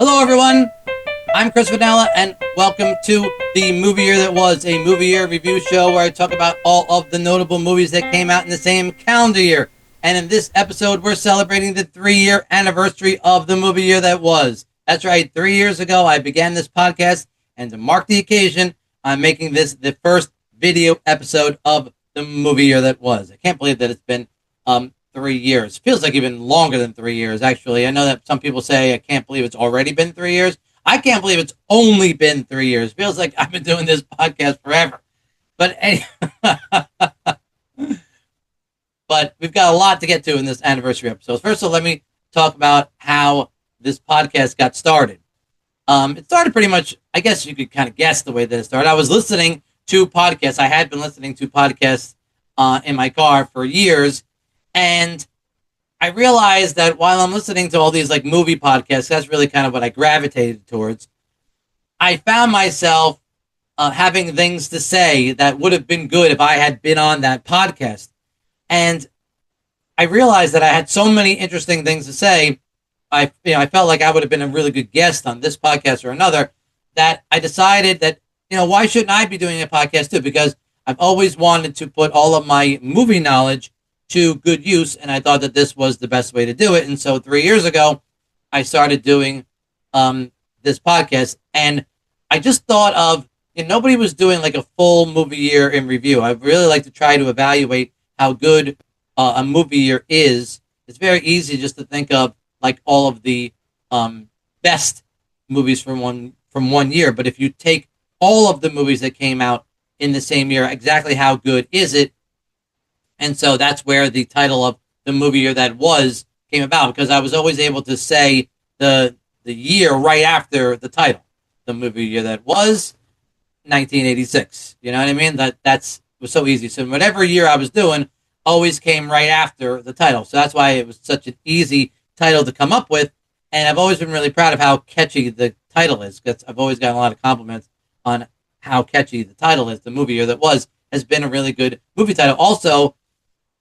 Hello, everyone. I'm Chris Vainella, and welcome to the Movie Year That Was, a movie year review show where I talk about all of the notable movies that came out in the same calendar year. And in this episode, we're celebrating the 3-year anniversary of the Movie Year That Was. That's right, 3 years ago, I began this podcast, and to mark the occasion, I'm making this the first video episode of the Movie Year That Was. I can't believe that it's been 3 years. Feels like even longer than 3 years, actually. I know that some people say, I can't believe it's already been 3 years. I can't believe it's only been 3 years. Feels like I've been doing this podcast forever. But anyway, but we've got a lot to get to in this anniversary episode. First of all, let me talk about how this podcast got started. It started pretty much, I guess you could kind of guess the way that it started. I was listening to podcasts. I had been listening to podcasts in my car for years. And I realized that while I'm listening to all these like movie podcasts, that's really kind of what I gravitated towards. I found myself having things to say that would have been good if I had been on that podcast. And I realized that I had so many interesting things to say. I felt like I would have been a really good guest on this podcast or another, that I decided that, why shouldn't I be doing a podcast too? Because I've always wanted to put all of my movie knowledge to good use, and I thought that this was the best way to do it. And so 3 years ago, I started doing this podcast, and I just thought of, nobody was doing like a full movie year in review. I really like to try to evaluate how good a movie year is. It's very easy just to think of like all of the best movies from one year, but if you take all of the movies that came out in the same year, exactly how good is it? And so that's where the title of the Movie Year That Was came about, because I was always able to say the year right after the title. The Movie Year That Was 1986. You know what I mean? That was so easy. So whatever year I was doing always came right after the title. So that's why it was such an easy title to come up with. And I've always been really proud of how catchy the title is, because I've always gotten a lot of compliments on how catchy the title is. The Movie Year That Was has been a really good movie title. Also,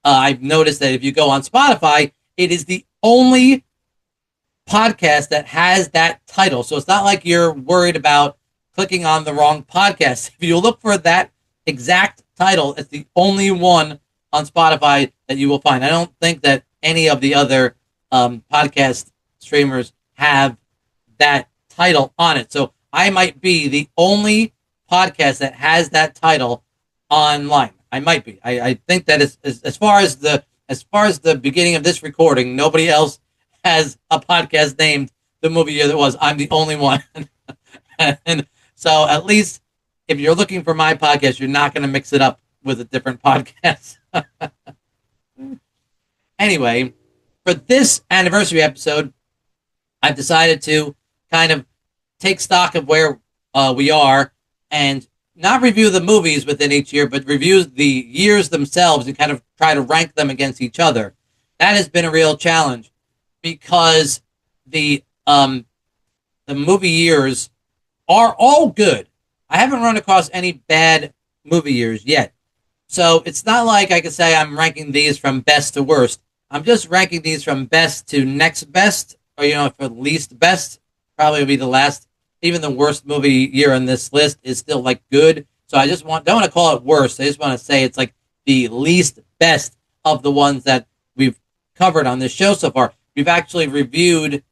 I've noticed that if you go on Spotify, it is the only podcast that has that title. So it's not like you're worried about clicking on the wrong podcast. If you look for that exact title, it's the only one on Spotify that you will find. I don't think that any of the other podcast streamers have that title on it. So I might be the only podcast that has that title online. I might be. I think that as far as the beginning of this recording, nobody else has a podcast named The Movie Year That Was. I'm the only one. And so at least if you're looking for my podcast, you're not going to mix it up with a different podcast. Anyway, for this anniversary episode, I've decided to kind of take stock of where we are and not review the movies within each year, but review the years themselves and kind of try to rank them against each other. That has been a real challenge, because the movie years are all good. I haven't run across any bad movie years yet. So it's not like I can say I'm ranking these from best to worst. I'm just ranking these from best to next best, or, for least best, probably would be the last. Even the worst movie year on this list is still like good. So I don't want to call it worst. I just want to say it's like the least best of the ones that we've covered on this show so far. We've actually reviewed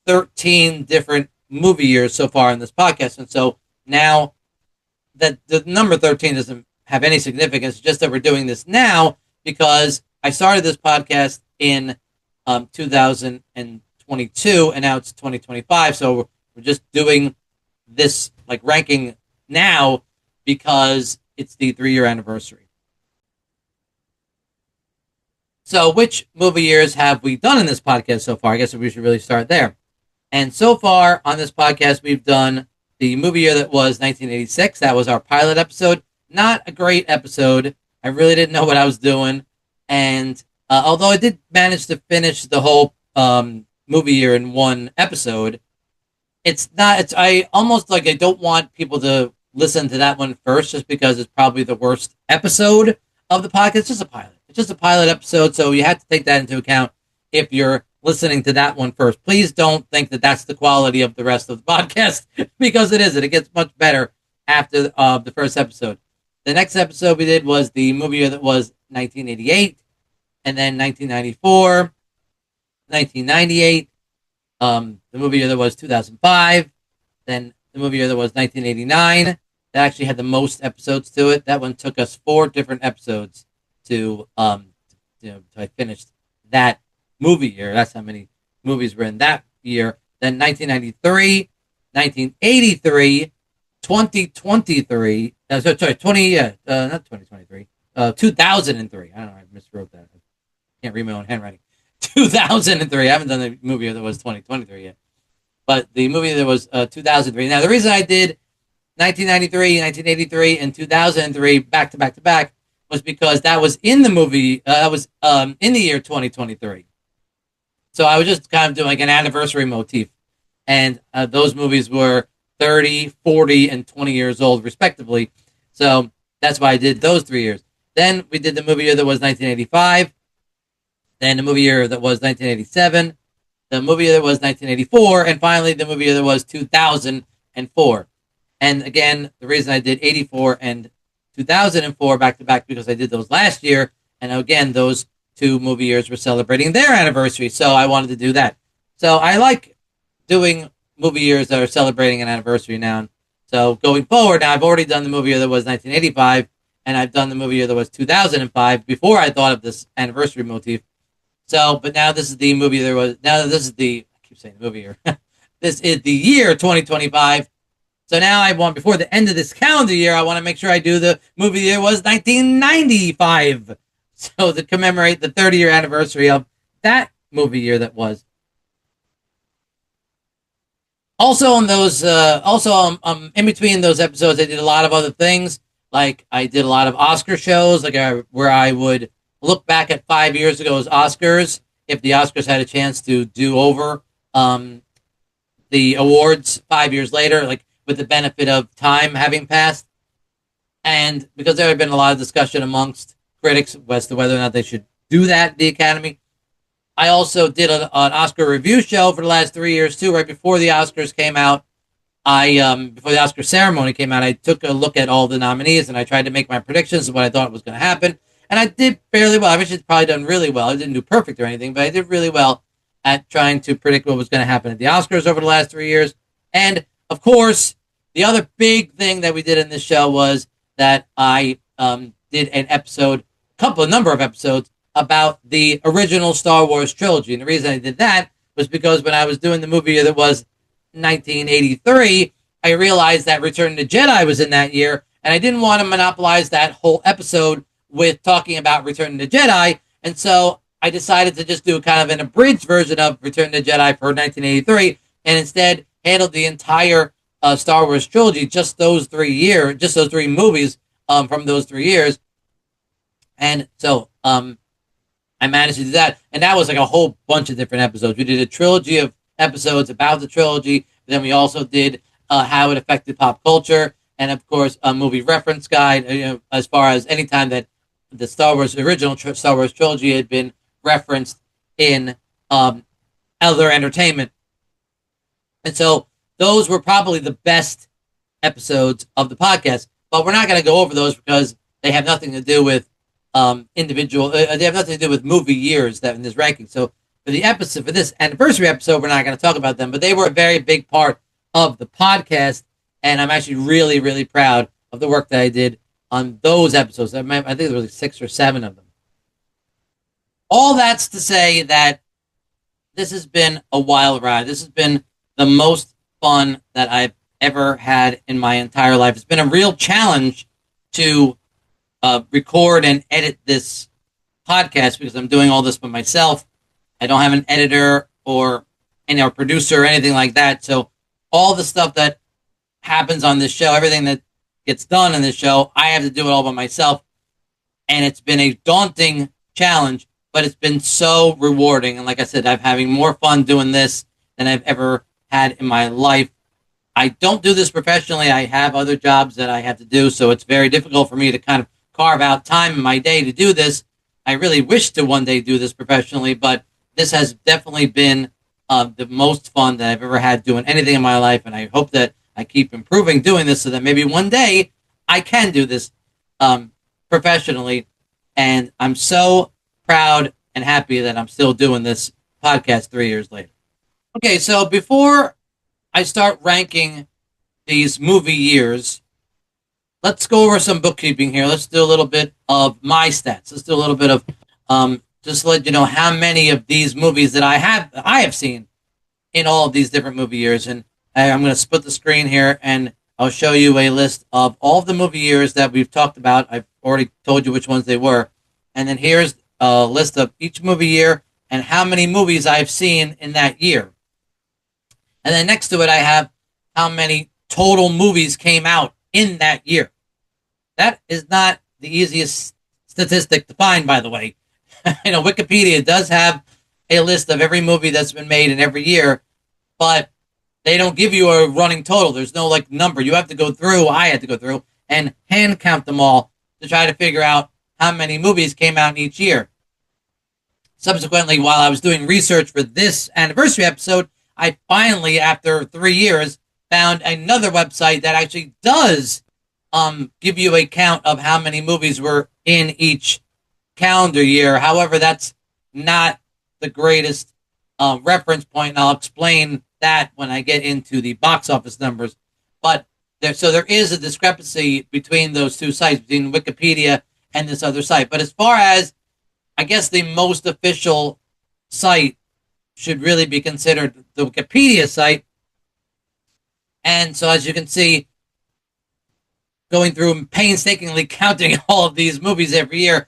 13 different movie years so far in this podcast. And so now that the number 13 doesn't have any significance, just that we're doing this now because I started this podcast in 2022 and now it's 2025. So we're just doing this like ranking now because it's the 3-year anniversary. So which movie years have we done in this podcast so far? I guess we should really start there. And so far on this podcast, we've done the Movie Year That Was 1986. That was our pilot episode. Not a great episode. I really didn't know what I was doing. And although I did manage to finish the whole movie year in one episode, I don't want people to listen to that one first just because it's probably the worst episode of the podcast. It's just a pilot. It's just a pilot episode, so you have to take that into account if you're listening to that one first. Please don't think that that's the quality of the rest of the podcast because it isn't. It gets much better after the first episode. The next episode we did was the movie year that was 1988, and then 1994, 1998, the movie year that was 2005, then the movie year that was 1989. That actually had the most episodes to it. That one took us 4 different episodes to I finished that movie year. That's how many movies were in that year. Then 1993, 1983, 2023. Sorry, not 2023. 2003. I don't know. I miswrote that. I can't read my own handwriting. 2003. I haven't done the movie that was 2023 yet, but the movie that was 2003. Now, the reason I did 1993, 1983, and 2003 back to back to back was because that was in the movie. That was in the year 2023. So I was just kind of doing like an anniversary motif, and those movies were 30, 40, and 20 years old, respectively. So that's why I did those 3 years. Then we did the movie year that was 1985. Then the movie year that was 1987, the movie year that was 1984, and finally the movie year that was 2004. And again, the reason I did 84 and 2004 back to back because I did those last year, and again, those 2 movie years were celebrating their anniversary, so I wanted to do that. So I like doing movie years that are celebrating an anniversary now. So going forward, now I've already done the movie year that was 1985, and I've done the movie year that was 2005 before I thought of this anniversary motif. So, but now this is the movie there was, now this is the, I keep saying the movie year. This is the year 2025. So now I want, before the end of this calendar year, I want to make sure I do the movie year was 1995. So to commemorate the 30-year anniversary of that movie year that was. Also on those, in between those episodes, I did a lot of other things. Like I did a lot of Oscar shows, where I would look back at 5 years ago's Oscars, if the Oscars had a chance to do over the awards 5 years later, like with the benefit of time having passed. And because there had been a lot of discussion amongst critics as to whether or not they should do that, the Academy. I also did an Oscar review show for the last 3 years too, right before the Oscars came out. Before the Oscar ceremony came out, I took a look at all the nominees and I tried to make my predictions of what I thought was going to happen. And I did fairly well. I wish I'd probably done really well. I didn't do perfect or anything, but I did really well at trying to predict what was going to happen at the Oscars over the last 3 years. And, of course, the other big thing that we did in this show was that I did a number of episodes about the original Star Wars trilogy. And the reason I did that was because when I was doing the movie that was 1983, I realized that Return of the Jedi was in that year, and I didn't want to monopolize that whole episode with talking about Return of the Jedi, and so I decided to just do kind of an abridged version of Return of the Jedi for 1983, and instead handled the entire Star Wars trilogy, just those 3 movies from those 3 years, and so I managed to do that, and that was like a whole bunch of different episodes. We did a trilogy of episodes about the trilogy, then we also did how it affected pop culture, and of course a movie reference guide, as far as any time that the original Star Wars trilogy had been referenced in other entertainment. And so those were probably the best episodes of the podcast, but we're not going to go over those because they have nothing to do with they have nothing to do with movie years that in this ranking. So for this anniversary episode, we're not going to talk about them, but they were a very big part of the podcast, and I'm actually really, really proud of the work that I did on those episodes. I think there was like 6 or 7 of them. All that's to say that this has been a wild ride. This has been the most fun that I've ever had in my entire life. It's been a real challenge to record and edit this podcast because I'm doing all this by myself. I don't have an editor or any producer or anything like that. So all the stuff that happens on this show, everything that gets done in this show, I have to do it all by myself. And it's been a daunting challenge, but it's been so rewarding. And like I said, I'm having more fun doing this than I've ever had in my life. I don't do this professionally. I have other jobs that I have to do, so it's very difficult for me to kind of carve out time in my day to do this. I really wish to one day do this professionally, but this has definitely been the most fun that I've ever had doing anything in my life, and I hope that I keep improving doing this so that maybe one day I can do this um, professionally. And I'm so proud and happy that I'm still doing this podcast 3 years later. Okay, so before I start ranking these movie years, let's go over some bookkeeping here. Let's do a little bit of my stats. Let's do a little bit of just to let you know how many of these movies that I have seen in all of these different movie years. And I'm going to split the screen here, and I'll show you a list of all of the movie years that we've talked about. I've already told you which ones they were. And then here's a list of each movie year and how many movies I've seen in that year. And then next to it, I have how many total movies came out in that year. That is not the easiest statistic to find, by the way. Wikipedia does have a list of every movie that's been made in every year, but they don't give you a running total. There's no like number. You have to go through. I had to go through and hand count them all to try to figure out how many movies came out in each year. Subsequently, while I was doing research for this anniversary episode, I finally, after 3 years, found another website that actually does give you a count of how many movies were in each calendar year. However, that's not the greatest reference point, and I'll explain that when I get into the box office numbers. But there is a discrepancy between those two sites, between Wikipedia and this other site. But as far as, I guess, the most official site should really be considered the Wikipedia site. And so, as you can see, going through and painstakingly counting all of these movies every year,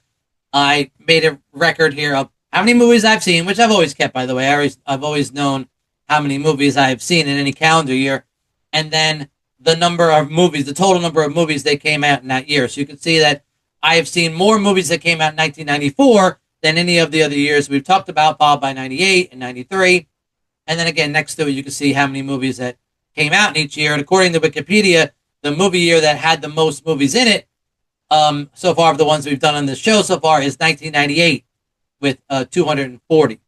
I made a record here of how many movies I've seen, which I've always kept, by the way. I've always known how many movies I've seen in any calendar year, and then the number of movies, the total number of movies that came out in that year. So you can see that I have seen more movies that came out in 1994 than any of the other years we've talked about, followed by 98 and 93. And then again, next to it, you can see how many movies that came out in each year. And according to Wikipedia, the movie year that had the most movies in it, so far of the ones we've done on this show so far, is 1998 with 240.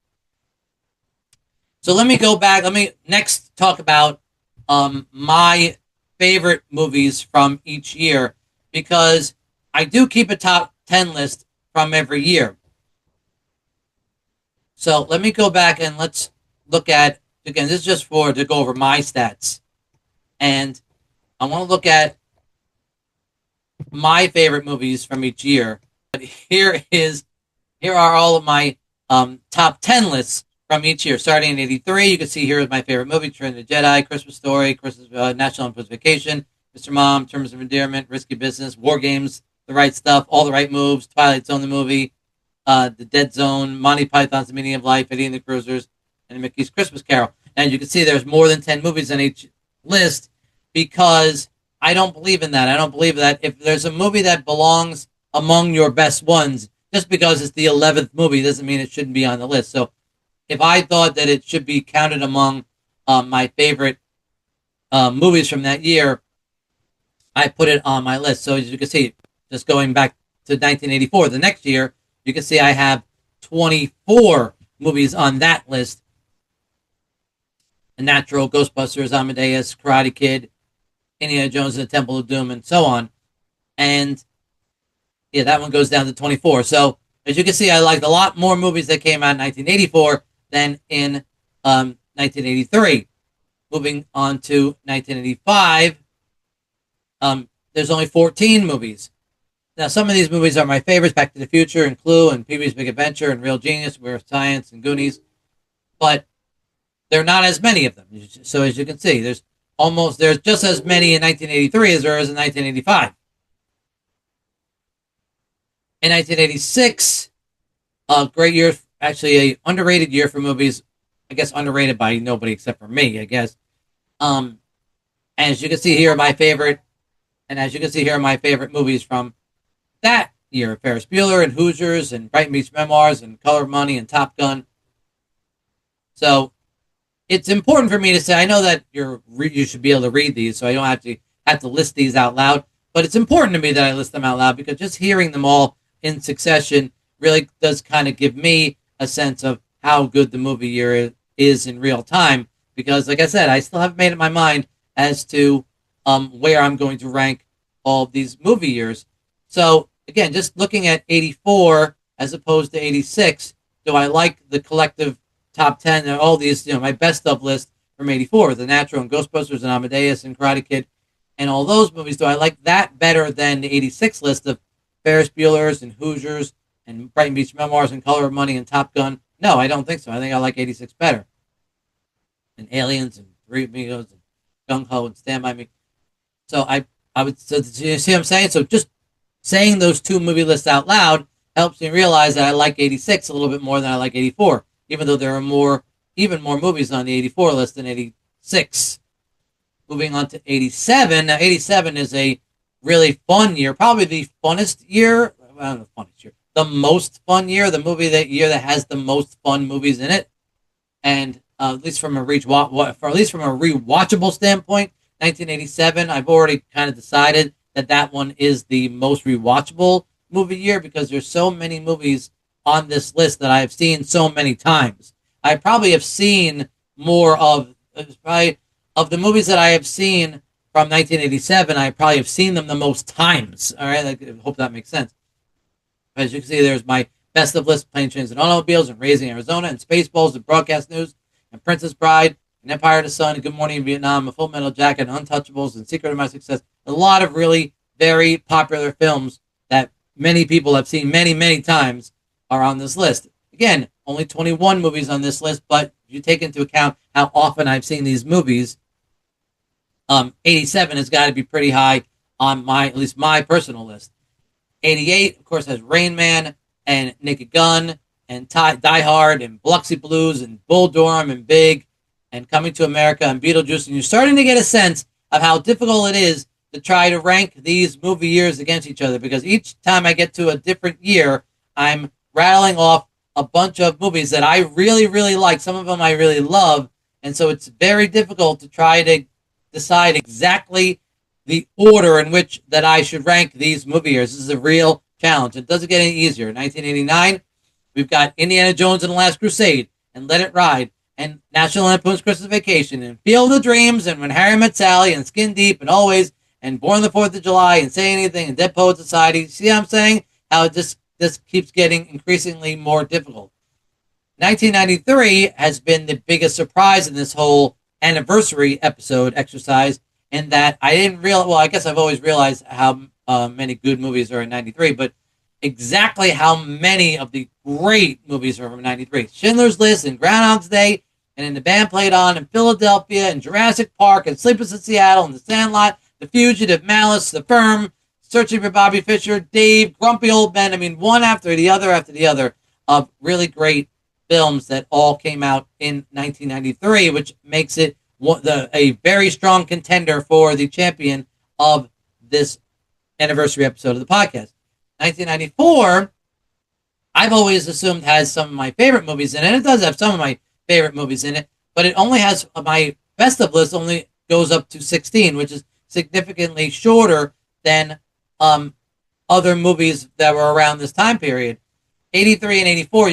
So let me go back. Let me next talk about my favorite movies from each year, because I do keep a top 10 list from every year. So let me go back and let's look at, again, this is just to go over my stats. And I want to look at my favorite movies from each year. But here are all of my top 10 lists from each year. Starting in 83, you can see here is my favorite movie: Return of the Jedi, Christmas Story, Christmas, National Lampoon's Vacation, Mr. Mom, Terms of Endearment, Risky Business, War Games, The Right Stuff, All the Right Moves, Twilight Zone the movie, The Dead Zone, Monty Python's The Meaning of Life, Eddie and the Cruisers, and Mickey's Christmas Carol. And you can see there's more than 10 movies on each list, because I don't believe in that. I don't believe that if there's a movie that belongs among your best ones, just because it's the 11th movie doesn't mean it shouldn't be on the list. So if I thought that it should be counted among my favorite movies from that year, I put it on my list. So as you can see, just going back to 1984, the next year, you can see I have 24 movies on that list: The Natural, Ghostbusters, Amadeus, Karate Kid, Indiana Jones and the Temple of Doom, and so on. And yeah, that one goes down to 24. So as you can see, I liked a lot more movies that came out in 1984 than in 1983. Moving on to 1985, there's only 14 movies. Now, some of these movies are my favorites: Back to the Future and Clue and Pee-wee's Big Adventure and Real Genius, Weird Science and Goonies. But there are not as many of them. So as you can see, there's just as many in 1983 as there is in 1985. In 1986, a great year, actually a underrated year for movies. I guess underrated by nobody except for me, I guess. As you can see here, my favorite movies from that year: Ferris Bueller and Hoosiers and Brighton Beach Memoirs and Color of Money and Top Gun. So it's important for me to say, I know that you should be able to read these, so I don't have to list these out loud. But it's important to me that I list them out loud, because just hearing them all in succession really does kind of give me a sense of how good the movie year is in real time. Because, like I said, I still haven't made up my mind as to where I'm going to rank all of these movie years. So, again, just looking at 84 as opposed to 86, do I like the collective top 10 and all these, my best of list from 84, The Natural and Ghostbusters and Amadeus and Karate Kid and all those movies? Do I like that better than the 86 list of Ferris Bueller's and Hoosiers and Brighton Beach Memoirs and Color of Money and Top Gun? No, I don't think so. I think I like 86 better. And Aliens and Three Amigos and Gung Ho and Stand By Me. So I would, so you see what I'm saying? So just saying those two movie lists out loud helps me realize that I like 86 a little bit more than I like 84, even though there are even more movies on the 84 list than 86. Moving on to 87. Now, 87 is a really fun year, probably the funnest year. Well, the funnest year, the most fun year, the movie that year that has the most fun movies in it, and at least from a rewatchable standpoint, 1987. I've already kind of decided that one is the most rewatchable movie year because there's so many movies on this list that I've seen so many times. I probably have seen more of probably of the movies that I have seen from 1987. I probably have seen them the most times. All right, I hope that makes sense. As you can see, there's my best of list: Plane, Trains, and Automobiles, and Raising Arizona, and Spaceballs, and Broadcast News, and Princess Bride, and Empire of the Sun, and Good Morning Vietnam, and Full Metal Jacket, and Untouchables, and Secret of My Success. A lot of really very popular films that many people have seen many, many times are on this list. Again, only 21 movies on this list, but if you take into account how often I've seen these movies, 87 has got to be pretty high on at least my personal list. 88, of course, has Rain Man and Naked Gun and Die Hard and Biloxi Blues and Bull Durham and Big and Coming to America and Beetlejuice. And you're starting to get a sense of how difficult it is to try to rank these movie years against each other, because each time I get to a different year, I'm rattling off a bunch of movies that I really, really like. Some of them I really love. And so it's very difficult to try to decide exactly the order in which that I should rank these movie years. This is a real challenge. It doesn't get any easier. 1989, we've got Indiana Jones and the Last Crusade and Let It Ride and National Lampoon's Christmas Vacation and Field of Dreams and When Harry Met Sally and Skin Deep and Always and Born on the 4th of July and Say Anything and Dead Poet Society. See what I'm saying? How this keeps getting increasingly more difficult. 1993 has been the biggest surprise in this whole anniversary episode exercise, in that I didn't realize, well, I guess I've always realized how many good movies are in 93, but exactly how many of the great movies are from 93. Schindler's List and Groundhog's Day and In the Band Played On and Philadelphia and Jurassic Park and Sleepless in Seattle and The Sandlot, The Fugitive, Malice, The Firm, Searching for Bobby Fischer, Dave, Grumpy Old Men. I mean, one after the other of really great films that all came out in 1993, which makes it a very strong contender for the champion of this anniversary episode of the podcast. 1994, I've always assumed has some of my favorite movies in it. It does have some of my favorite movies in it, but it only has my best of list only goes up to 16, which is significantly shorter than other movies that were around this time period. 83 and 84,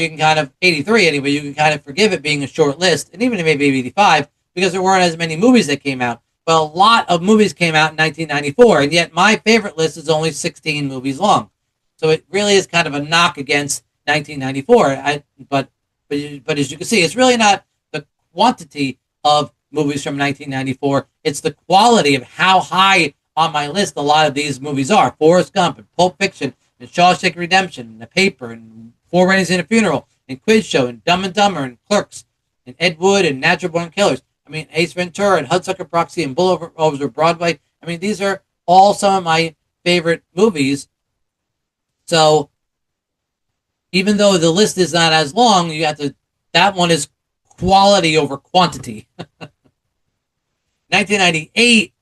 83 anyway, you can kind of forgive it being a short list, and even maybe 85, because there weren't as many movies that came out. But a lot of movies came out in 1994, and yet my favorite list is only 16 movies long. So it really is kind of a knock against 1994. But as you can see, it's really not the quantity of movies from 1994. It's the quality of how high on my list a lot of these movies are. Forrest Gump and Pulp Fiction and Shawshank Redemption and The Paper and Four Weddings and a Funeral and Quiz Show and Dumb and Dumber and Clerks and Ed Wood and Natural Born Killers. I mean, Ace Ventura and Hudsucker Proxy and Bull Over Broadway. I mean, these are all some of my favorite movies. So even though the list is not as long, that one is quality over quantity. 1998,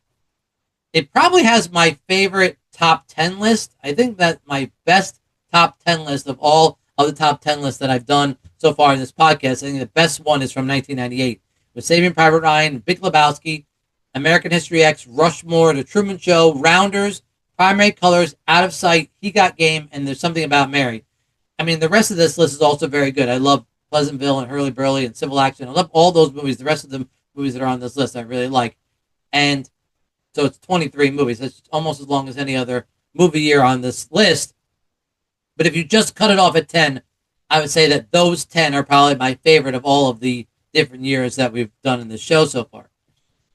it probably has my favorite top 10 list. I think that my best top 10 list of all of the top 10 lists that I've done so far in this podcast, I think the best one is from 1998. With Saving Private Ryan, Big Lebowski, American History X, Rushmore, The Truman Show, Rounders, Primary Colors, Out of Sight, He Got Game, and There's Something About Mary. I mean, the rest of this list is also very good. I love Pleasantville and Hurly Burly and Civil Action. I love all those movies. The rest of the movies that are on this list I really like. And so it's 23 movies. That's almost as long as any other movie year on this list. But if you just cut it off at 10, I would say that those 10 are probably my favorite of all of the different years that we've done in this show so far.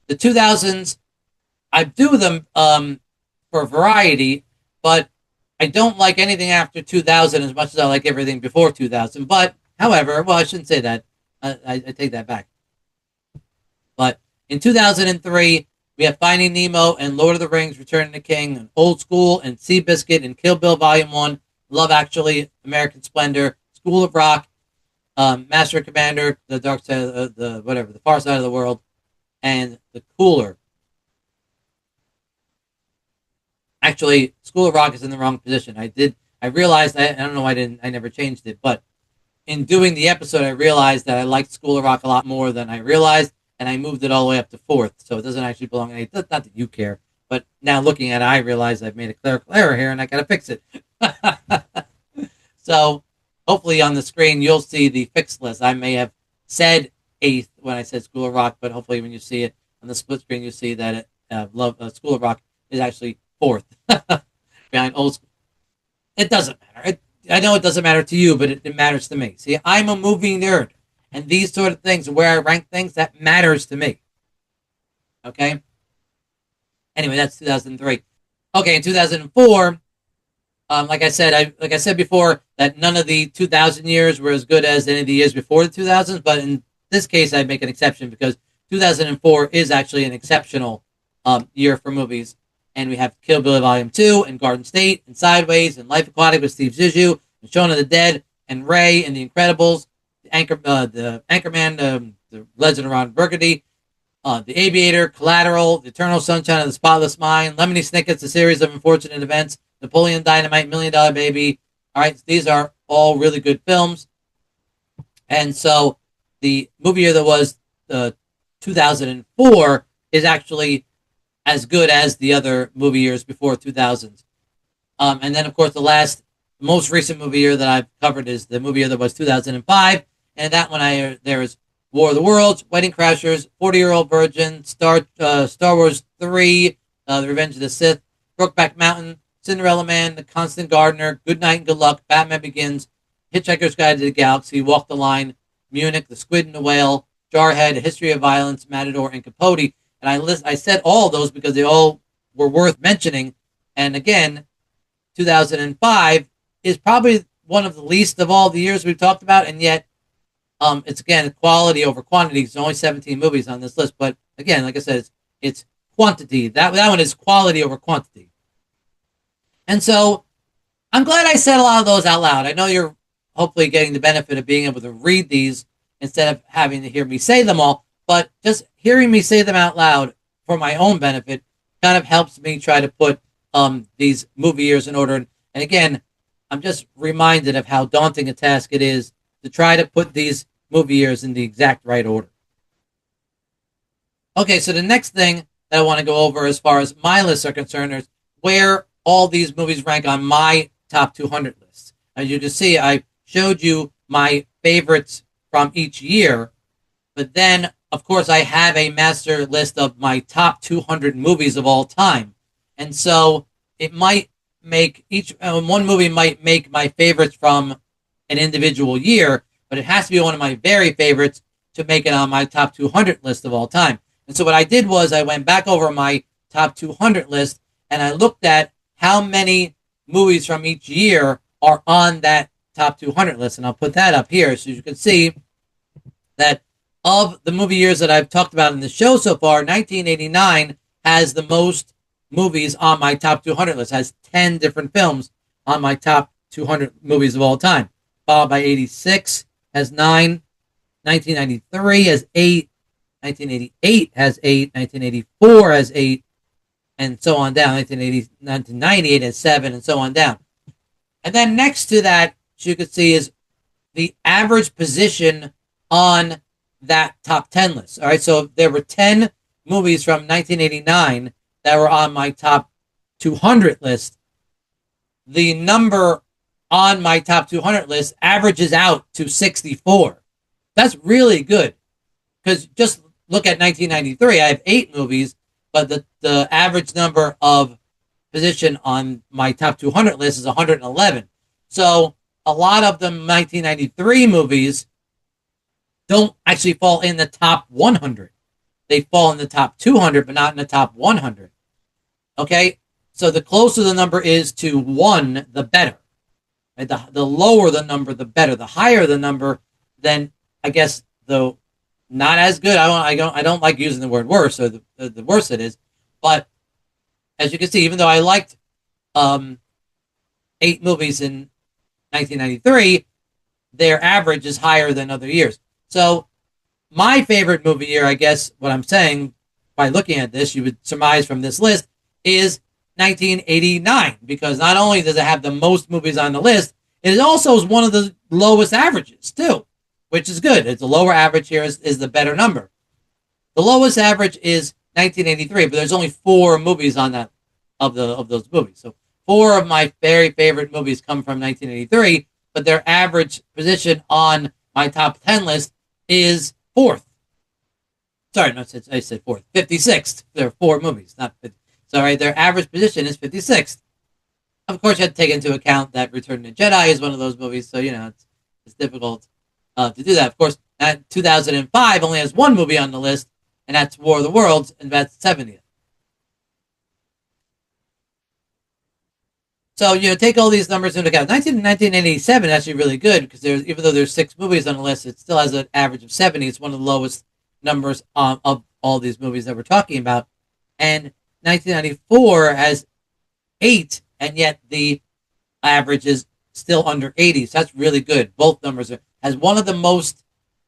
The 2000s, I do them for variety, but I don't like anything after 2000 as much as I like everything before 2000. But, however, well, I shouldn't say that. I take that back. But in 2003, we have Finding Nemo and Lord of the Rings, Return of the King, and Old School, and Seabiscuit, and Kill Bill Volume 1, Love Actually, American Splendor, School of Rock, Master and Commander, The Dark Side, the Far Side of the World, and The Cooler. Actually, School of Rock is in the wrong position. I realized, I don't know why I never changed it, but in doing the episode, I realized that I liked School of Rock a lot more than I realized, and I moved it all the way up to 4th, so it doesn't actually belong in 8th. Not that you care, but now looking at it, I realize I've made a clerical error here, and I gotta fix it. So, hopefully on the screen, you'll see the fixed list. I may have said 8th when I said School of Rock, but hopefully when you see it on the split screen, you see that School of Rock is actually 4th behind Old School. It doesn't matter. I know it doesn't matter to you, but it matters to me. See, I'm a movie nerd. And these sort of things, where I rank things, that matters to me. Okay? Anyway, that's 2003. Okay, in 2004, like I said before, that none of the 2000 years were as good as any of the years before the 2000s, but in this case, I make an exception because 2004 is actually an exceptional year for movies. And we have Kill Bill Volume 2, and Garden State, and Sideways, and Life Aquatic with Steve Zissou, and Shaun of the Dead, and Ray, and The Incredibles, the Anchorman, the Legend of Ron Burgundy, The Aviator, Collateral, The Eternal Sunshine of the Spotless Mind, Lemony Snicket's A Series of Unfortunate Events, Napoleon Dynamite, $1 Million Baby. All right, these are all really good films. And so the movie year that was 2004 is actually as good as the other movie years before 2000s. And then, of course, the most recent movie year that I've covered is the movie year that was 2005. And that one, there is War of the Worlds, Wedding Crashers, 40-Year-Old Virgin, Star Wars 3, The Revenge of the Sith, Brokeback Mountain, Cinderella Man, The Constant Gardener, Good Night and Good Luck, Batman Begins, Hitchhiker's Guide to the Galaxy, Walk the Line, Munich, The Squid and the Whale, Jarhead, A History of Violence, Matador, and Capote. And I said all those because they all were worth mentioning. And again, 2005 is probably one of the least of all the years we've talked about, and yet it's, again, quality over quantity. There's only 17 movies on this list, but again, like I said, it's quantity. That one is quality over quantity. And so I'm glad I said a lot of those out loud. I know you're hopefully getting the benefit of being able to read these instead of having to hear me say them all, but just hearing me say them out loud for my own benefit kind of helps me try to put these movie years in order. And again, I'm just reminded of how daunting a task it is to try to put these movie years in the exact right order. Okay, so the next thing that I want to go over as far as my lists are concerned is where all these movies rank on my top 200 lists. As you can see, I showed you my favorites from each year, but then, of course, I have a master list of my top 200 movies of all time. And so it might make one movie might make my favorites from an individual year, but it has to be one of my very favorites to make it on my top 200 list of all time. And so what I did was I went back over my top 200 list and I looked at how many movies from each year are on that top 200 list. And I'll put that up here so you can see that of the movie years that I've talked about in the show so far, 1989 has the most movies on my top 200 list, has 10 different films on my top 200 movies of all time. Followed by 86 has 9, 1993 has 8, 1988 has 8, 1984 has 8, and so on down. 1998 has 7, and so on down. And then next to that, as you can see, is the average position on that top 10 list. All right, so there were 10 movies from 1989 that were on my top 200 list. The number on my top 200 list averages out to 64. That's really good because just look at 1993. I have 8 movies, but the average number of position on my top 200 list is 111. So a lot of the 1993 movies don't actually fall in the top 100. They fall in the top 200, but not in the top 100. Okay, so the closer the number is to 1, the better. Right? The lower the number, the better. The higher the number, then I guess the not as good. I don't like using the word worse, or the worse it is. But as you can see, even though I liked um, 8 movies in 1993, their average is higher than other years. So my favorite movie year, I guess what I'm saying by looking at this, you would surmise from this list, is 1989, because not only does it have the most movies on the list, it also is one of the lowest averages too, which is good. It's a lower average here is the better number. The lowest average is 1983, but there's only 4 movies on that of those movies. So 4 of my very favorite movies come from 1983, but their average position on my top 10 list is 4th. Sorry, no, I said 4th. 56th. There are 4 movies, not 50. So, right, their average position is 56th. Of course, you have to take into account that Return of the Jedi is one of those movies, so, it's difficult to do that. Of course, that 2005 only has 1 movie on the list, and that's War of the Worlds, and that's 70th. So, take all these numbers into account. 1987 is actually really good, because even though there's 6 movies on the list, it still has an average of 70. It's one of the lowest numbers of all these movies that we're talking about. And 1994 has 8, and yet the average is still under 80. So that's really good. Both numbers has one of the most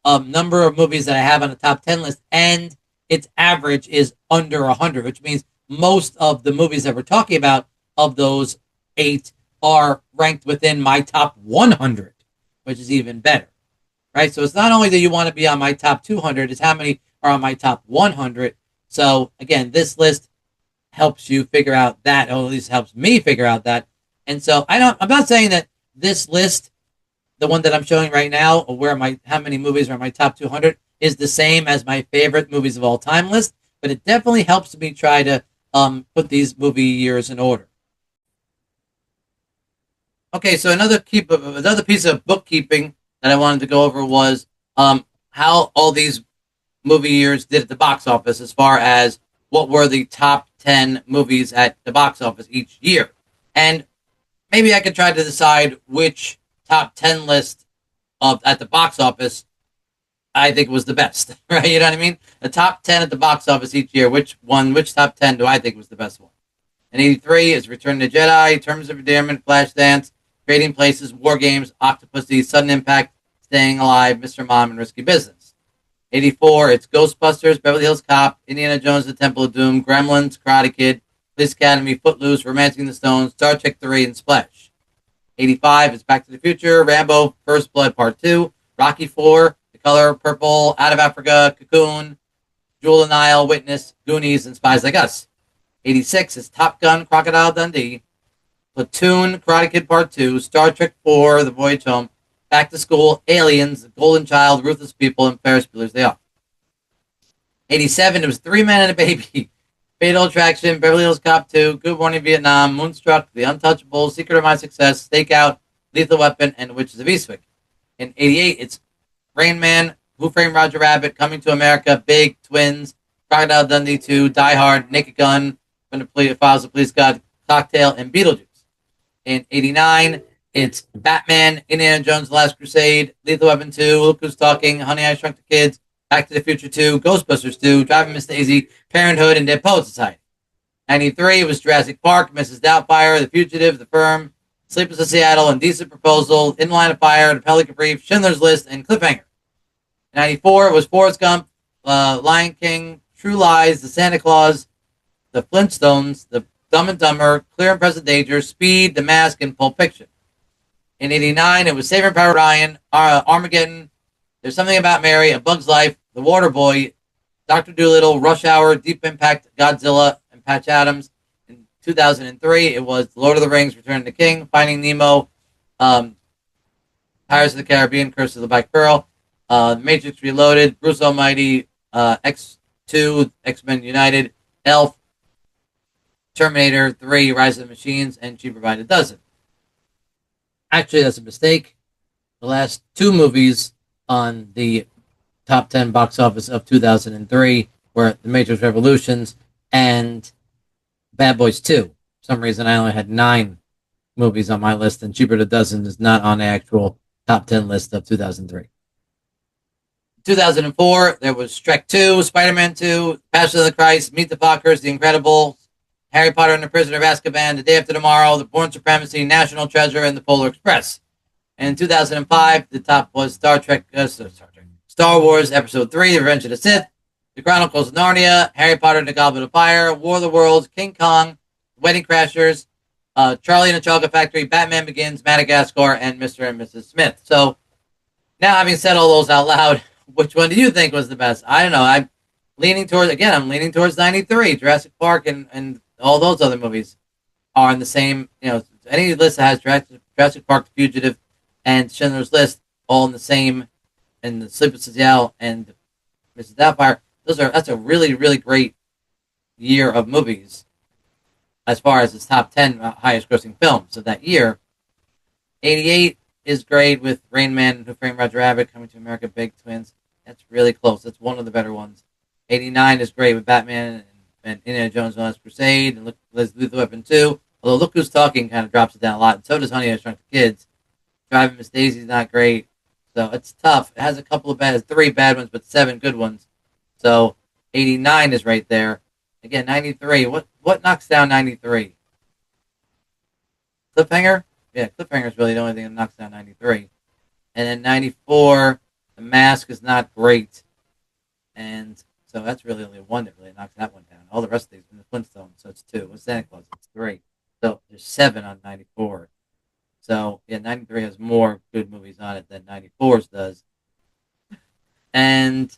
number of movies that I have on the top 10 list, and its average is under 100, which means most of the movies that we're talking about of those 8 are ranked within my top 100, which is even better, right? So it's not only that you want to be on my top 200, it's how many are on my top 100. So again, this list helps you figure out that, or at least helps me figure out that. And so I'm not saying that this list, the one that I'm showing right now, or how many movies are in my top 200, is the same as my favorite movies of all time list, but it definitely helps me try to put these movie years in order. Okay, so another piece of bookkeeping that I wanted to go over was how all these movie years did at the box office, as far as what were the top 10 movies at the box office each year. And maybe I could try to decide which top 10 list at the box office I think was the best, right? You know what I mean? The top 10 at the box office each year, which top 10 do I think was the best one? In 83 is Return of the Jedi, Terms of Endearment, Flashdance, Trading Places, War Games, Octopussy, Sudden Impact, Staying Alive, Mr. Mom, and Risky Business. 84, it's Ghostbusters, Beverly Hills Cop, Indiana Jones, The Temple of Doom, Gremlins, Karate Kid, Police Academy, Footloose, Romancing the Stone, Star Trek 3, and Splash. 85 is Back to the Future, Rambo, First Blood Part 2, Rocky 4, The Color Purple, Out of Africa, Cocoon, Jewel of the Nile, Witness, Goonies, and Spies Like Us. 86 is Top Gun, Crocodile Dundee, Platoon, Karate Kid Part 2, Star Trek 4, The Voyage Home, Back to School, Aliens, The Golden Child, Ruthless People, and Ferris Bueller's Day Off. 87, it was Three Men and a Baby, Fatal Attraction, Beverly Hills Cop 2, Good Morning Vietnam, Moonstruck, The Untouchables, Secret of My Success, Stakeout, Lethal Weapon, and Witches of Eastwick. In 88, it's Rain Man, Who Framed Roger Rabbit, Coming to America, Big, Twins, Crocodile Dundee 2, Die Hard, Naked Gun, When the Files of Police God, Cocktail, and Beetlejuice. In 89, it's Batman, Indiana Jones, The Last Crusade, Lethal Weapon 2, Look Who's Talking, Honey, I Shrunk the Kids, Back to the Future 2, Ghostbusters 2, Driving Miss Daisy, Parenthood, and Dead Poets Society. 93 was Jurassic Park, Mrs. Doubtfire, The Fugitive, The Firm, Sleepless in Seattle, Indecent Proposal, In Line of Fire, The Pelican Brief, Schindler's List, and Cliffhanger. 94 was Forrest Gump, Lion King, True Lies, The Santa Claus, The Flintstones, The Dumb and Dumber, Clear and Present Danger, Speed, The Mask, and Pulp Fiction. In 89, it was Saving Private Ryan, Armageddon, There's Something About Mary, A Bug's Life, The Water Boy, Dr. Dolittle, Rush Hour, Deep Impact, Godzilla, and Patch Adams. In 2003, it was The Lord of the Rings, Return of the King, Finding Nemo, Pirates of the Caribbean, Curse of the Black Pearl. Matrix Reloaded, Bruce Almighty, X2, X-Men United, Elf, Terminator 3, Rise of the Machines, and Cheaper by the Dozen. Actually, that's a mistake. The last two movies on the top 10 box office of 2003 were The Matrix Revolutions and Bad Boys 2. For some reason, I only had 9 movies on my list, and Cheaper by the Dozen is not on the actual top 10 list of 2003. 2004, there was Shrek 2, Spider-Man 2, Passion of the Christ, Meet the Fockers, The Incredibles, Harry Potter and the Prisoner of Azkaban, The Day After Tomorrow, The Bourne Supremacy, National Treasure, and The Polar Express. And in 2005, the top was Star Wars Episode 3, The Revenge of the Sith, The Chronicles of Narnia, Harry Potter and the Goblet of Fire, War of the Worlds, King Kong, Wedding Crashers, Charlie and the Chocolate Factory, Batman Begins, Madagascar, and Mr. and Mrs. Smith. So now, having said all those out loud, which one do you think was the best? I don't know. I'm leaning towards 93. Jurassic Park and all those other movies are in the same, any list that has Jurassic Park, The Fugitive, and Schindler's List all in the same, and The Sleepless Seattle and Mrs. Doubtfire. That's a really, really great year of movies as far as its top 10 highest grossing films of that year. 88 is great with Rain Man, Who Framed Roger Rabbit, Coming to America, Big Twins. That's really close. That's one of the better ones. 89 is great with Batman and Indiana Jones and the Last Crusade, and Lethal Weapon 2. Although Look Who's Talking kind of drops it down a lot, and so does Honey, I Shrunk the Kids. Driving Miss Daisy's not great, so it's tough. It has a couple of 3 bad ones, but 7 good ones. So 89 is right there. Again, 93. What knocks down 93? Cliffhanger? Yeah, Cliffhanger is really the only thing that knocks down 93. And then 94, The Mask is not great. And so that's really only one that really knocks that one down. All the rest of these in the Flintstones, so it's 2. With Santa Claus, it's 3. So there's 7 on 94. So, yeah, 93 has more good movies on it than 94's does. And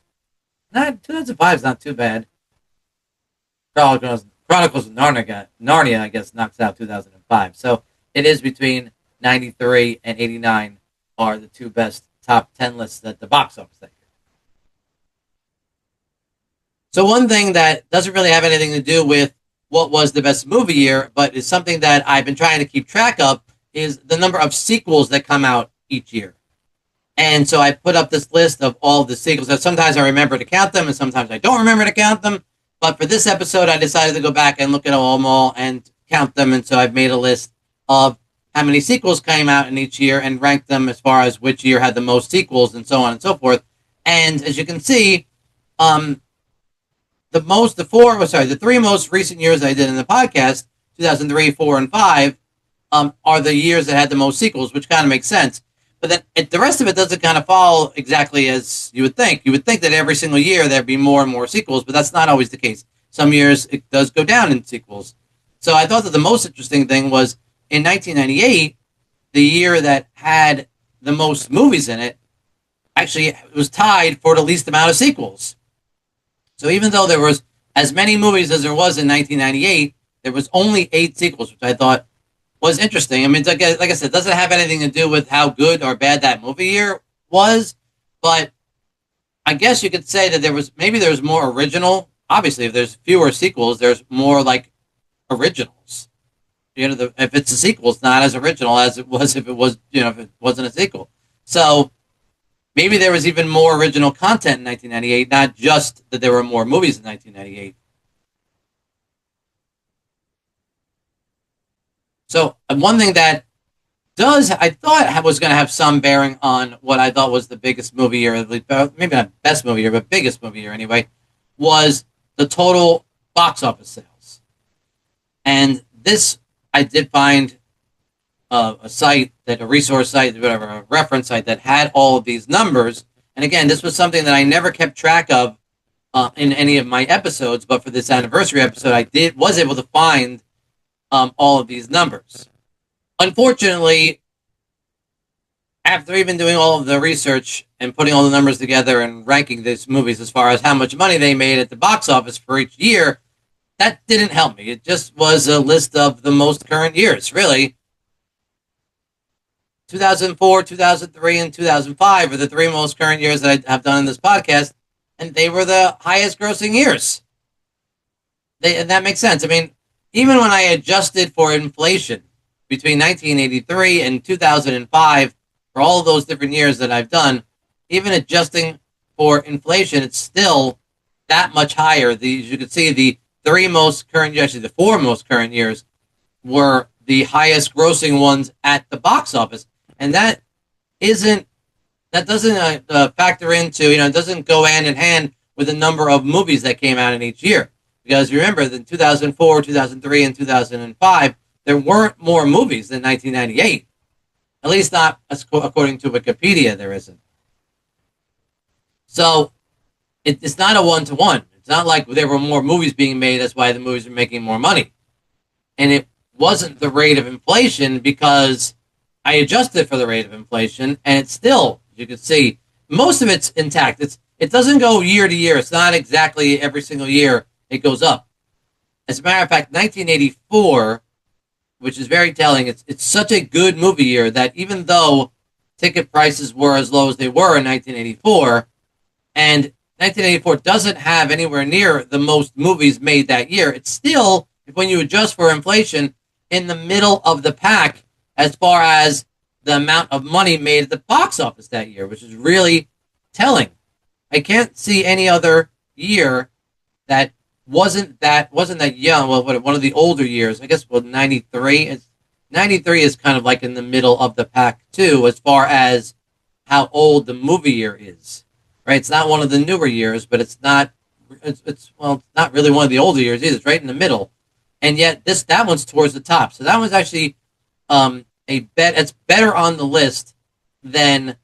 2005 is not too bad. Chronicles of Narnia, I guess, knocks out 2005. So it is between 93 and 89 are the 2 best top 10 lists at the box office that year. So one thing that doesn't really have anything to do with what was the best movie year, but is something that I've been trying to keep track of, is the number of sequels that come out each year. And so I put up this list of all the sequels. Sometimes I remember to count them, and sometimes I don't remember to count them. But for this episode, I decided to go back and look at them all and count them. And so I've made a list of how many sequels came out in each year and ranked them as far as which year had the most sequels and so on and so forth. And as you can see, the 3 most recent years I did in the podcast, 2003, 4, and 5, are the years that had the most sequels, which kind of makes sense. But then the rest of it doesn't kind of follow exactly as you would think. You would think that every single year there'd be more and more sequels, but that's not always the case. Some years it does go down in sequels. So I thought that the most interesting thing was in 1998, the year that had the most movies in it, actually it was tied for the least amount of sequels. So even though there was as many movies as there was in 1998, there was only 8 sequels, which I thought was interesting. I mean, like I said, it doesn't have anything to do with how good or bad that movie year was, but I guess you could say that there was more original. Obviously, if there's fewer sequels, there's more like originals. If it's a sequel, it's not as original as it was if it wasn't a sequel. So maybe there was even more original content in 1998, not just that there were more movies in 1998. So one thing that I thought was going to have some bearing on what I thought was the biggest movie year, maybe not best movie year, but biggest movie year anyway, was the total box office sales. And this, I did find a resource site, whatever, a reference site that had all of these numbers. And again, this was something that I never kept track of in any of my episodes, but for this anniversary episode, I was able to find all of these numbers. Unfortunately, after even doing all of the research and putting all the numbers together and ranking these movies as far as how much money they made at the box office for each year, that didn't help me. It just was a list of the most current years, really. 2004, 2003, and 2005 are the three most current years that I have done in this podcast, and they were the highest grossing years. And that makes sense. I mean, even when I adjusted for inflation between 1983 and 2005, for all of those different years that I've done, even adjusting for inflation, it's still that much higher. As you can see, the three most current years, actually the four most current years, were the highest grossing ones at the box office. And that doesn't factor into, it doesn't go hand in hand with the number of movies that came out in each year. Because remember, in 2004, 2003, and 2005, there weren't more movies than 1998. At least not according to Wikipedia, there isn't. So it's not a one-to-one. It's not like there were more movies being made, that's why the movies are making more money. And it wasn't the rate of inflation because I adjusted for the rate of inflation, and it's still, you can see, most of it's intact. It doesn't go year to year. It's not exactly every single year it goes up. As a matter of fact, 1984, which is very telling, it's such a good movie year that even though ticket prices were as low as they were in 1984, and 1984 doesn't have anywhere near the most movies made that year, it's still, when you adjust for inflation, in the middle of the pack as far as the amount of money made at the box office that year, which is really telling. I can't see any other year that wasn't that young. Well, one of the older years, I guess. Well, 93. 93 is kind of like in the middle of the pack too, as far as how old the movie year is. Right? It's not one of the newer years, but it's not. It's not really one of the older years either. It's right in the middle, and yet that one's towards the top. So that one's actually it's better on the list than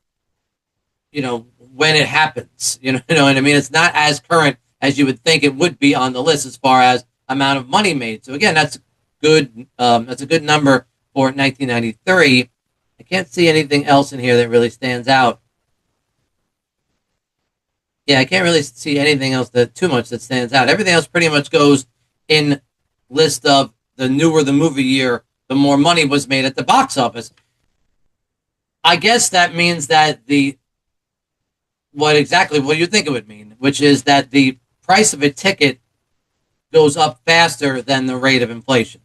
when it happens. You know what I mean? It's not as current as you would think it would be on the list as far as amount of money made. So again, that's good. That's a good number for 1993. I can't see anything else in here that really stands out. Yeah, I can't really see anything else too much that stands out. Everything else pretty much goes in list of the newer the movie year, the more money was made at the box office. I guess that means that what you think it would mean, which is that the price of a ticket goes up faster than the rate of inflation.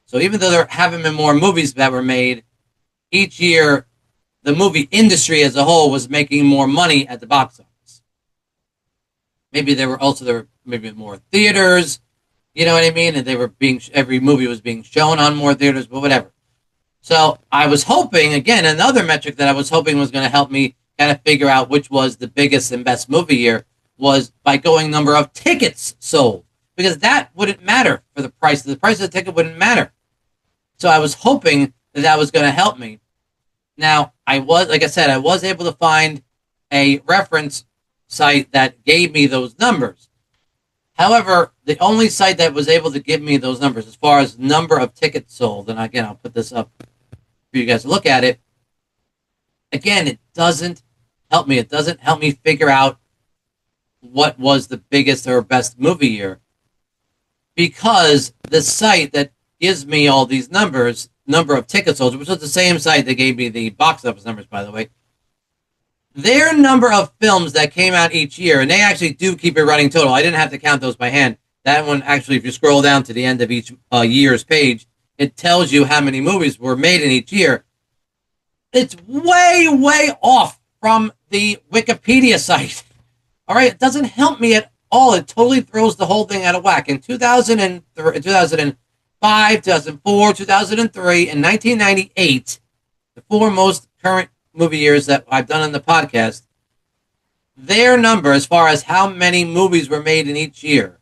So even though there haven't been more movies that were made, each year the movie industry as a whole was making more money at the box office. Maybe there were maybe more theaters, you know what I mean? And every movie was being shown on more theaters, but whatever. So I was hoping, again, another metric that I was hoping was going to help me kind of figure out which was the biggest and best movie year was by going number of tickets sold, because that wouldn't matter for the price. The price of the ticket wouldn't matter. So I was hoping that was going to help me. Now, like I said, I was able to find a reference site that gave me those numbers. However, the only site that was able to give me those numbers as far as number of tickets sold, and again, I'll put this up for you guys to look at it. Again, it doesn't help me. It doesn't help me figure out what was the biggest or best movie year, because the site that gives me all these numbers, number of tickets sold, which was the same site that gave me the box office numbers, by the way, their number of films that came out each year, and they actually do keep a running total. I didn't have to count those by hand. That one, actually, if you scroll down to the end of each year's page, it tells you how many movies were made in each year. It's way, way off from the Wikipedia site. All right, it doesn't help me at all. It totally throws the whole thing out of whack. In 2005, 2004, 2003, and 1998, the four most current movie years that I've done on the podcast, their number as far as how many movies were made in each year,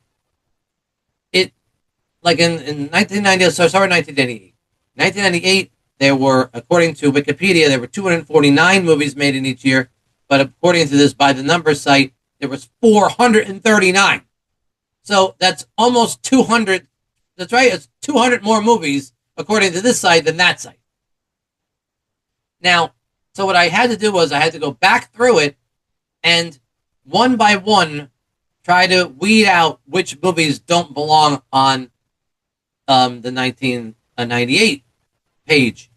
like in 1998, so sorry, 1998. 1998, there were, according to Wikipedia, there were 249 movies made in each year, but according to this by the numbers site, there was 439. So that's almost 200. That's right, it's 200 more movies according to this site than that site. Now, so what I had to do was I had to go back through it and one by one try to weed out which movies don't belong on the 1998 page.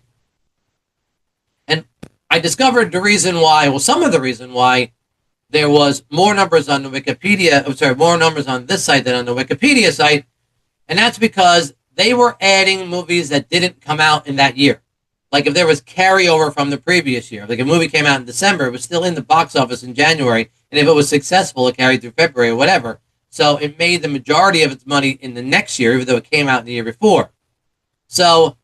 And I discovered the reason why, well, some of the reason why there was more numbers on the Wikipedia, more numbers on this site than on the Wikipedia site, and that's because they were adding movies that didn't come out in that year. Like if there was carryover from the previous year, like a movie came out in December, it was still in the box office in January, and if it was successful, it carried through February or whatever. So it made the majority of its money in the next year, even though it came out in the year before. So,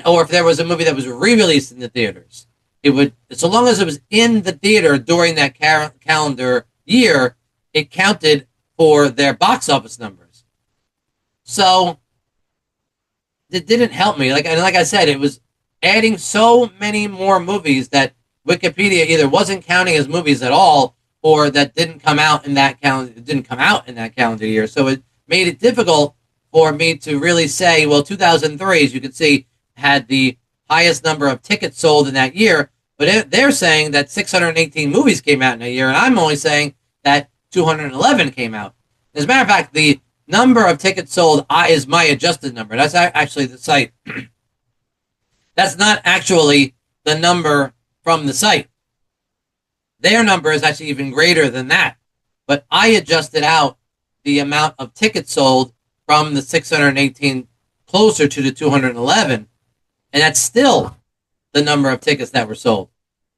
or if there was a movie that was re-released in the theaters, it would, so long as it was in the theater during that calendar year, it counted for their box office numbers. So it didn't help me. Like I said, it was adding so many more movies that Wikipedia either wasn't counting as movies at all, or that didn't come out in that calendar year. So it made it difficult for me to really say, well, 2003, as you can see, had the highest number of tickets sold in that year, but they're saying that 618 movies came out in a year, and I'm only saying that 211 came out. As a matter of fact, the number of tickets sold is my adjusted number. That's actually the site. That's not actually the number from the site. Their number is actually even greater than that. But I adjusted out the amount of tickets sold from the 618 closer to the 211. And that's still the number of tickets that were sold.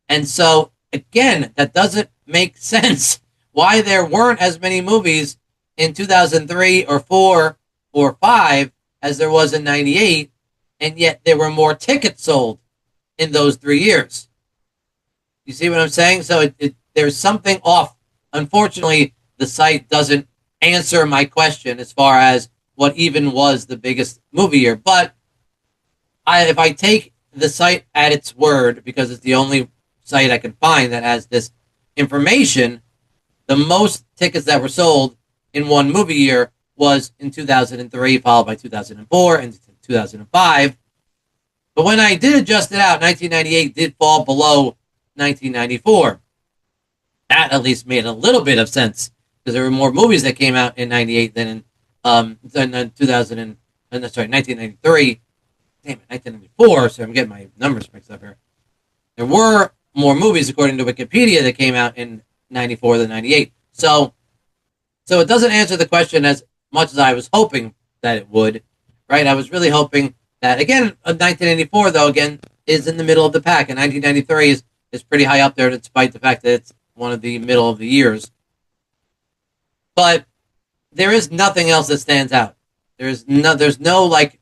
And so, again, that doesn't make sense why there weren't as many movies in 2003 or 4 or 5 as there was in 98. And yet there were more tickets sold in those 3 years. You see what I'm saying? So there's something off. Unfortunately, the site doesn't answer my question as far as what even was the biggest movie year. But if I take the site at its word, because it's the only site I can find that has this information, the most tickets that were sold in one movie year was in 2003, followed by 2004 and 2005. But when I did adjust it out, 1998 did fall below 1994. That at least made a little bit of sense, because there were more movies that came out in 98 than in 1993. Damn it, 1994. So I'm getting my numbers mixed up here. There were more movies, according to Wikipedia, that came out in 94 than 98. So it doesn't answer the question as much as I was hoping that it would, right? I was really hoping that, again, 1984, though, again, is in the middle of the pack, and 1993 is pretty high up there, despite the fact that it's one of the middle of the years. But there is nothing else that stands out. There's no like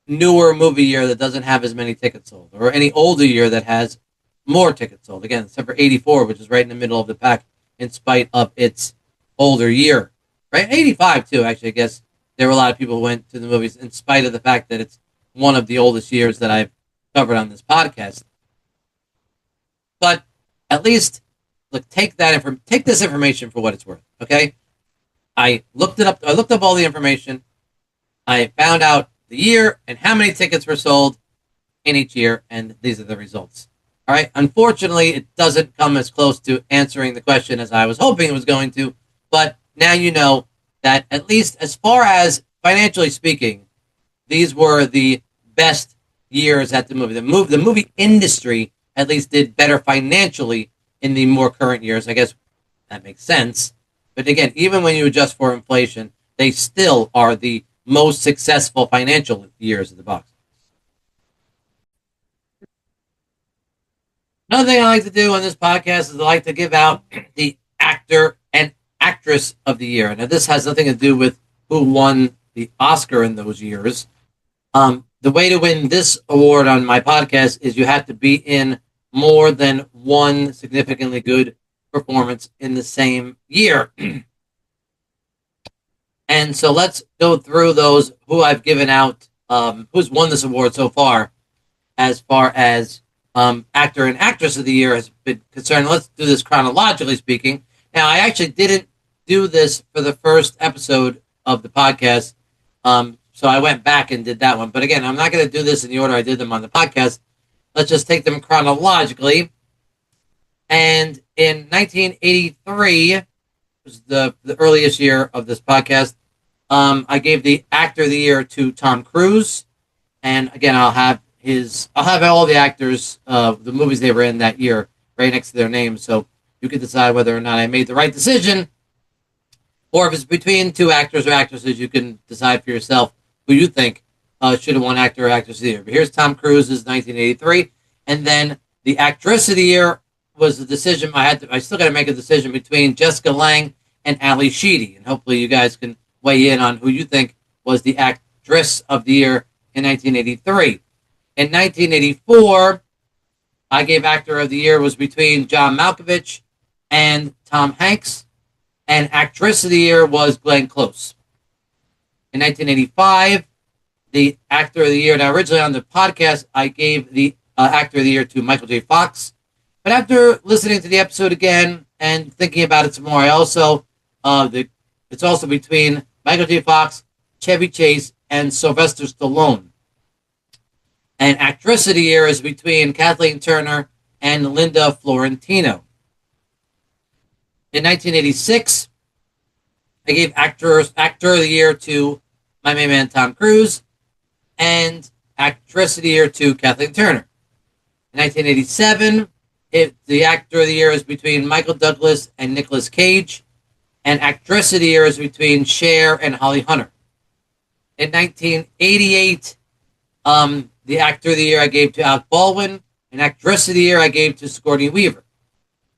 newer movie year that doesn't have as many tickets sold, or any older year that has more tickets sold. Again, except for 84, which is right in the middle of the pack, in spite of its older year. Right? 85 too, actually. I guess there were a lot of people who went to the movies in spite of the fact that it's one of the oldest years that I've covered on this podcast. But at least, look, take this information for what it's worth. Okay, I looked it up. I looked up all the information. I found out the year and how many tickets were sold in each year, and these are the results. All right. Unfortunately, it doesn't come as close to answering the question as I was hoping it was going to. But now you know that, at least as far as financially speaking, these were the best years at the movie. The movie industry at least did better financially in the more current years. I guess that makes sense. But again, even when you adjust for inflation, they still are the most successful financial years of the box. Another thing I like to do on this podcast is I like to give out the actor and actress of the year. Now, this has nothing to do with who won the Oscar in those years. The way to win this award on my podcast is you have to be in more than one significantly good performance in the same year. And so let's go through those who I've given out, who's won this award so far as actor and actress of the year has been concerned. Let's do this chronologically speaking. Now, I actually didn't do this for the first episode of the podcast, so I went back and did that one. But again, I'm not going to do this in the order I did them on the podcast. Let's just take them chronologically. And in 1983, was the earliest year of this podcast, I gave the actor of the year to Tom Cruise. And again, I'll have I'll have all the actors, the movies they were in that year, right next to their names, so you can decide whether or not I made the right decision, or if it's between two actors or actresses, you can decide for yourself who you think should have won Actor or Actress of the Year. But here's Tom Cruise's 1983, and then the Actress of the Year was the decision I still got to make a decision between Jessica Lange and Ali Sheedy, and hopefully you guys can weigh in on who you think was the Actress of the Year in 1983. In 1984, I gave Actor of the Year was between John Malkovich and Tom Hanks, and Actress of the Year was Glenn Close. In 1985, the Actor of the Year, now originally on the podcast, I gave the Actor of the Year to Michael J. Fox, but after listening to the episode again and thinking about it some more, I also, it's also between Michael J. Fox, Chevy Chase, and Sylvester Stallone. And Actress of the Year is between Kathleen Turner and Linda Florentino. In 1986, I gave Actor of the Year to my main man Tom Cruise, and Actress of the Year to Kathleen Turner. In 1987, the Actor of the Year is between Michael Douglas and Nicolas Cage, and Actress of the Year is between Cher and Holly Hunter. In 1988, the Actor of the Year I gave to Alec Baldwin, and Actress of the Year I gave to Sigourney Weaver.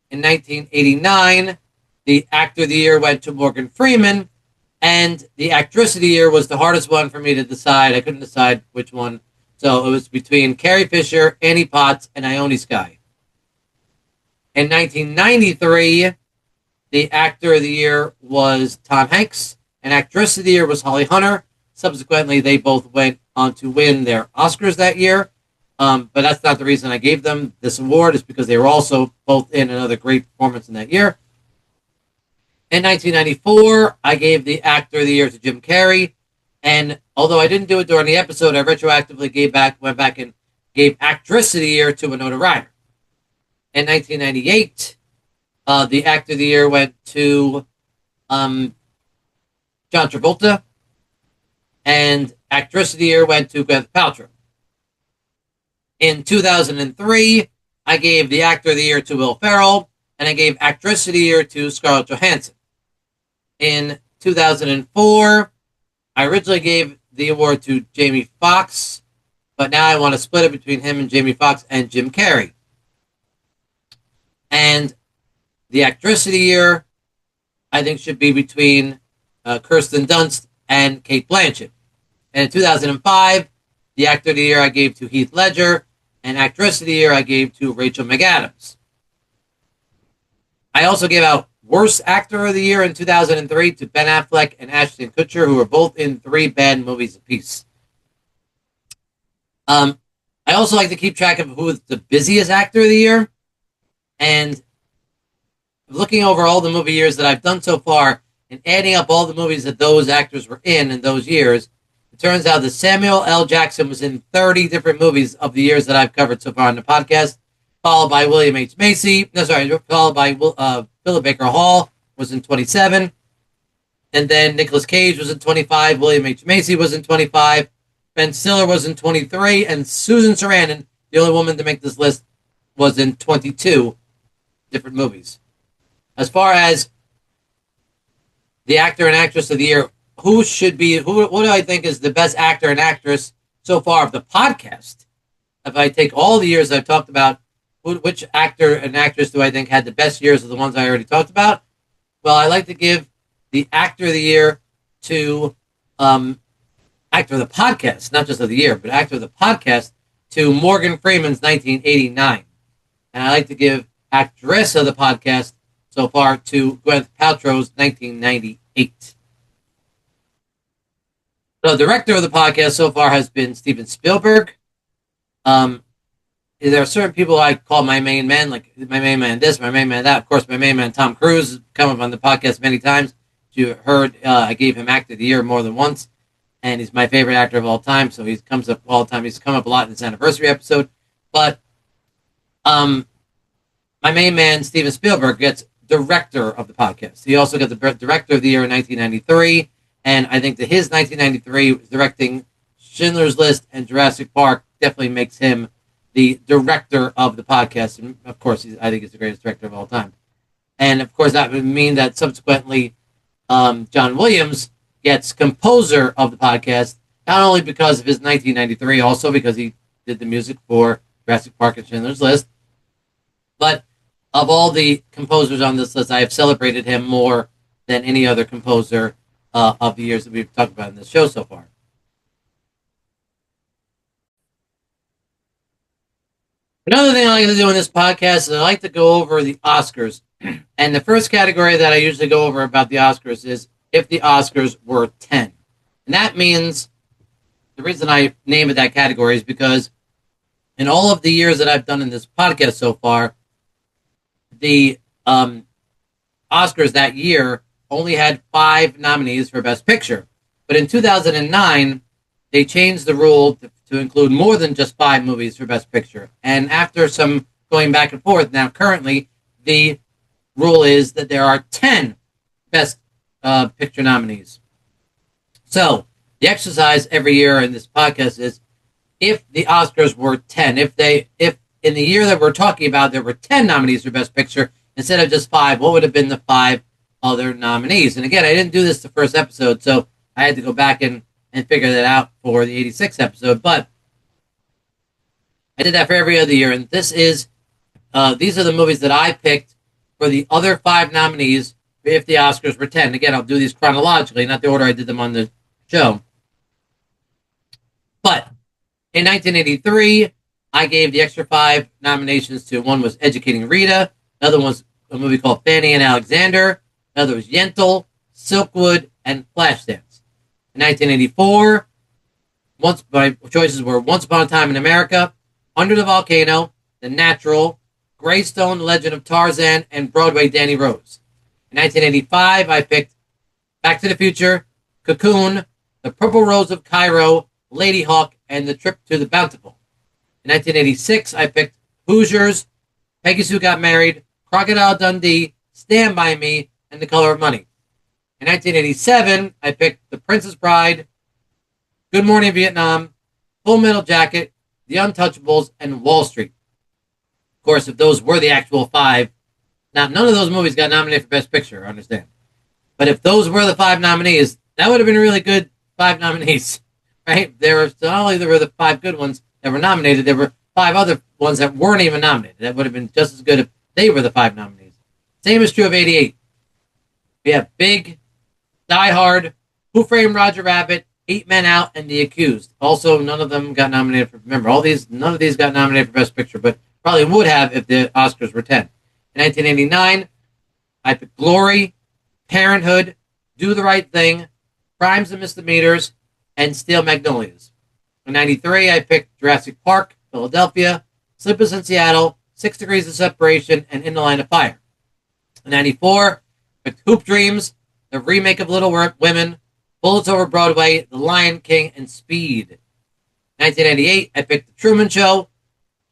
In 1989, the Actor of the Year went to Morgan Freeman, and the Actress of the Year was the hardest one for me to decide. I couldn't decide which one. So it was between Carrie Fisher, Annie Potts, and Ione Skye. In 1993, the Actor of the Year was Tom Hanks, and Actress of the Year was Holly Hunter. Subsequently, they both went on to win their Oscars that year. But that's not the reason I gave them this award. It's because they were also both in another great performance in that year. In 1994, I gave the Actor of the Year to Jim Carrey. And although I didn't do it during the episode, I retroactively went back and gave Actress of the Year to Winona Ryder. In 1998, the Actor of the Year went to John Travolta, and Actress of the Year went to Gwyneth Paltrow. In 2003, I gave the Actor of the Year to Will Ferrell, and I gave Actress of the Year to Scarlett Johansson. In 2004, I originally gave the award to Jamie Foxx, but now I want to split it between him and Jamie Foxx and Jim Carrey. And the Actress of the Year, I think, should be between Kirsten Dunst and Cate Blanchett. And in 2005, the Actor of the Year I gave to Heath Ledger, and Actress of the Year I gave to Rachel McAdams. I also gave out Worst Actor of the Year in 2003 to Ben Affleck and Ashton Kutcher, who were both in 3 bad movies apiece. I also like to keep track of who is the busiest actor of the year. And looking over all the movie years that I've done so far and adding up all the movies that those actors were in those years, it turns out that Samuel L. Jackson was in 30 different movies of the years that I've covered so far on the podcast, followed by William H. Macy. Followed by Philip Baker Hall was in 27. And then Nicolas Cage was in 25. William H. Macy was in 25. Ben Stiller was in 23. And Susan Sarandon, the only woman to make this list, was in 22 different movies. As far as the actor and actress of the year, what do I think is the best actor and actress so far of the podcast? If I take all the years I've talked about, which actor and actress do I think had the best years of the ones I already talked about? Well, I like to give the actor of the year to actor of the podcast, not just of the year, but actor of the podcast, to Morgan Freeman's 1989. And I like to give actress of the podcast so far to Gwyneth Paltrow's 1998. The director of the podcast so far has been Steven Spielberg. There are certain people I call my main man, like my main man this, my main man that. Of course, my main man Tom Cruise has come up on the podcast many times. You heard I gave him Actor of the Year more than once, and he's my favorite actor of all time, so he comes up all the time. He's come up a lot in this anniversary episode. But my main man, Steven Spielberg, gets director of the podcast. He also got the director of the year in 1993, and I think that his 1993 was directing Schindler's List and Jurassic Park definitely makes him the director of the podcast. And of course, I think he's the greatest director of all time. And of course, that would mean that subsequently, John Williams gets composer of the podcast, not only because of his 1993, also because he did the music for Jurassic Park and Schindler's List, but of all the composers on this list, I have celebrated him more than any other composer of the years that we've talked about in this show so far. Another thing I like to do in this podcast is I like to go over the Oscars. And the first category that I usually go over about the Oscars is if the Oscars were 10. And that means the reason I name it that category is because in all of the years that I've done in this podcast so far, the Oscars that year only had 5 nominees for Best Picture. But in 2009, they changed the rule to include more than just 5 movies for Best Picture. And after some going back and forth, now currently the rule is that there are 10 Best Picture nominees. So the exercise every year in this podcast is if the Oscars were 10, if in the year that we're talking about there were 10 nominees for Best Picture instead of just 5, what would have been the 5 other nominees? And again, I didn't do this the first episode, so I had to go back and figure that out for the 86th episode, but I did that for every other year, and these are the movies that I picked for the other 5 nominees if the Oscars were 10. Again, I'll do these chronologically, not the order I did them on the show. But in 1983, I gave the extra 5 nominations to, one was Educating Rita, another one was a movie called Fanny and Alexander, another was Yentl, Silkwood, and Flashdance. In 1984, my choices were Once Upon a Time in America, Under the Volcano, The Natural, Greystone, The Legend of Tarzan, and Broadway Danny Rose. In 1985, I picked Back to the Future, Cocoon, The Purple Rose of Cairo, Lady Hawk, and The Trip to the Bountiful. In 1986, I picked Hoosiers, Peggy Sue Got Married, Crocodile Dundee, Stand By Me, and The Color of Money. In 1987, I picked The Princess Bride, Good Morning Vietnam, Full Metal Jacket, The Untouchables, and Wall Street. Of course, if those were the actual 5, now none of those movies got nominated for Best Picture, I understand. But if those were the 5 nominees, that would have been a really good 5 nominees, right? Not only there were the 5 good ones that were nominated, there were 5 other ones that weren't even nominated. That would have been just as good if they were the 5 nominees. Same is true of 88. We have Big, Die Hard, Who Framed Roger Rabbit, 8 Men Out, and The Accused. Also, none of them got nominated for. Remember, none of these got nominated for Best Picture, but probably would have if the Oscars were 10. In 1989, I picked Glory, Parenthood, Do the Right Thing, Crimes and Misdemeanors, and Steel Magnolias. In 93, I picked Jurassic Park, Philadelphia, Sleepless in Seattle, 6 Degrees of Separation, and In the Line of Fire. In 94, I picked Hoop Dreams, the remake of Little Women, Bullets Over Broadway, The Lion King, and Speed. In 1998, I picked The Truman Show,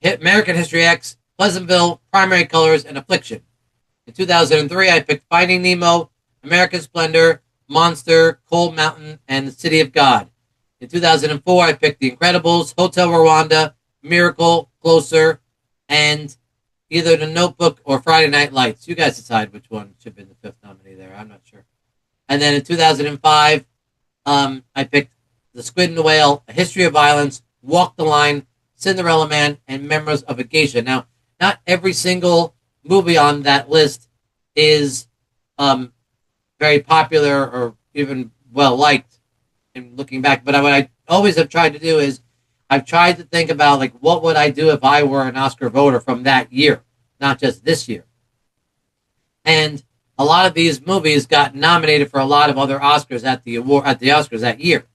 American History X, Pleasantville, Primary Colors, and Affliction. In 2003, I picked Finding Nemo, American Splendor, Monster, Cold Mountain, and The City of God. In 2004, I picked The Incredibles, Hotel Rwanda, Miracle, Closer, and either The Notebook or Friday Night Lights. You guys decide which one should have been the 5th nominee there. I'm not sure. And then in 2005, I picked The Squid and the Whale, A History of Violence, Walk the Line, Cinderella Man, and Memories of a Geisha. Now, not every single movie on that list is very popular or even well-liked in looking back. But what I always have tried to do is I've tried to think about, like, what would I do if I were an Oscar voter from that year, not just this year. And a lot of these movies got nominated for a lot of other Oscars at the Oscars that year.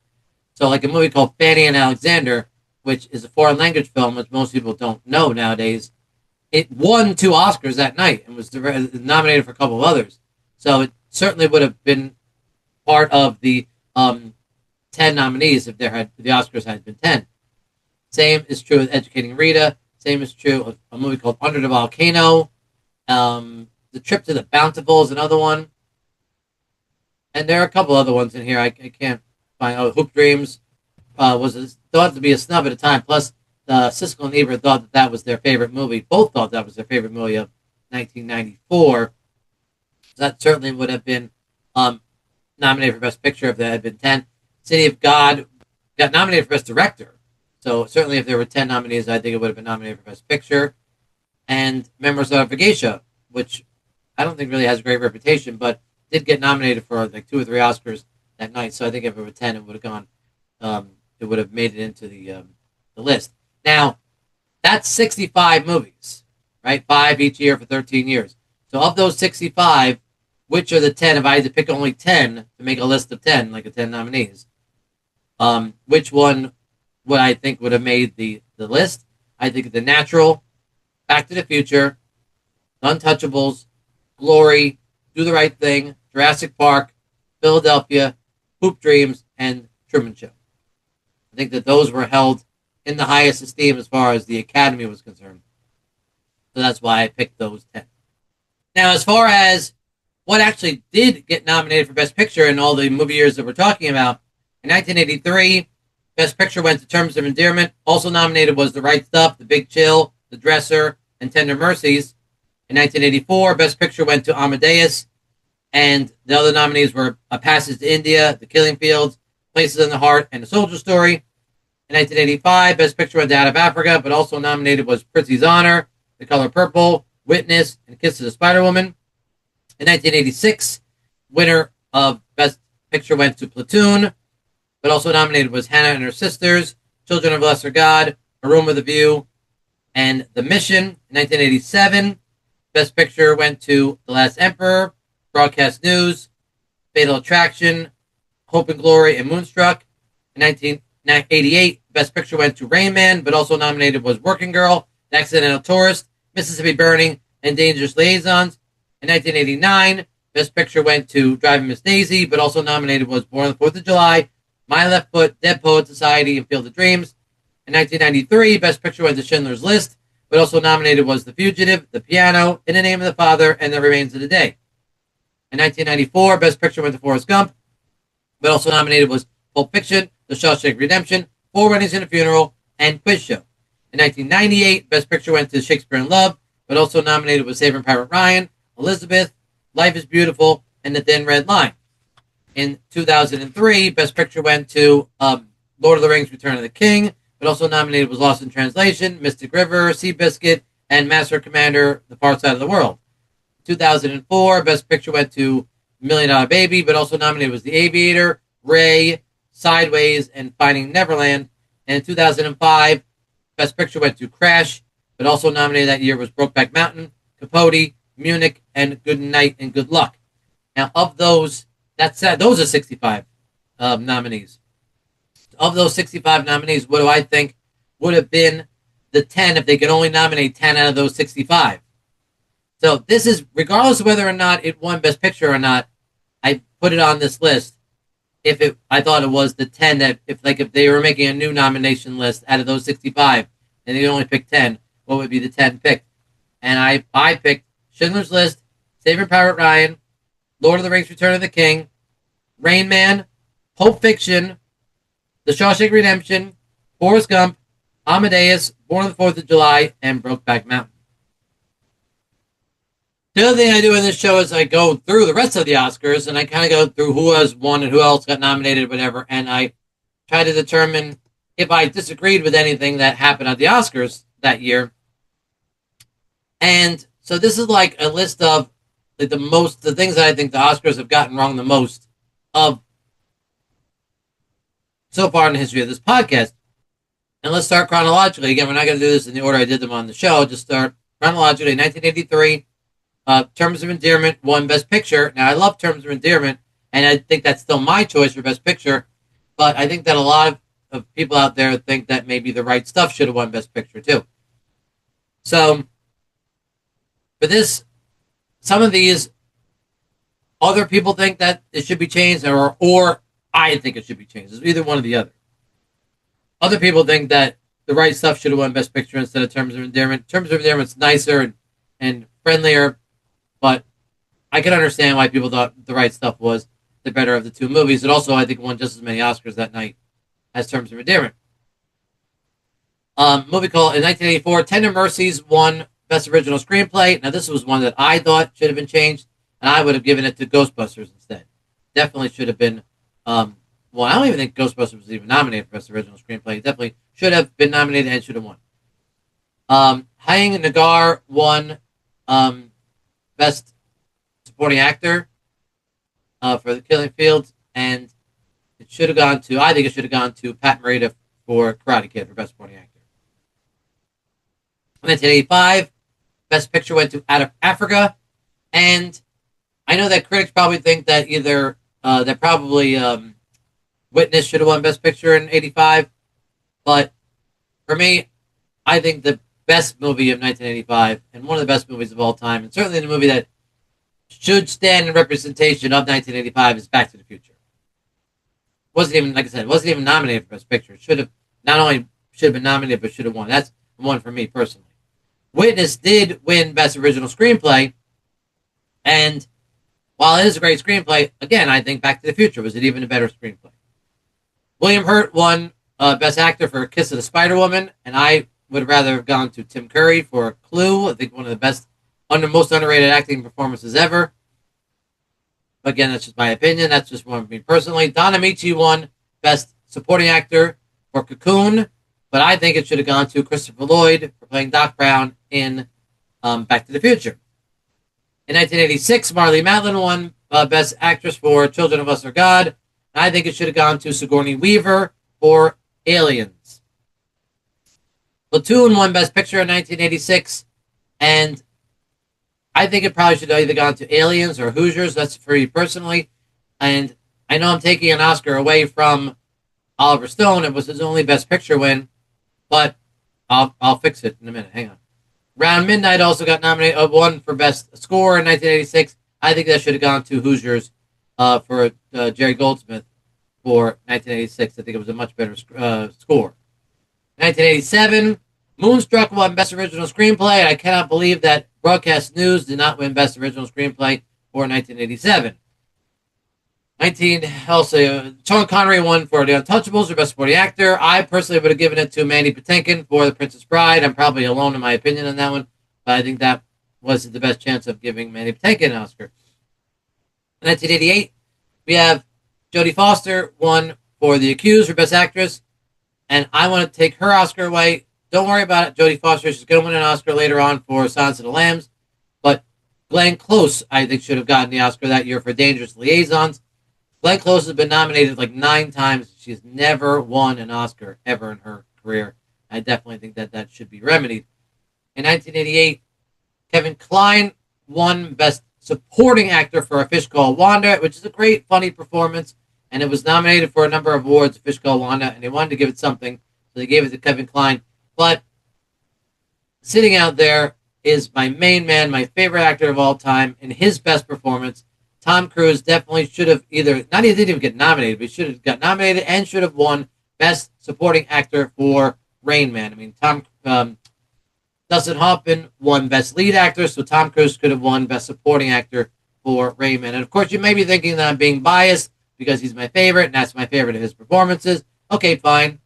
So, like a movie called Fanny and Alexander, which is a foreign language film, which most people don't know nowadays, it won 2 Oscars that night and was nominated for a couple of others. So it certainly would have been part of the 10 nominees if the Oscars had been 10. Same is true with Educating Rita. Same is true of a movie called Under the Volcano. The Trip to the Bountiful is another one. And there are a couple other ones in here I can't find. Oh, Hoop Dreams was thought to be a snub at the time. Plus, Siskel and Ebert thought that that was their favorite movie. Both thought that was their favorite movie of 1994. So that certainly would have been nominated for Best Picture if there had been 10. City of God got nominated for Best Director. So certainly if there were 10 nominees, I think it would have been nominated for Best Picture. And Memoirs of a Geisha, which I don't think really has a great reputation, but did get nominated for like 2 or 3 Oscars that night. So I think if it were 10, it would have gone. It would have made it into the list. Now, that's 65 movies, right? 5 each year for 13 years. So of those 65, which are the 10? If I had to pick only 10 to make a list of 10, like a 10 nominees, which one would I think would have made the list? I think The Natural, Back to the Future, Untouchables, Glory, Do the Right Thing, Jurassic Park, Philadelphia, Hoop Dreams, and Truman Show. I think that those were held in the highest esteem as far as the Academy was concerned. So that's why I picked those 10. Now, as far as what actually did get nominated for Best Picture in all the movie years that we're talking about, in 1983, Best Picture went to Terms of Endearment. Also nominated was The Right Stuff, The Big Chill, The Dresser, and Tender Mercies. In 1984, Best Picture went to Amadeus, and the other nominees were A Passage to India, The Killing Fields, Places in the Heart, and A Soldier Story. In 1985, Best Picture went to Out of Africa, but also nominated was Prizzi's Honor, The Color Purple, Witness, and Kiss of the Spider-Woman. In 1986, winner of Best Picture went to Platoon, but also nominated was Hannah and Her Sisters, Children of Lesser God, A Room with a View, and The Mission. In 1987, Best Picture went to The Last Emperor, Broadcast News, Fatal Attraction, Hope and Glory, and Moonstruck. In 1988, Best Picture went to Rain Man, but also nominated was Working Girl, The Accidental Tourist, Mississippi Burning, and Dangerous Liaisons. In 1989, Best Picture went to Driving Miss Daisy, but also nominated was Born on the 4th of July, My Left Foot, Dead Poet Society, and Field of Dreams. In 1993, Best Picture went to Schindler's List, but also nominated was The Fugitive, The Piano, In the Name of the Father, and The Remains of the Day. In 1994, Best Picture went to Forrest Gump, but also nominated was Pulp Fiction, The Shawshank Redemption, 4 Weddings and a Funeral, and Quiz Show. In 1998, Best Picture went to Shakespeare in Love, but also nominated was Saving Private Ryan, Elizabeth, Life is Beautiful, and The Thin Red Line. In 2003, Best Picture went to Lord of the Rings, Return of the King, but also nominated was Lost in Translation, Mystic River, Seabiscuit, and Master Commander, The Far Side of the World. In 2004, Best Picture went to $1 Million Baby, but also nominated was The Aviator, Ray, Sideways, and Finding Neverland. And in 2005, Best Picture went to Crash, but also nominated that year was Brokeback Mountain, Capote, Munich, and Good Night and Good Luck. Now, of those, those are 65 nominees. Of those 65 nominees, what do I think would have been the 10 if they could only nominate 10 out of those 65? So this is, regardless of whether or not it won Best Picture or not, I put it on this list. I thought it was the 10 that, if they were making a new nomination list out of those 65, and they only picked 10, what would be the 10 picked? And I picked Schindler's List, Saving Private Ryan, Lord of the Rings, Return of the King, Rain Man, Pulp Fiction, The Shawshank Redemption, Forrest Gump, Amadeus, Born on the 4th of July, and Brokeback Mountain. The other thing I do in this show is I go through the rest of the Oscars, and I kind of go through who has won and who else got nominated, whatever, and I try to determine if I disagreed with anything that happened at the Oscars that year. And so this is like a list of the things that I think the Oscars have gotten wrong the most of so far in the history of this podcast. And let's start chronologically. Again, we're not going to do this in the order I did them on the show. I'll just start chronologically. 1983, Terms of Endearment won Best Picture. Now, I love Terms of Endearment, and I think that's still my choice for Best Picture, but I think that a lot of people out there think that maybe The Right Stuff should have won Best Picture, too. So, for this, some of these, other people think that it should be changed, or I think it should be changed. It's either one or the other. Other people think that The Right Stuff should have won Best Picture instead of Terms of Endearment. Terms of Endearment's nicer and friendlier, but I can understand why people thought The Right Stuff was the better of the two movies. It also, I think, won just as many Oscars that night as Terms of Endearment. Movie called in 1984, Tender Mercies won Best Original Screenplay. Now, this was one that I thought should have been changed, and I would have given it to Ghostbusters instead. Definitely should have been. Well, I don't even think Ghostbusters was even nominated for Best Original Screenplay. It definitely should have been nominated and should have won. Haying Nagar won Best Supporting Actor for The Killing Fields, and it should have gone to. I think it should have gone to Pat Morita for Karate Kid for Best Supporting Actor. 1985, Best Picture went to Out of Africa, and I know that critics probably think that either that probably Witness should have won Best Picture in '85, but for me, I think the best movie of 1985 and one of the best movies of all time, and certainly the movie that should stand in representation of 1985 is Back to the Future. Wasn't even, like I said, wasn't even nominated for Best Picture. It should have not only should have been nominated, but should have won. That's one for me personally. Witness did win Best Original Screenplay, and while it is a great screenplay, again, I think Back to the Future was an even a better screenplay. William Hurt won Best Actor for Kiss of the Spider Woman, and I would rather have gone to Tim Curry for Clue. I think one of the best, most underrated acting performances ever. But again, that's just my opinion. That's just one for me personally. Don Ameche won Best Supporting Actor for Cocoon, but I think it should have gone to Christopher Lloyd for playing Doc Brown in Back to the Future. In 1986, Marlee Matlin won Best Actress for Children of Us Are God, and I think it should have gone to Sigourney Weaver for Aliens. Platoon won Best Picture in 1986, and I think it probably should have either gone to Aliens or Hoosiers. That's for me personally. And I know I'm taking an Oscar away from Oliver Stone. It was his only Best Picture win, but I'll fix it in a minute. Hang on. Round Midnight also got nominated, won for Best Score in 1986. I think that should have gone to Hoosiers for Jerry Goldsmith for 1986. I think it was a much better score. 1987, Moonstruck won Best Original Screenplay. I cannot believe that Broadcast News did not win Best Original Screenplay for 1987. Sean Connery won for The Untouchables for Best Supporting Actor. I personally would have given it to Mandy Patinkin for The Princess Bride. I'm probably alone in my opinion on that one, but I think that was the best chance of giving Mandy Patinkin an Oscar. In 1988, we have Jodie Foster won for The Accused for Best Actress, and I want to take her Oscar away. Don't worry about it, Jodie Foster. She's going to win an Oscar later on for Silence of the Lambs, but Glenn Close, I think, should have gotten the Oscar that year for Dangerous Liaisons. Glenn Close has been nominated like 9 times. She's never won an Oscar ever in her career. I definitely think that should be remedied. In 1988, Kevin Kline won Best Supporting Actor for A Fish Called Wanda, which is a great, funny performance, and it was nominated for a number of awards, A Fish Called Wanda, and they wanted to give it something, so they gave it to Kevin Kline. But sitting out there is my main man, my favorite actor of all time, in his best performance. Tom Cruise definitely should have he didn't even get nominated, but he should have got nominated and should have won Best Supporting Actor for Rain Man. I mean, Dustin Hoffman won Best Lead Actor, so Tom Cruise could have won Best Supporting Actor for Rain Man. And of course, you may be thinking that I'm being biased because he's my favorite, and that's my favorite of his performances. Okay, fine.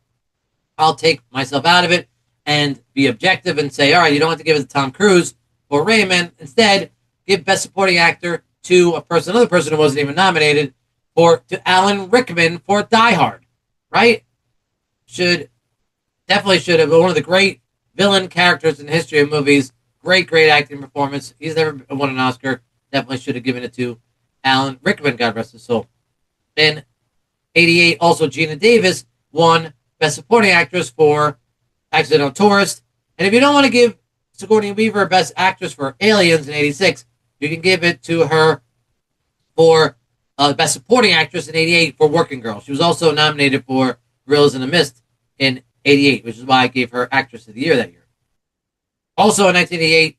I'll take myself out of it and be objective and say, all right, you don't have to give it to Tom Cruise for Rain Man. Instead, give Best Supporting Actor to another person who wasn't even nominated, to Alan Rickman for Die Hard, right? Definitely should have been one of the great villain characters in the history of movies. Great acting performance. He's never won an Oscar. Definitely should have given it to Alan Rickman, God rest his soul. In 88, also Gina Davis won Best Supporting Actress for Accidental Tourist. And if you don't want to give Sigourney Weaver Best Actress for Aliens in 86, you can give it to her for Best Supporting Actress in 88 for Working Girl. She was also nominated for Gorillas in the Mist in 88, which is why I gave her Actress of the Year that year. Also in 1988,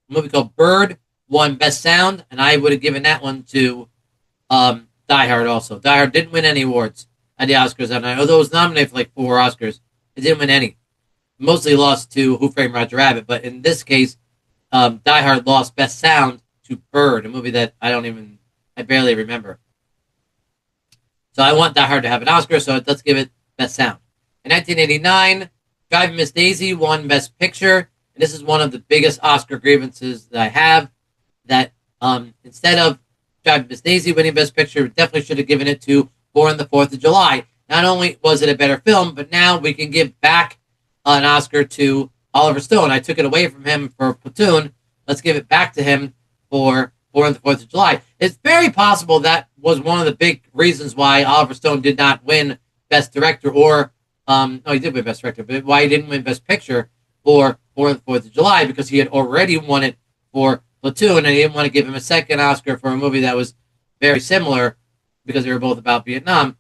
a movie called Bird won Best Sound, and I would have given that one to Die Hard also. Die Hard didn't win any awards at the Oscars that night, although it was nominated for like 4 Oscars. It didn't win any. Mostly lost to Who Framed Roger Rabbit, but in this case, Die Hard lost Best Sound to Bird, a movie that I barely remember. So I want Die Hard to have an Oscar, so let's give it Best Sound. In 1989, Driving Miss Daisy won Best Picture. And this is one of the biggest Oscar grievances that I have. That instead of Driving Miss Daisy winning Best Picture, definitely should have given it to Born on the 4th of July. Not only was it a better film, but now we can give back an Oscar to Oliver Stone. I took it away from him for Platoon. Let's give it back to him for Born on the 4th of July. It's very possible that was one of the big reasons why Oliver Stone did not win Best Director or, no, he did win Best Director, but why he didn't win Best Picture for Born on the 4th of July, because he had already won it for Platoon, and he didn't want to give him a second Oscar for a movie that was very similar because they were both about Vietnam.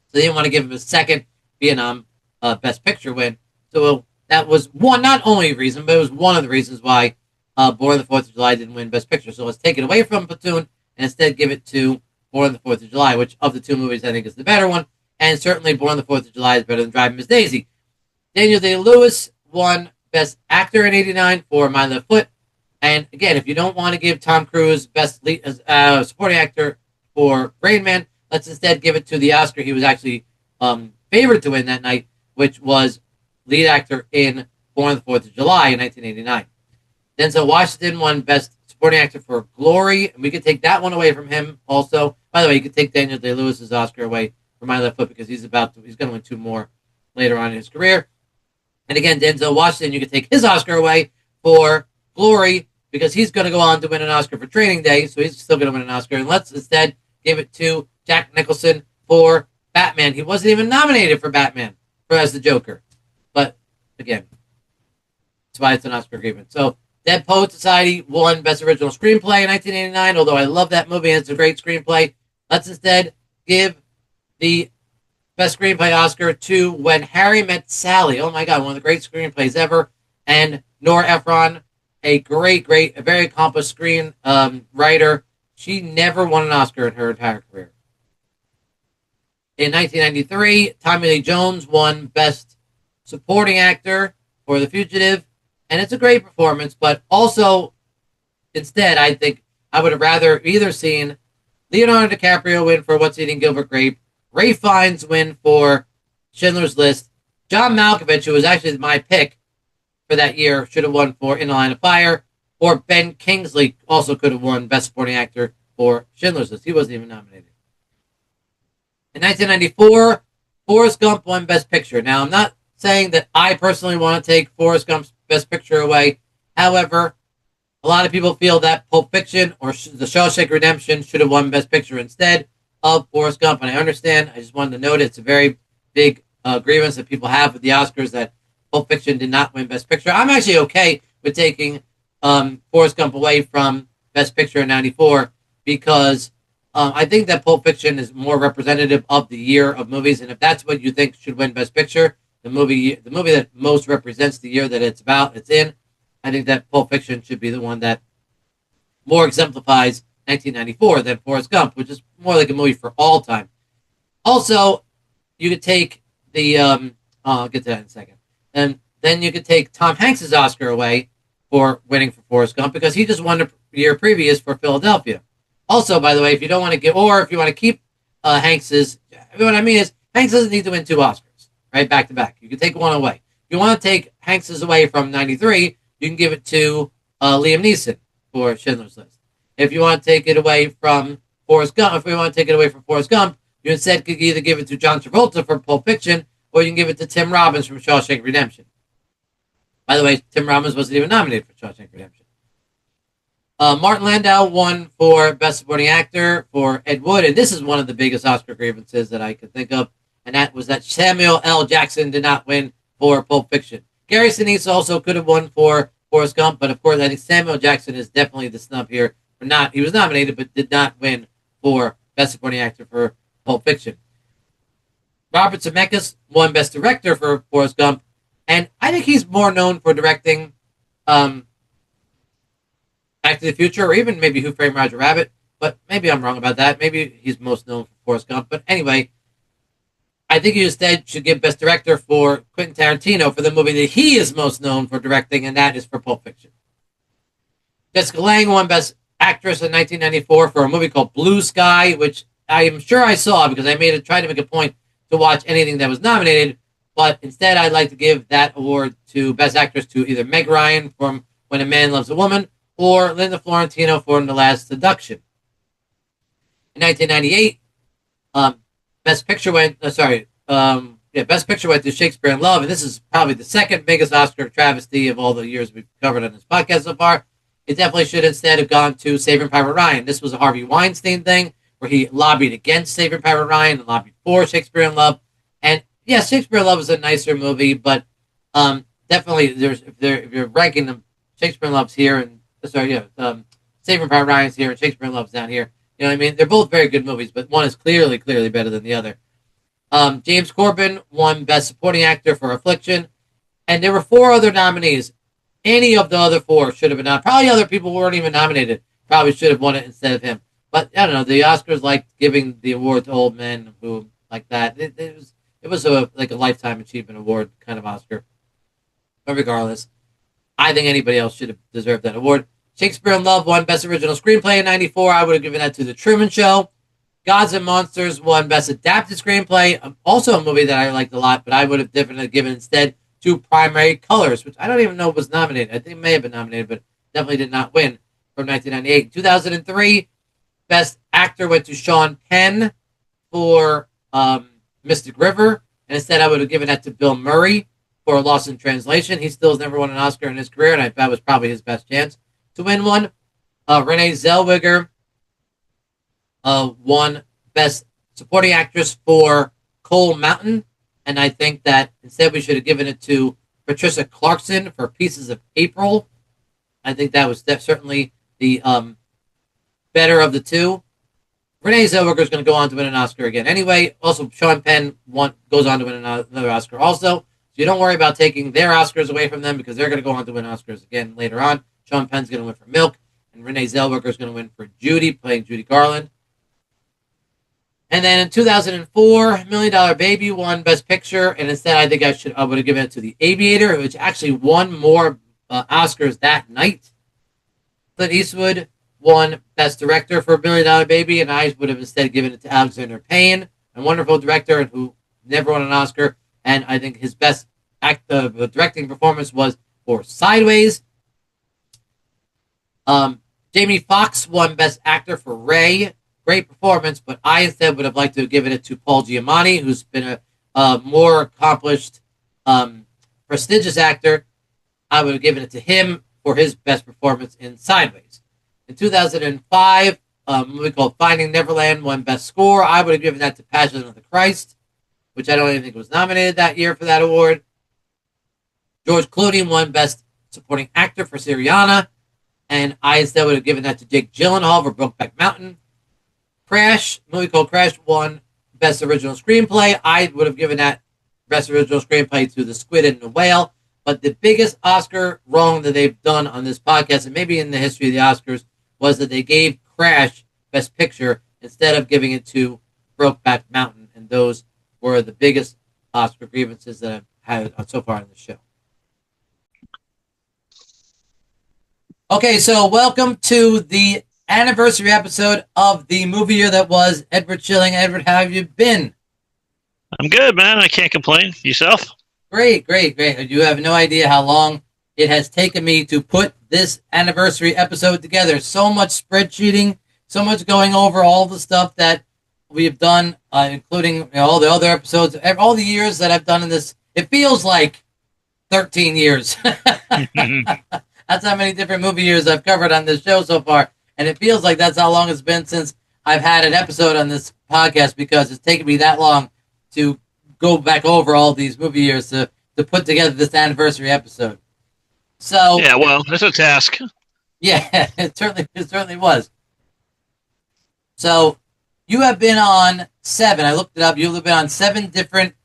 So they didn't want to give him a second Vietnam Best Picture win. So that was one, not only reason, but it was one of the reasons why Born on the 4th of July didn't win Best Picture. So let's take it away from Platoon and instead give it to Born on the 4th of July, which of the two movies I think is the better one. And certainly Born on the 4th of July is better than Driving Miss Daisy. Daniel Day-Lewis won Best Actor in '89 for My Left Foot. And again, if you don't want to give Tom Cruise Best Supporting Actor for Rain Man, let's instead give it to the Oscar he was actually favored to win that night, which was lead actor in Born on the 4th of July in 1989. Denzel Washington won Best Supporting Actor for Glory, and we could take that one away from him also. By the way, you could take Daniel Day-Lewis's Oscar away from My Left Foot because he's going to win 2 more later on in his career. And again, Denzel Washington, you could take his Oscar away for Glory because he's going to go on to win an Oscar for Training Day, so he's still going to win an Oscar. And let's instead give it to Jack Nicholson for Batman. He wasn't even nominated for Batman as the Joker. But again, that's why it's an Oscar grievance. So Dead Poets Society won Best Original Screenplay in 1989, although I love that movie and it's a great screenplay. Let's instead give the Best Screenplay Oscar to When Harry Met Sally. Oh my God, one of the great screenplays ever. And Nora Ephron, a very accomplished screen writer. She never won an Oscar in her entire career. In 1993, Tommy Lee Jones won Best Supporting Actor for The Fugitive. And it's a great performance, but also, instead, I think I would have rather either seen Leonardo DiCaprio win for What's Eating Gilbert Grape, Ralph Fiennes win for Schindler's List, John Malkovich, who was actually my pick for that year, should have won for In the Line of Fire, or Ben Kingsley also could have won Best Supporting Actor for Schindler's List. He wasn't even nominated. In 1994, Forrest Gump won Best Picture. Now, I'm not saying that I personally want to take Forrest Gump's Best Picture away. However, a lot of people feel that Pulp Fiction or The Shawshank Redemption should have won Best Picture instead of Forrest Gump. And I understand. I just wanted to note it's a very big grievance that people have with the Oscars that Pulp Fiction did not win Best Picture. I'm actually okay with taking Forrest Gump away from Best Picture in '94 because I think that Pulp Fiction is more representative of the year of movies. And if that's what you think should win Best Picture, the movie that most represents the year that it's in, I think that Pulp Fiction should be the one that more exemplifies 1994 than Forrest Gump, which is more like a movie for all time. Also, you could take the, I'll get to that in a second. And then you could take Tom Hanks' Oscar away for winning for Forrest Gump because he just won the year previous for Philadelphia. Also, by the way, if you don't want to get, or if you want to keep Hanks's, what I mean is Hanks doesn't need to win 2 Oscars. Right, back to back. You can take one away. If you want to take Hanks's away from '93, you can give it to Liam Neeson for Schindler's List. If you want to take it away from Forrest Gump, you instead could either give it to John Travolta for Pulp Fiction, or you can give it to Tim Robbins from Shawshank Redemption. By the way, Tim Robbins wasn't even nominated for Shawshank Redemption. Martin Landau won for Best Supporting Actor for Ed Wood, and this is one of the biggest Oscar grievances that I could think of. And that was that Samuel L. Jackson did not win for Pulp Fiction. Gary Sinise also could have won for Forrest Gump, but of course I think Samuel Jackson is definitely the snub here. He was nominated, but did not win for Best Supporting Actor for Pulp Fiction. Robert Zemeckis won Best Director for Forrest Gump, and I think he's more known for directing Back to the Future, or even maybe Who Framed Roger Rabbit, but maybe I'm wrong about that. Maybe he's most known for Forrest Gump, but anyway, I think you instead should give Best Director for Quentin Tarantino for the movie that he is most known for directing, and that is for Pulp Fiction. Jessica Lange won Best Actress in 1994 for a movie called Blue Sky, which I am sure I saw because I tried to make a point to watch anything that was nominated. But instead, I'd like to give that award to Best Actress to either Meg Ryan from When a Man Loves a Woman or Linda Florentino for The Last Seduction. In 1998, Best Picture went. Best Picture went to Shakespeare in Love, and this is probably the second biggest Oscar travesty of all the years we've covered on this podcast so far. It definitely should instead have gone to Saving Private Ryan. This was a Harvey Weinstein thing where he lobbied against Saving Private Ryan and lobbied for Shakespeare in Love. And yeah, Shakespeare in Love is a nicer movie, but definitely if you're ranking them, Shakespeare in Love's here and Saving Private Ryan's here and Shakespeare in Love's down here. You know what I mean? They're both very good movies, but one is clearly better than the other. James Corbin won Best Supporting Actor for Affliction, and there were 4 other nominees. Any of the other 4 should have been nominated. Probably other people weren't even nominated. Probably should have won it instead of him. But I don't know. The Oscars liked giving the award to old men who like that. It was a lifetime achievement award kind of Oscar. But regardless, I think anybody else should have deserved that award. Shakespeare in Love won Best Original Screenplay in '94. I would have given that to The Truman Show. Gods and Monsters won Best Adapted Screenplay. Also a movie that I liked a lot, but I would have definitely given instead to Primary Colors, which I don't even know was nominated. I think it may have been nominated, but definitely did not win from 1998. 2003, Best Actor went to Sean Penn for Mystic River, and instead I would have given that to Bill Murray for Lost in Translation. He still has never won an Oscar in his career, and that was probably his best chance to win one. Renee Zellweger won Best Supporting Actress for Coal Mountain, and I think that instead we should have given it to Patricia Clarkson for Pieces of April. I think that was certainly the better of the two. Renee Zellweger is going to go on to win an Oscar again. Anyway, also Sean Penn goes on to win another Oscar also. So you don't worry about taking their Oscars away from them because they're going to go on to win Oscars again later on. Sean Penn's going to win for Milk, and Renee Zellweger is going to win for Judy, playing Judy Garland. And then in 2004, Million Dollar Baby won Best Picture, and instead I think I would have given it to The Aviator, which actually won more Oscars that night. Clint Eastwood won Best Director for Million Dollar Baby, and I would have instead given it to Alexander Payne, a wonderful director and who never won an Oscar. And I think his best directing performance was for Sideways. Jamie Foxx won Best Actor for Ray. Great performance, but I instead would have liked to have given it to Paul Giamatti, who's been a more accomplished, prestigious actor. I would have given it to him for his best performance in Sideways. In 2005, a movie called Finding Neverland won Best Score. I would have given that to Passion of the Christ, which I don't even think was nominated that year for that award. George Clooney won Best Supporting Actor for Syriana, and I instead would have given that to Jake Gyllenhaal for Brokeback Mountain. A movie called Crash won Best Original Screenplay. I would have given that Best Original Screenplay to The Squid and the Whale. But the biggest Oscar wrong that they've done on this podcast, and maybe in the history of the Oscars, was that they gave Crash Best Picture instead of giving it to Brokeback Mountain. And those were the biggest Oscar grievances that I've had so far in the show. Okay, so welcome to the anniversary episode of the movie year that was. Edward Schilling. Edward, how have you been? I'm good, man. I can't complain. Yourself? Great. You have no idea how long it has taken me to put this anniversary episode together. So much spreadsheeting, so much going over all the stuff that we have done, including all the other episodes, all the years that I've done in this. It feels like 13 years. That's how many different movie years I've covered on this show so far. And it feels like that's how long it's been since I've had an episode on this podcast, because it's taken me that long to go back over all these movie years to put together this anniversary episode. So yeah, well, that's a task. Yeah, it certainly was. So you have been on 7. I looked it up. You've been on 7 different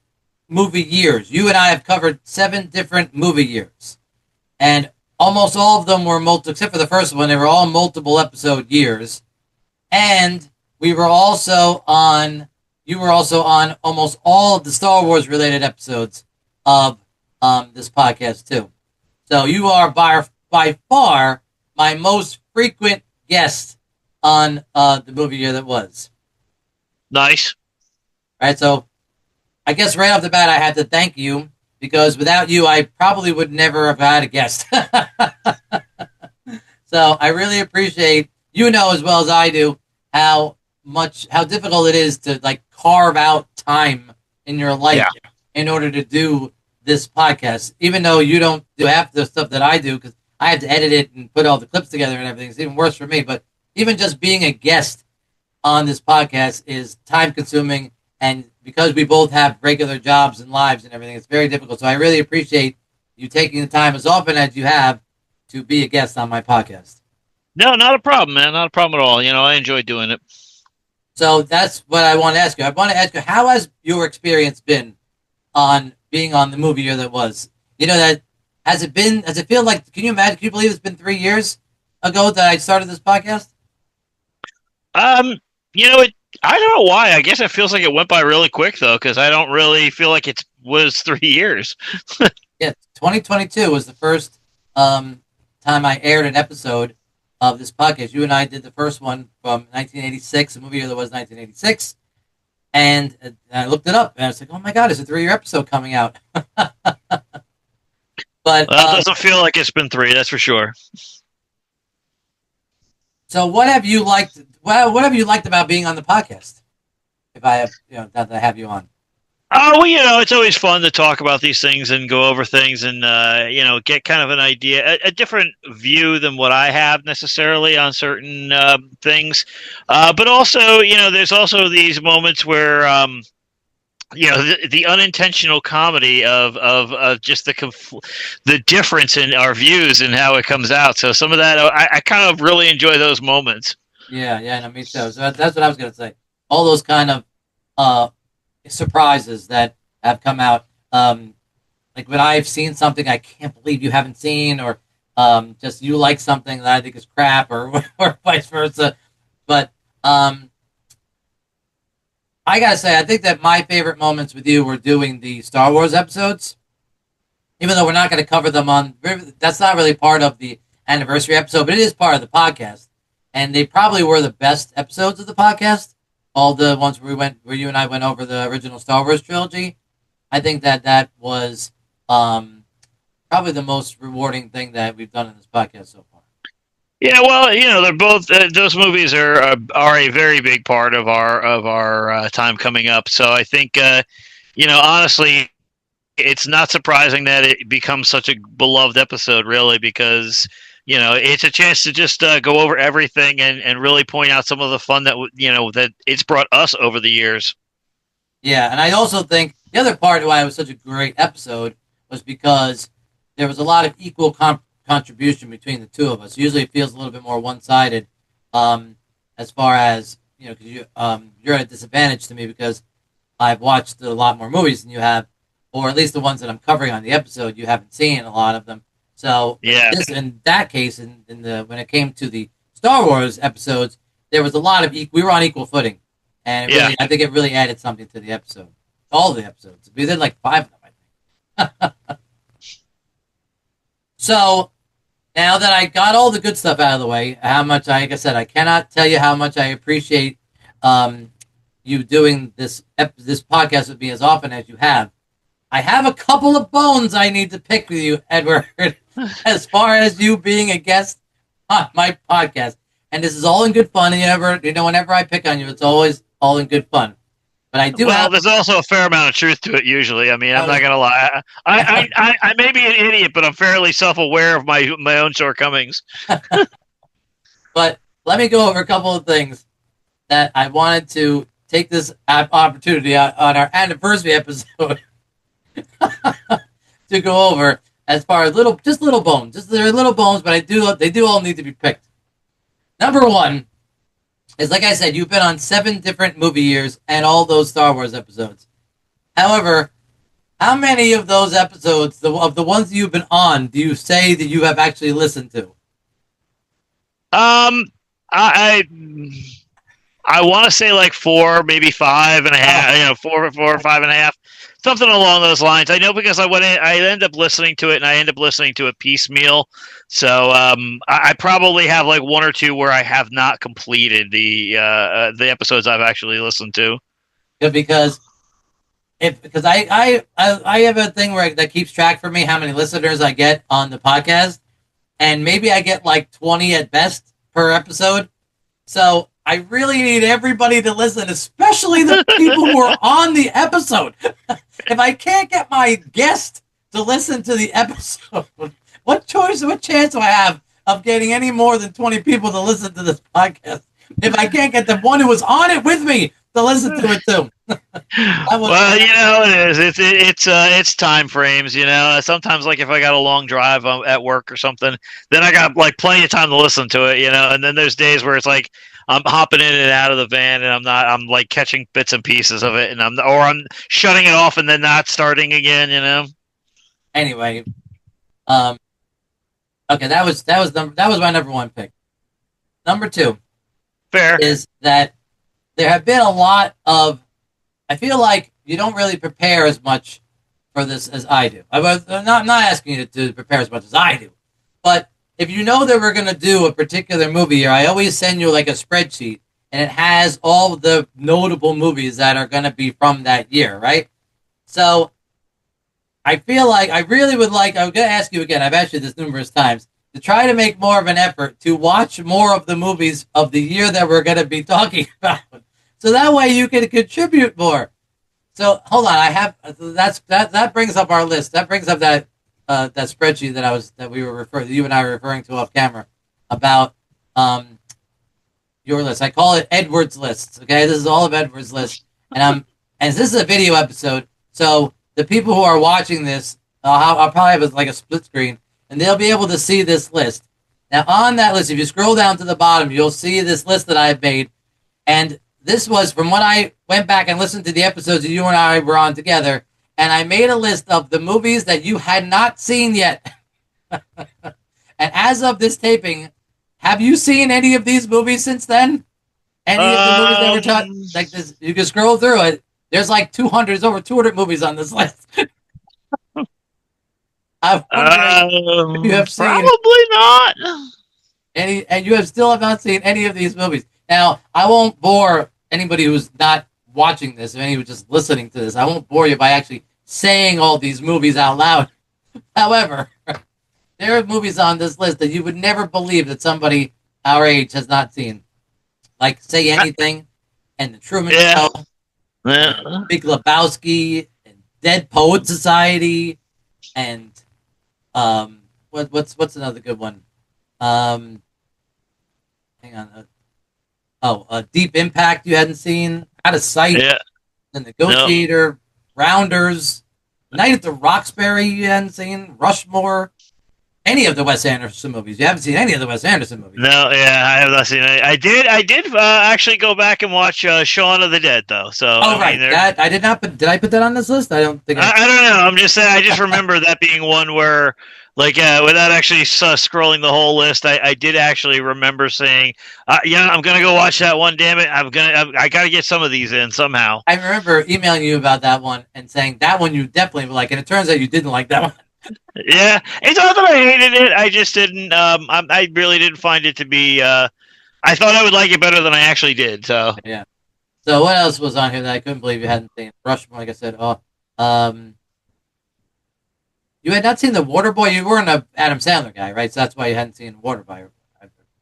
movie years. You and I have covered 7 different movie years, and almost all of them were except for the first one, they were all multiple episode years. And you were also on almost all of the Star Wars related episodes of this podcast too. So you are by far my most frequent guest on the movie year that was. Nice. All right, so I guess right off the bat, I had to thank you because without you, I probably would never have had a guest. So I really appreciate you know as well as I do how difficult it is to like carve out time in your life Yeah. in order to do this podcast. Even though you don't do half the stuff that I do because I have to edit it and put all the clips together and everything. It's even worse for me. But even just being a guest on this podcast is time consuming, and because we both have regular jobs and lives and everything, it's very difficult. So I really appreciate you taking the time as often as you have to be a guest on my podcast. No, not a problem, man. Not a problem at all. I enjoy doing it. So that's what I want to ask you. I want to ask you, how has your experience been on being on the movie year that was? That has it been? Does it feel like? Can you imagine? Can you believe it's been 3 years ago that I started this podcast? Um, it. I don't know why. I guess it feels like it went by really quick though, because I don't really feel like it was 3 years. Yeah, 2022 was the first time I aired an episode of this podcast. You and I did the first one from 1986, a movie year that was 1986. And I looked it up, and I was like, oh my God, it's a 3-year episode coming out. But Well, it doesn't feel like it's been 3, that's for sure. so what have you liked? What have you liked about being on the podcast? If I have, that I have you on. Oh, well, it's always fun to talk about these things and go over things and, get kind of an idea, a different view than what I have necessarily on certain things. But also, there's also these moments where, the unintentional comedy of just the difference in our views and how it comes out. So some of that, I kind of really enjoy those moments. Yeah, no, me too. So that's what I was going to say. All those kind of surprises that have come out. Like when I've seen something I can't believe you haven't seen, or just you like something that I think is crap, or or vice versa. But I gotta say, I think that my favorite moments with you were doing the Star Wars episodes. Even though we're not going to cover them on, that's not really part of the anniversary episode, but it is part of the podcast. And they probably were the best episodes of the podcast. All the ones where you and I went over the original Star Wars trilogy. I think that was probably the most rewarding thing that we've done in this podcast so far. Yeah, well, they're both those movies are a very big part of our time coming up. So I think honestly, it's not surprising that it becomes such a beloved episode, really, because it's a chance to just go over everything and really point out some of the fun that that it's brought us over the years. Yeah, and I also think the other part why it was such a great episode was because there was a lot of equal contribution between the two of us. Usually, it feels a little bit more one-sided, as far as because you're at a disadvantage to me because I've watched a lot more movies than you have, or at least the ones that I'm covering on the episode, you haven't seen a lot of them. So yeah, in that case, in the when it came to the Star Wars episodes, there was a lot of we were on equal footing, and I think it really added something to the episode. All the episodes, we did like 5 of them, I think. So now that I got all the good stuff out of the way, like I said, I cannot tell you how much I appreciate you doing this podcast with me as often as you have. I have a couple of bones I need to pick with you, Edward, as far as you being a guest on my podcast. And this is all in good fun. And whenever I pick on you, it's always all in good fun. But I do there's also a fair amount of truth to it, usually. I mean, I'm not going to lie. I may be an idiot, but I'm fairly self-aware of my own shortcomings. But let me go over a couple of things that I wanted to take this opportunity on our anniversary episode to go over as far as little bones. They're little bones, but they do all need to be picked. Number one is, like I said, you've been on 7 different movie years and all those Star Wars episodes. However, how many of those episodes, of the ones you've been on, do you say that you have actually listened to? I want to say like 4, maybe 5.5. 4 or 5.5. Something along those lines. I know because I end up listening to it, and I end up listening to it piecemeal. So I probably have like 1 or 2 where I have not completed the episodes I've actually listened to. Yeah, because if because I have a thing where that keeps track for me how many listeners I get on the podcast, and maybe I get like 20 at best per episode. So I really need everybody to listen, especially the people who are on the episode. If I can't get my guest to listen to the episode, what chance do I have of getting any more than 20 people to listen to this podcast if I can't get the one who was on it with me to listen to it too? Well, it is. It's time frames. Sometimes like if I got a long drive at work or something, then I got like plenty of time to listen to it. And then there's days where it's like I'm hopping in and out of the van, and I'm like catching bits and pieces of it, and I'm shutting it off and then not starting again. Anyway, okay, that was my number one pick. Number two, fair, is that there have been a lot of. I feel like you don't really prepare as much for this as I do. I'm not asking you to prepare as much as I do, but if you know that we're going to do a particular movie here, I always send you like a spreadsheet, and it has all of the notable movies that are going to be from that year, right? So I feel like I really would like, I'm going to ask you again, I've asked you this numerous times, to try to make more of an effort to watch more of the movies of the year that we're going to be talking about. So that way you can contribute more. So hold on, that brings up our list. That brings up that spreadsheet that you and I were referring to off camera about your list. I call it Edward's lists. Okay, this is all of Edward's list, and this is a video episode, so the people who are watching this, I'll probably have like a split screen, and they'll be able to see this list. Now on that list, if you scroll down to the bottom, you'll see this list that I've made, and this was from when I went back and listened to the episodes that you and I were on together, and I made a list of the movies that you had not seen yet. And as of this taping, have you seen any of these movies since then? Any of the movies that were taught? Like this, you can scroll through it. There's like 200, there's over 200 movies on this list. I'm wondering if you have seen probably not any, and you still have not seen any of these movies. Now, I won't bore anybody who's not watching this, or anyone just listening to this. I won't bore you by actually saying all these movies out loud. However, there are movies on this list that you would never believe that somebody our age has not seen. Like Say Anything, and The Truman Show, Big Lebowski, and Dead Poet Society, and what's another good one? Hang on. Deep Impact you hadn't seen. Out of Sight. Yeah. The Negotiator. No. Rounders. Night at the Roxbury you hadn't seen. Rushmore. Any of the Wes Anderson movies. You haven't seen any of the Wes Anderson movies. No, yeah, I have not seen any. I did actually go back and watch Shaun of the Dead, though. So right. That I did not. But did I put that on this list? I don't think. I don't know. I'm just saying. I just remember that being one where, like, without actually scrolling the whole list, I did actually remember saying, I'm gonna go watch that one. Damn it, I gotta get some of these in somehow. I remember emailing you about that one and saying that one you definitely like, and it turns out you didn't like that one. Yeah, it's not that I hated it. I just didn't. I really didn't find it to be. I thought I would like it better than I actually did. So yeah. So what else was on here that I couldn't believe you hadn't seen? Rushmore, like I said. You had not seen The Waterboy. You weren't an Adam Sandler guy, right? So that's why you hadn't seen Waterboy.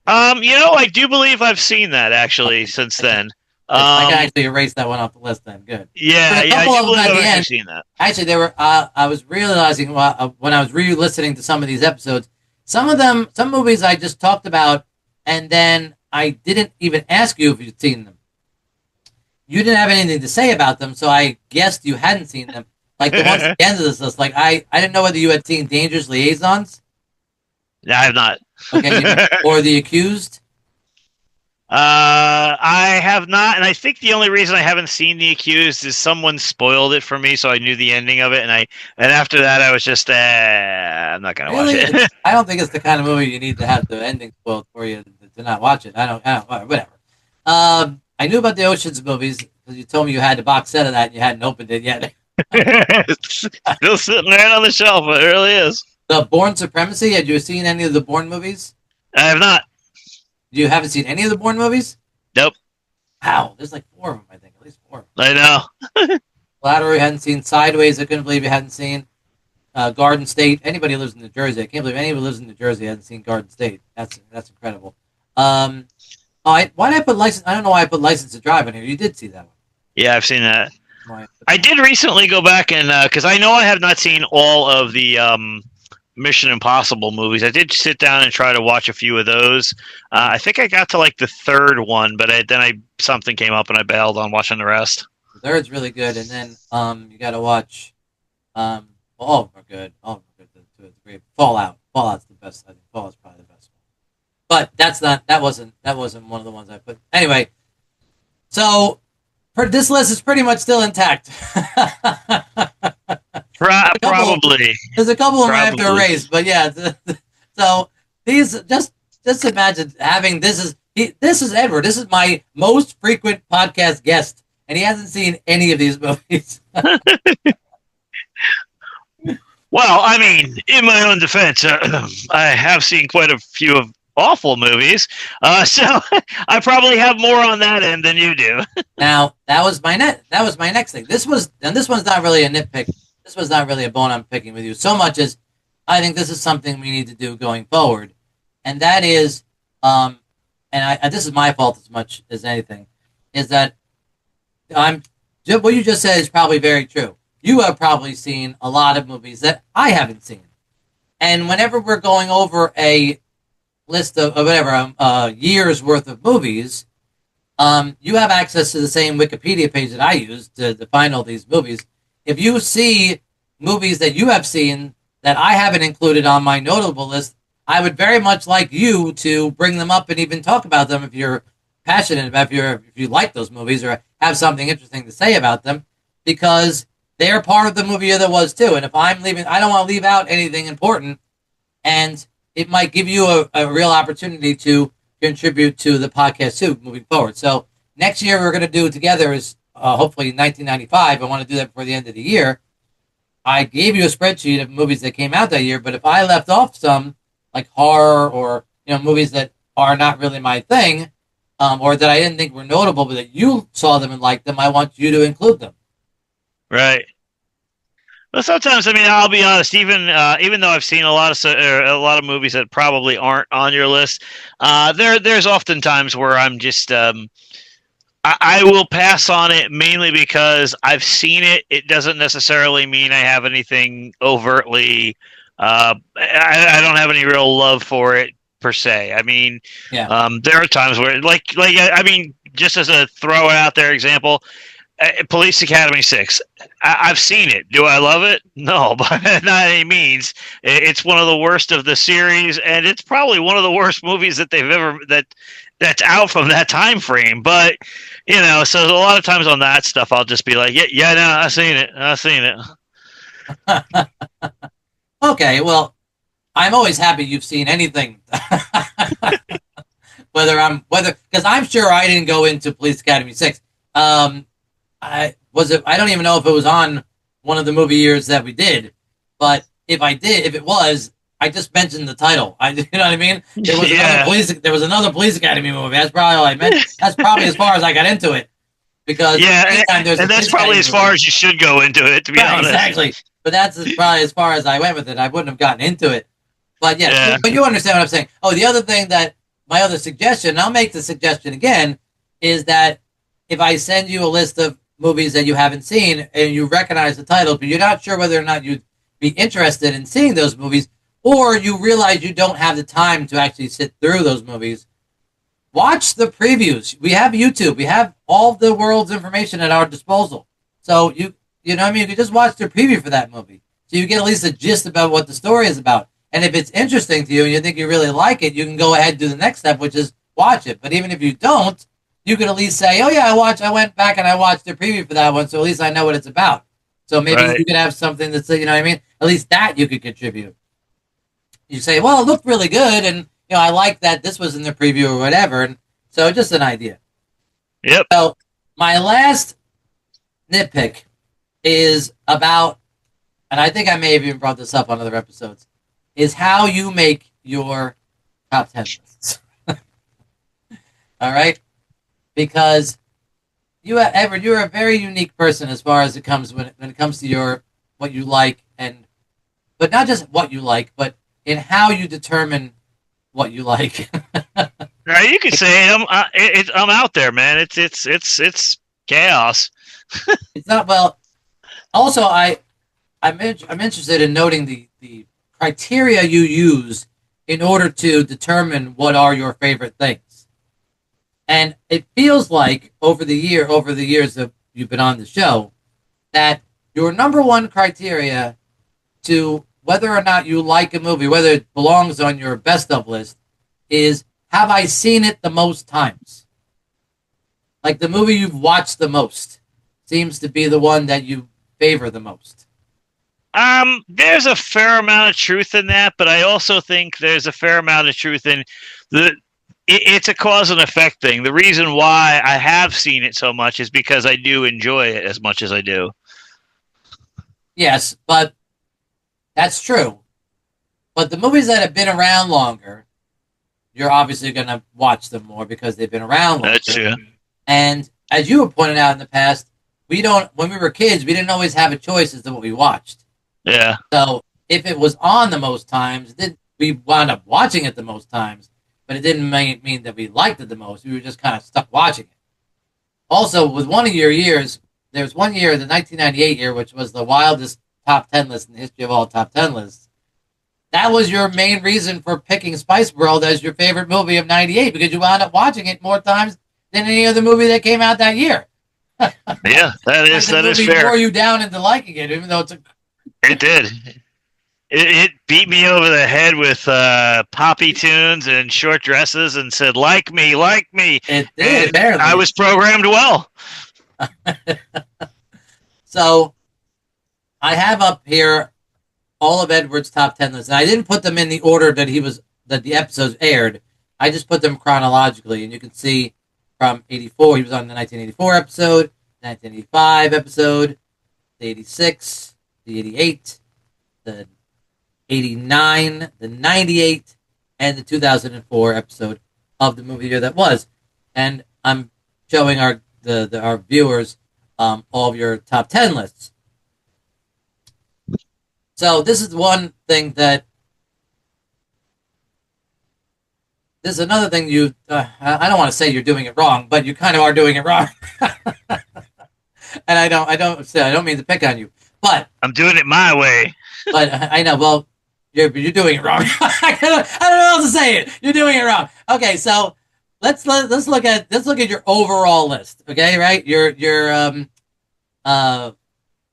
I do believe I've seen that actually since then. I can actually erase that one off the list then. Good. Yeah, I do believe I've actually seen that. Actually, they were. I was realizing when I was re-listening to some of these episodes, some movies I just talked about, and then I didn't even ask you if you'd seen them. You didn't have anything to say about them, so I guessed you hadn't seen them. Like the ones at the end of this list, like I didn't know whether you had seen Dangerous Liaisons. No, I have not. Okay, or The Accused. I have not, and I think the only reason I haven't seen The Accused is someone spoiled it for me, so I knew the ending of it, and after that I was just, I'm not gonna watch it. I don't think it's the kind of movie you need to have the ending spoiled for you to not watch it. I don't whatever. I knew about the Ocean's movies because you told me you had the box set of that and you hadn't opened it yet. Still sitting there on the shelf. It really is. The Bourne Supremacy. Had you seen any of the Bourne movies? I have not. You haven't seen any of the Bourne movies? Nope. Wow, there's like 4 of them. I think at least 4. I know. Collateral you hadn't seen. Sideways, I couldn't believe you hadn't seen. Garden State. Anybody who lives in New Jersey, I can't believe anybody who lives in New Jersey hasn't seen Garden State. That's incredible. Um, why did I put license? I don't know why I put License to Drive in here. You did see that one. Yeah, I've seen that. Why I did recently go back and because I know I have not seen all of the Mission Impossible movies. I did sit down and try to watch a few of those. I think I got to like the third one, but then something came up and I bailed on watching the rest. The third's really good, and then you got to watch. All of them are good. All of them are good. Two or three. Fallout. Fallout's the best. I think Fallout's probably the best one. But that wasn't one of the ones I put. Anyway, so this list is pretty much still intact. Probably. There's a couple of them I have to erase, but yeah. So these just imagine having this is Edward. This is my most frequent podcast guest, and he hasn't seen any of these movies. Well, I mean, in my own defense, I have seen quite a few of awful movies, so I probably have more on that end than you do. Now that was my next thing. This one's not really a nitpick. This was not really a bone I'm picking with you so much as I think this is something we need to do going forward, and that is, and this is my fault as much as anything, is that what you just said is probably very true. You have probably seen a lot of movies that I haven't seen, and whenever we're going over a list of whatever years worth of movies, you have access to the same Wikipedia page that I use to find all these movies. If you see movies that you have seen that I haven't included on my notable list, I would very much like you to bring them up and even talk about them if you're passionate about if you like those movies or have something interesting to say about them, because they're part of the movie that was too. And if I'm leaving, I don't want to leave out anything important, and it might give you a real opportunity to contribute to the podcast too moving forward. So next year we're going to do together is hopefully 1995. I want to do that before the end of the year. I gave you a spreadsheet of movies that came out that year, but if I left off some like horror or movies that are not really my thing, or that I didn't think were notable, but that you saw them and liked them, I want you to include them. Right. Well, sometimes, I mean, I'll be honest. Even though I've seen a lot of movies that probably aren't on your list, there's often times where I'm just I will pass on it mainly because I've seen it. It doesn't necessarily mean I have anything overtly. I don't have any real love for it per se. I mean, yeah. There are times where, I mean, just as a throw it out there example. Police Academy 6. I've seen it. Do I love it? No, by not any means. It's one of the worst of the series, and it's probably one of the worst movies that they've ever that's out from that time frame. But so a lot of times on that stuff, I'll just be like, yeah, no, I've seen it. Okay, well, I'm always happy you've seen anything. Because I'm sure I didn't go into Police Academy 6. I don't even know if it was on one of the movie years that we did, but if it was, I just mentioned the title. You know what I mean? There was another Police Academy movie. That's probably all I meant. That's probably as far as I got into it, because and that's probably as far as you should go into it, to be honest. Exactly, but that's probably as far as I went with it. I wouldn't have gotten into it, but but you understand what I'm saying. Oh, the other thing my other suggestion, and I'll make the suggestion again, is that if I send you a list of movies that you haven't seen and you recognize the titles, but you're not sure whether or not you'd be interested in seeing those movies, or you realize you don't have the time to actually sit through those movies, watch the previews. We have YouTube. We have all the world's information at our disposal. So you know what I mean? You can just watch the preview for that movie. So you get at least a gist about what the story is about. And if it's interesting to you and you think you really like it, you can go ahead and do the next step, which is watch it. But even if you don't, you could at least say, oh yeah, I went back and I watched the preview for that one, so at least I know what it's about. So maybe you could have something that's, you know what I mean? At least that you could contribute. You say, well, it looked really good, and I like that this was in the preview or whatever, and so just an idea. Yep. So my last nitpick is about, and I think I may have even brought this up on other episodes, is how you make your top 10 lists. All right? Because, Edward, you're a very unique person as far as it comes when it comes to your what you like, and but not just what you like, but in how you determine what you like. Now, you could say I'm out there, man. It's chaos. It's not well. Also, I'm interested in noting the criteria you use in order to determine what are your favorite things. And it feels like over the years that you've been on the show, that your number one criteria to whether or not you like a movie, whether it belongs on your best of list, is have I seen it the most times? Like the movie you've watched the most seems to be the one that you favor the most. There's a fair amount of truth in that, but I also think there's a fair amount of truth in it's a cause and effect thing. The reason why I have seen it so much is because I do enjoy it as much as I do. Yes, but that's true. But the movies that have been around longer, you're obviously going to watch them more because they've been around longer. That's true. And as you have pointed out in the past, when we were kids, we didn't always have a choice as to what we watched. Yeah. So if it was on the most times, we wound up watching it the most times, but it didn't mean that we liked it the most. We were just kind of stuck watching it. Also, with one of your years, there's one year, the 1998 year, which was the wildest top 10 list in the history of all top 10 lists. That was your main reason for picking Spice World as your favorite movie of 98, because you wound up watching it more times than any other movie that came out that year. Yeah, that is fair. It wore you down into liking it, even though It did. It beat me over the head with poppy tunes and short dresses and said, like me, like me. It did, apparently. I was programmed well. So, I have up here all of Edward's top 10 lists. And I didn't put them in the order that the episodes aired. I just put them chronologically. And you can see from 84, he was on the 1984 episode, 1985 episode, the 86, the 88, the 89, the 98, and the 2004 episode of the movie year that was. And I'm showing our viewers all of your top 10 lists. So this is one thing that this is another thing I don't want to say you're doing it wrong, but you kind of are doing it wrong. And I don't mean to pick on you, but I'm doing it my way. But I know, well, you're doing it wrong. I don't know how to say it. You're doing it wrong. Okay, so let's look at your overall list. Okay, right?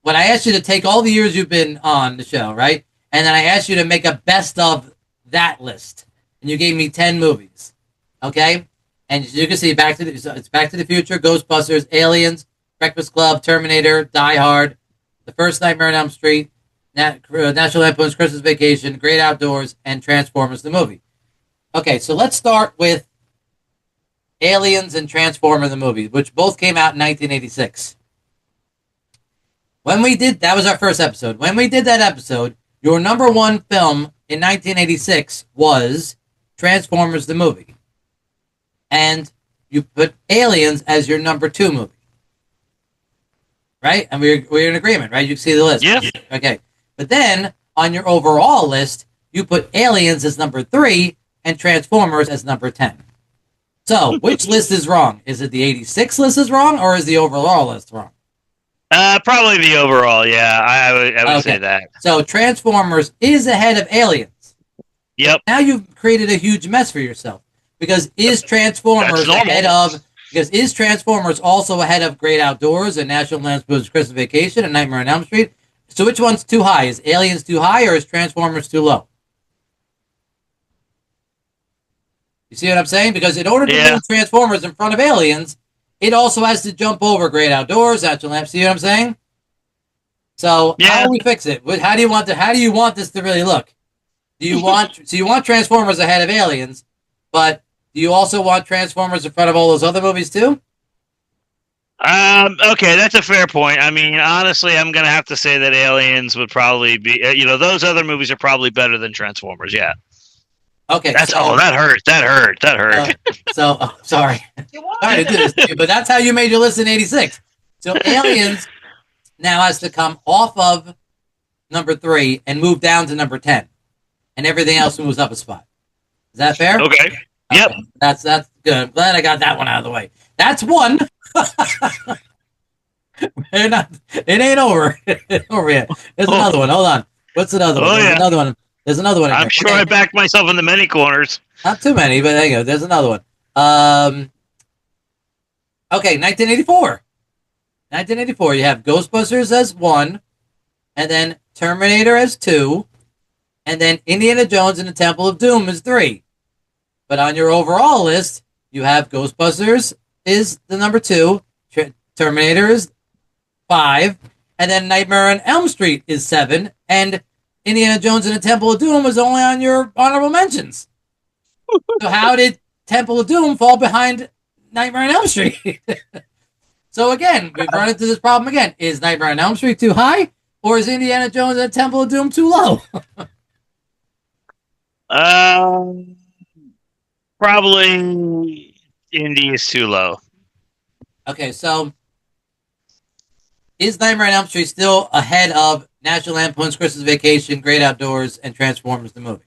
When I asked you to take all the years you've been on the show, right? And then I asked you to make a best of that list. And you gave me 10 movies. Okay? And you can see it's Back to the Future, Ghostbusters, Aliens, Breakfast Club, Terminator, Die Hard, The First Nightmare on Elm Street, National Lampoon's Christmas Vacation, Great Outdoors, and Transformers the movie. Okay, so let's start with Aliens and Transformers the movie, which both came out in 1986. That was our first episode. When we did that episode, your number one film in 1986 was Transformers the movie. And you put Aliens as your number two movie. Right? And we're in agreement, right? You can see the list. Yeah. Okay. But then, on your overall list, you put Aliens as number 3 and Transformers as number 10. So, which list is wrong? Is it the 86 list is wrong, or is the overall list wrong? Probably the overall, yeah. I would say that. So Transformers is ahead of Aliens. Yep. Now you've created a huge mess for yourself. Because is Transformers also ahead of Great Outdoors and National Lampoon's Christmas Vacation and Nightmare on Elm Street? So which one's too high? Is Aliens too high, or is Transformers too low? You see what I'm saying? Because in order to move Transformers in front of Aliens, it also has to jump over Great Outdoors, National Lamp. See what I'm saying? So how do we fix it? How do you want this to really look? Do you want Transformers ahead of Aliens, but do you also want Transformers in front of all those other movies too? Okay, that's a fair point. I mean, honestly, I'm going to have to say that Aliens would probably be, those other movies are probably better than Transformers, yeah. Okay, That hurt. That uh, hurt. sorry. Sorry to do this to you, but that's how you made your list in '86. So Aliens now has to come off of number 3 and move down to number 10, and everything else moves up a spot. Is that fair? Okay. Yep. Okay. That's good. I'm glad I got that one out of the way. That's one. It ain't over. It ain't over yet. There's another one. Hold on. What's another one? Oh, There's yeah. another one. There's another one in I'm here. sure Okay. I backed myself in the many corners. Not too many, but there you go. There's another one. Okay, 1984. 1984. You have Ghostbusters as 1, and then Terminator as 2, and then Indiana Jones and the Temple of Doom as 3. But on your overall list, you have Ghostbusters is the number 2, Terminator is 5, and then Nightmare on Elm Street is 7, and Indiana Jones and the Temple of Doom was only on your honorable mentions. So how did Temple of Doom fall behind Nightmare on Elm Street? So again, we've run into this problem again. Is Nightmare on Elm Street too high, or is Indiana Jones and the Temple of Doom too low? Probably Indy is too low. Okay, so is Nightmare on Elm Street still ahead of National Lampoon's Christmas Vacation, Great Outdoors, and Transformers the movie?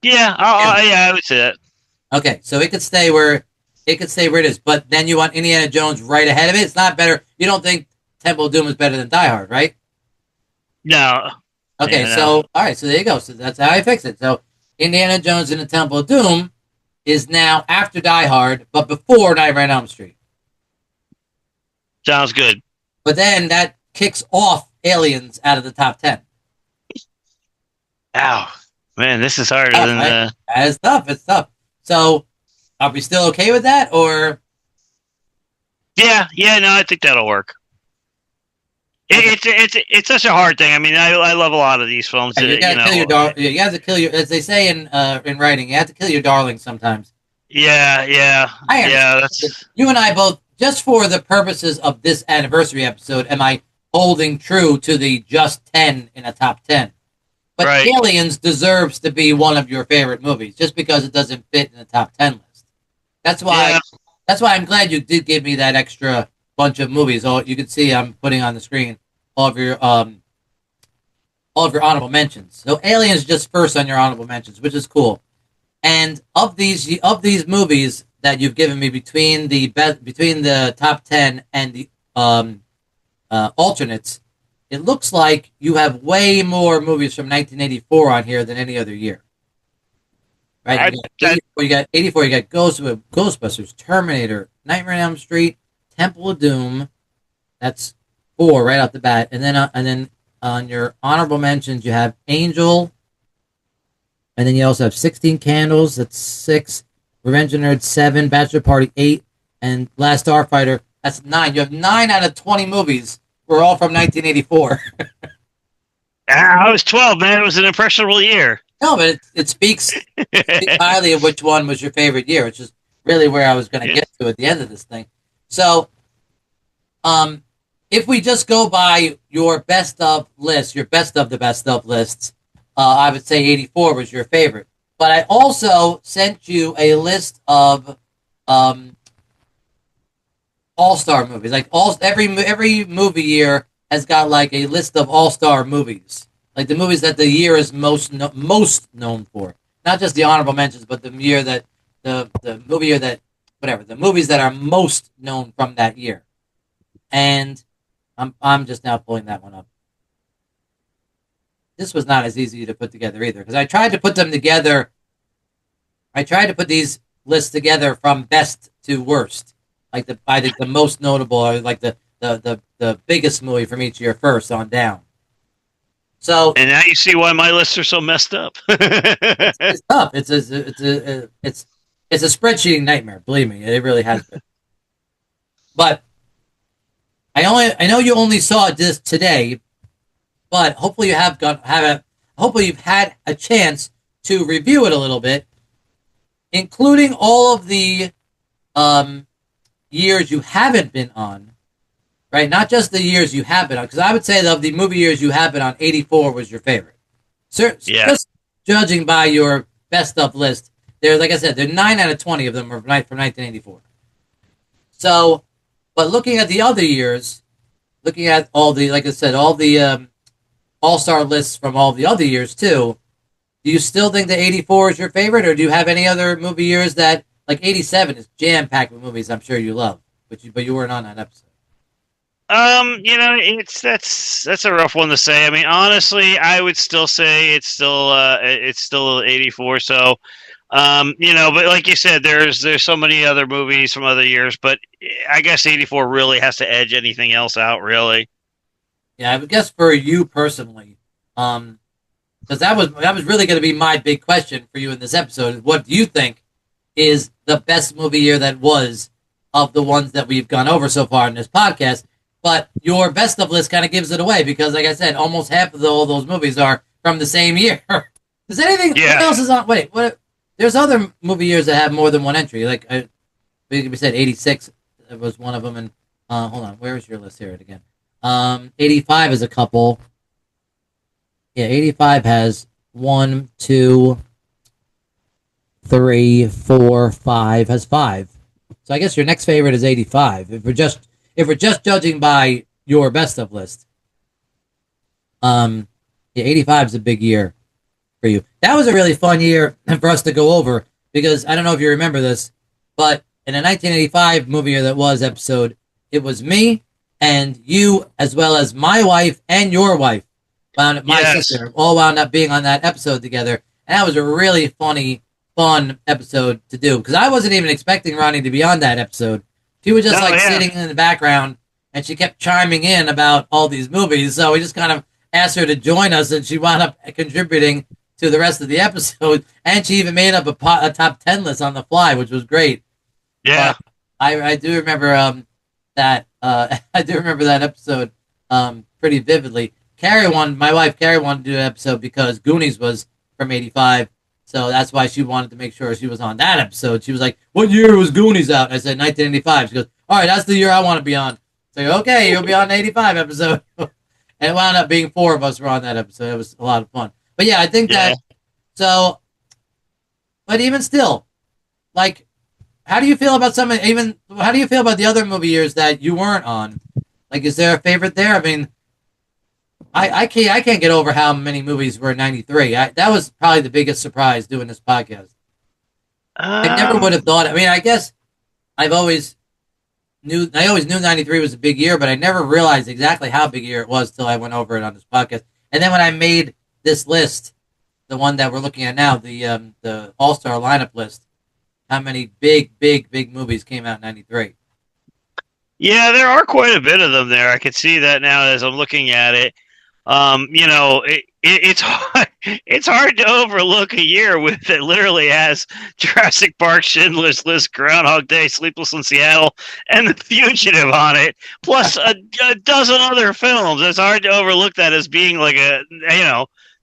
Yeah, I would say that. Okay, so it could stay where it is, but then you want Indiana Jones right ahead of it. It's not better. You don't think Temple of Doom is better than Die Hard, right? No. Okay, Yeah, so no. all right, so there you go. So that's how I fix it. So Indiana Jones and the Temple of Doom is now after Die Hard, but before Nightmare on Elm Street. Sounds good. But then that kicks off Aliens out of the top 10. Ow. Man, this is harder Tough, than right? It's tough. It's tough. So are we still okay with that, or? Yeah, no, I think that'll work. It's such a hard thing. I mean, I love a lot of these films. Yeah, you gotta kill your you have to kill your, as they say in writing. You have to kill your darling sometimes. Yeah. That's You and I both, just for the purposes of this anniversary episode, am I holding true to the just 10 in a top 10? But right. Aliens deserves to be one of your favorite movies, just because it doesn't fit in the top 10 list. That's why. Yeah. That's why I'm glad you did give me that extra bunch of movies. Oh, you can see I'm putting on the screen all of your honorable mentions. So Aliens just first on your honorable mentions, which is cool. And of these movies that you've given me between the top 10 and the alternates, it looks like you have way more movies from 1984 on here than any other year. Right? You got 84. You got Ghostbusters, Terminator, Nightmare on Elm Street, Temple of Doom. That's 4 right off the bat, and then on your honorable mentions you have Angel, and then you also have 16 Candles. That's 6. Revenge of the Nerds 7. Bachelor Party 8, and Last Starfighter. That's 9. You have 9 out of 20 movies. We're all from 1984. I was 12, man. It was an impressionable year. No, but it speaks highly of which one was your favorite year, which is really where I was going to get to at the end of this thing. So, if we just go by your best of list, your best of the best of lists, I would say 84 was your favorite. But I also sent you a list of all-star movies. Like every movie year has got like a list of all-star movies. Like the movies that the year is most known for, not just the honorable mentions, but the year that the movie year that whatever the movies that are most known from that year. And I'm just now pulling that one up. This was not as easy to put together either, because I tried to put them together. I tried to put these lists together from best to worst, like the most notable, or like the biggest movie from each year first on down. So, and now you see why my lists are so messed up. it's tough. It's a spreadsheeting nightmare. Believe me, it really has been. But I know you only saw this today, but hopefully you hopefully you've had a chance to review it a little bit, including all of the years you haven't been on. Right, not just the years you have been on, because I would say of the movie years you have been on, 84 was your favorite. Yeah. judging by your best of list, there's like I said, there are 9 out of 20 of them are from 1984. So, but looking at the other years, looking at all the like I said, all the all-star lists from all the other years too. Do you still think that 84 is your favorite, or do you have any other movie years that like 87 is jam-packed with movies I'm sure you love, but you weren't on that episode? It's that's a rough one to say. I mean, honestly, I would still say it's still 84. So, but like you said, there's so many other movies from other years, but I guess 84 really has to edge anything else out, really. Yeah, I would guess for you personally, because that was really going to be my big question for you in this episode. What do you think is the best movie year that was of the ones that we've gone over so far in this podcast? But your best of list kind of gives it away because, like I said, almost half of all those movies are from the same year. Does anything? Yeah. What else is on? Wait, what? There's other movie years that have more than one entry. Like we said, 86 was one of them. And hold on, where is your list here again? 85 is a couple. Yeah, 85 has 1, 2, 3, 4, 5. Has 5. So I guess your next favorite is 85. If we're just judging by your best of list, yeah, 85 is a big year for you. That was a really fun year for us to go over because I don't know if you remember this, but in a 1985 movie year that was episode, it was me and you as well as my wife and your wife, my sister, all wound up being on that episode together, and that was a really fun episode to do because I wasn't even expecting Ronnie to be on that episode. She was just sitting in the background, and she kept chiming in about all these movies. So we just kind of asked her to join us, and she wound up contributing to the rest of the episode. And she even made up a top 10 list on the fly, which was great. Yeah, but I do remember that. I do remember that episode pretty vividly. My wife Carrie wanted to do an episode because Goonies was from '85. So that's why she wanted to make sure she was on that episode. She was like, "What year was Goonies out?" I said, "1985." She goes, "All right, that's the year I want to be on." So okay, you'll be on the '85 episode. And it wound up being 4 of us were on that episode. It was a lot of fun. But yeah, I think that. So, but even still, like, how do you feel about how do you feel about the other movie years that you weren't on? Like, is there a favorite there? I mean, I can't get over how many movies were in '93. That was probably the biggest surprise doing this podcast. I never would have thought. I mean, I guess I always knew '93 was a big year, but I never realized exactly how big a year it was till I went over it on this podcast. And then when I made this list, the one that we're looking at now, the all-star lineup list, how many big movies came out in '93? Yeah, there are quite a bit of them there. I can see that now as I'm looking at it. It's hard, it's hard to overlook a year with that literally has Jurassic Park, Schindler's List, Groundhog Day, Sleepless in Seattle, and The Fugitive on it, plus a dozen other films. It's hard to overlook that as being like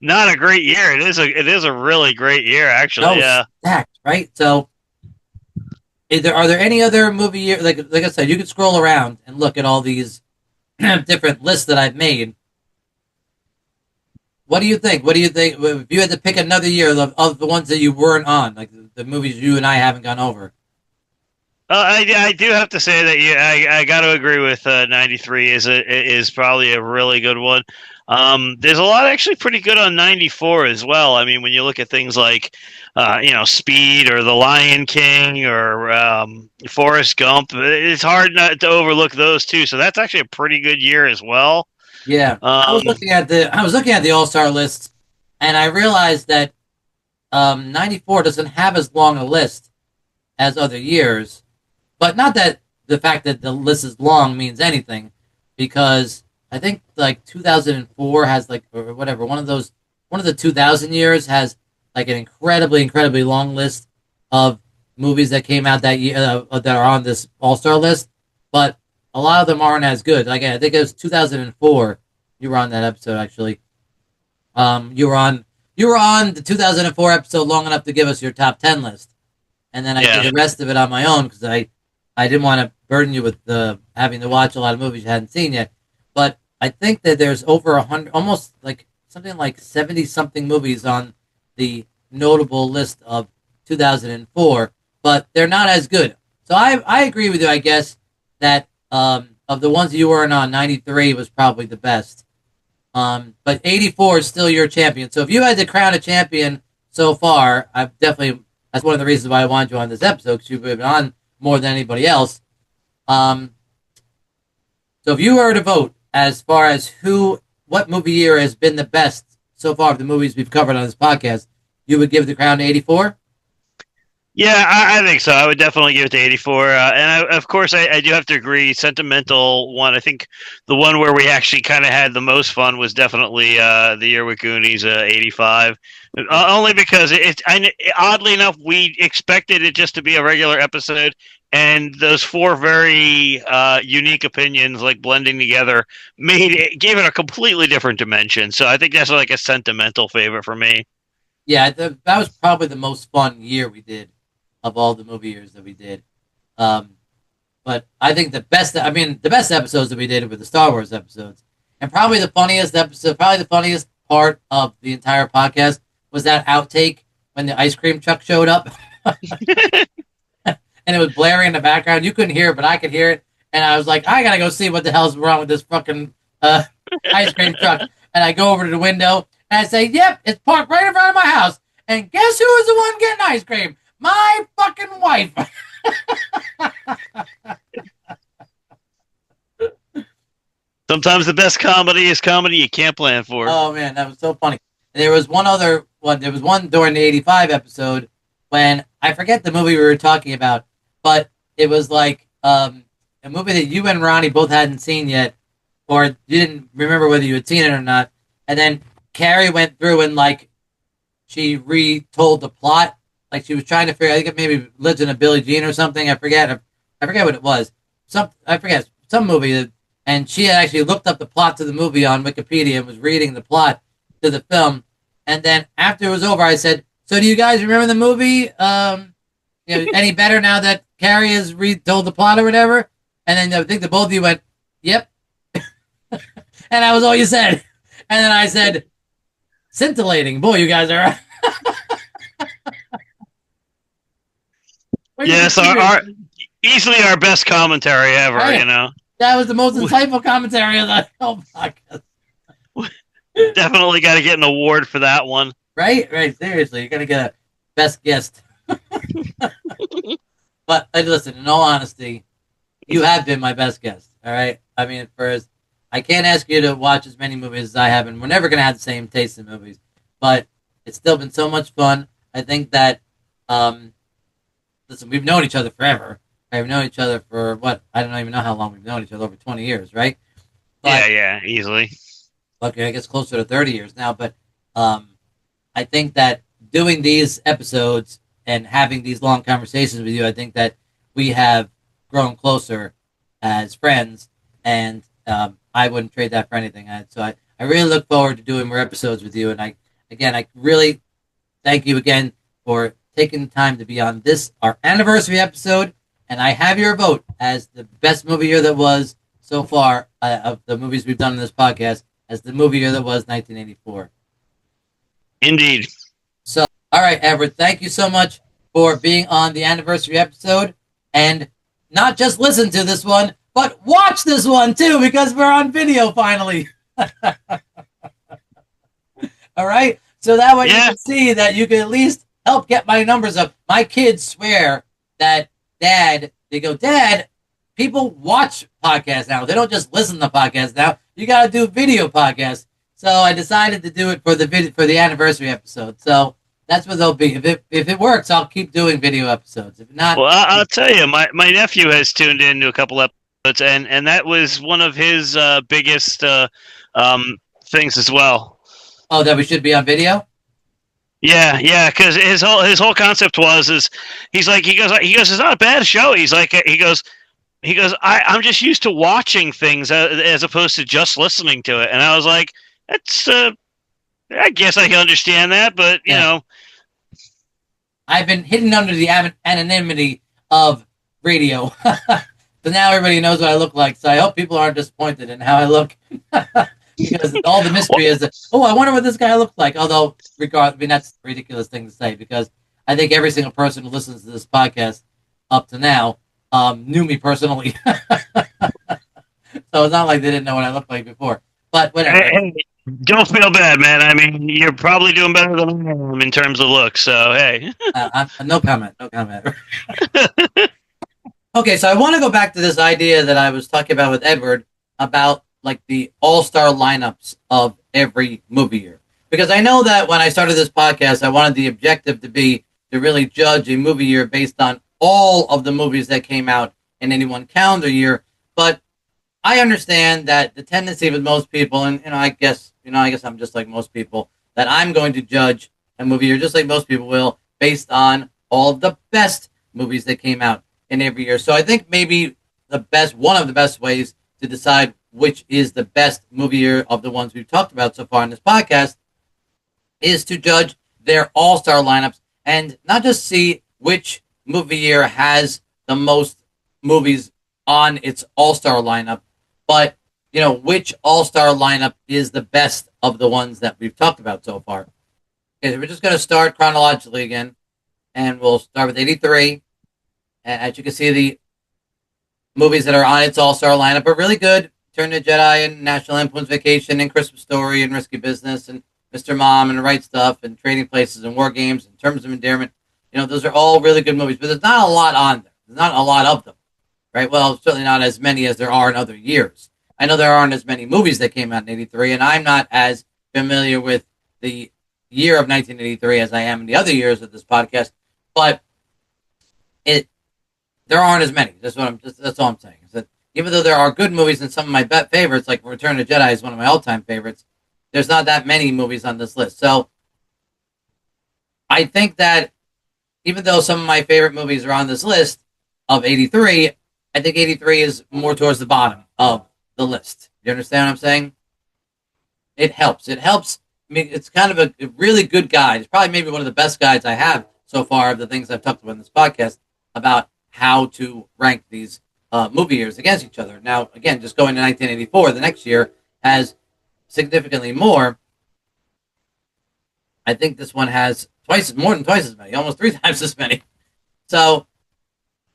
not a great year. It is a really great year, actually. Yeah, stacked, right? So, are there any other movie year like I said, you could scroll around and look at all these different lists that I've made. What do you think? If you had to pick another year of the ones that you weren't on, like the movies you and I haven't gone over? I do have to say that I got to agree with '93 is probably a really good one. There's a lot actually pretty good on '94 as well. I mean, when you look at things like Speed or The Lion King or Forrest Gump, it's hard not to overlook those too. So that's actually a pretty good year as well. Yeah, I was looking at the All-Star list, and I realized that '94 doesn't have as long a list as other years, but not that the fact that the list is long means anything, because I think like 2004 has like or whatever one of the 2000 years has like an incredibly long list of movies that came out that year that are on this All-Star list, but a lot of them aren't as good. Like I think it was 2004. You were on that episode actually. You were on the 2004 episode long enough to give us your top 10 list, and then I did the rest of it on my own because I didn't want to burden you with having to watch a lot of movies you hadn't seen yet. But I think that there's over 100, almost like something like 70 something movies on the notable list of 2004, but they're not as good. So I agree with you. I guess that of the ones that you weren't on, 93 was probably the best. But 84 is still your champion. So if you had to crown a champion so far, I've definitely that's one of the reasons why I wanted you on this episode because you've been on more than anybody else. Um, so if you were to vote as far as what movie year has been the best so far of the movies we've covered on this podcast, you would give the crown to 84? Yeah, I think so. I would definitely give it to 84. Of course, I do have to agree. Sentimental one. I think the one where we actually kind of had the most fun was definitely the year with Goonies, 85. Only because oddly enough, we expected it just to be a regular episode, and those four very unique opinions, like blending together, gave it a completely different dimension. So I think that's like a sentimental favorite for me. Yeah, that was probably the most fun year we did of all the movie years that we did. But I think the best episodes that we did were the Star Wars episodes. And probably the funniest episode, probably the funniest part of the entire podcast was that outtake when the ice cream truck showed up. And it was blaring in the background. You couldn't hear it, but I could hear it. And I was like, I gotta go see what the hell's wrong with this fucking ice cream truck. And I go over to the window and I say, yep, it's parked right in front of my house. And guess who is the one getting ice cream? My fucking wife. Sometimes the best comedy is comedy you can't plan for. Oh, man, that was so funny. There was one other one. There was one during the 85 episode when I forget the movie we were talking about, but it was like a movie that you and Ronnie both hadn't seen yet, or you didn't remember whether you had seen it or not. And then Carrie went through and like she retold the plot. Like she was trying to figure. I think it maybe Legend of Billie Jean or something. I forget what it was. Some movie. And she had actually looked up the plot to the movie on Wikipedia and was reading the plot to the film. And then after it was over, I said, "So do you guys remember the movie? Any better now that Carrie has retold the plot or whatever?" And then I think the both of you went, "Yep." And that was all you said. And then I said, "Scintillating. Boy, you guys are." Yes, easily our best commentary ever, right. That was the most insightful commentary of the whole podcast. Definitely got to get an award for that one. Right. Seriously, you got to get a best guest. But listen, in all honesty, you have been my best guest. All right. I mean, first, I can't ask you to watch as many movies as I have, and we're never going to have the same taste in movies. But it's still been so much fun. I think that, listen, we've known each other forever. I've known each other for what? I don't even know how long we've known each other, over 20 years, right? But, yeah, easily. Okay, I guess closer to 30 years now, but I think that doing these episodes and having these long conversations with you, I think that we have grown closer as friends, and I wouldn't trade that for anything. So I really look forward to doing more episodes with you, and I really thank you again for taking the time to be on our anniversary episode. And I have your vote as the best movie year that was so far of the movies we've done in this podcast as the movie year that was 1984. Indeed. So, all right, Everett, thank you so much for being on the anniversary episode. And not just listen to this one, but watch this one too, because we're on video finally. All right? So that way you can see that you can at least help get my numbers up. My kids swear that Dad, people watch podcasts now. They don't just listen to podcasts now. You got to do video podcasts. So I decided to do it for the anniversary episode. So that's what they'll be. If it works, I'll keep doing video episodes. If not, well, I'll tell you, my nephew has tuned into a couple episodes, and that was one of his biggest things as well. Oh, that we should be on video? Yeah, because his whole concept was he goes it's not a bad show. He goes I'm just used to watching things as opposed to just listening to it, and I was like, that's I guess I can understand that, but you know, I've been hidden under the anonymity of radio, so now everybody knows what I look like. So I hope people aren't disappointed in how I look. because all the mystery is, oh, I wonder what this guy looks like. Although, that's a ridiculous thing to say because I think every single person who listens to this podcast up to now knew me personally. So it's not like they didn't know what I looked like before. But whatever. Hey, don't feel bad, man. I mean, you're probably doing better than I am in terms of looks. So hey, No comment. No comment. Okay, so I want to go back to this idea that I was talking about with Edward about like the all-star lineups of every movie year. Because I know that when I started this podcast, I wanted the objective to be to really judge a movie year based on all of the movies that came out in any one calendar year. But I understand that the tendency with most people, and I guess I'm just like most people, that I'm going to judge a movie year just like most people will, based on all of the best movies that came out in every year. So I think maybe one of the best ways to decide which is the best movie year of the ones we've talked about so far in this podcast is to judge their all-star lineups and not just see which movie year has the most movies on its all-star lineup, but which all-star lineup is the best of the ones that we've talked about so far. Okay, so we're just going to start chronologically again, and we'll start with 83. And as you can see, the movies that are on its all-star lineup are really good. Return of the Jedi and National Lampoon's Vacation and Christmas Story and Risky Business and Mr. Mom and The Right Stuff and Trading Places and War Games and Terms of Endearment. Those are all really good movies, but there's not a lot on there. There's not a lot of them, right? Well, certainly not as many as there are in other years. I know there aren't as many movies that came out in 83, and I'm not as familiar with the year of 1983 as I am in the other years of this podcast, but there aren't as many. That's all I'm saying. Is that even though there are good movies and some of my favorites, like Return of the Jedi is one of my all-time favorites, there's not that many movies on this list. So I think that even though some of my favorite movies are on this list of 83, I think 83 is more towards the bottom of the list. You understand what I'm saying? It helps. It helps. I mean, it's kind of a really good guide. It's probably maybe one of the best guides I have so far of the things I've talked about in this podcast about how to rank these movie years against each other. Now, again, just going to 1984, the next year has significantly more. I think this one has more than twice as many, almost 3 times as many. So,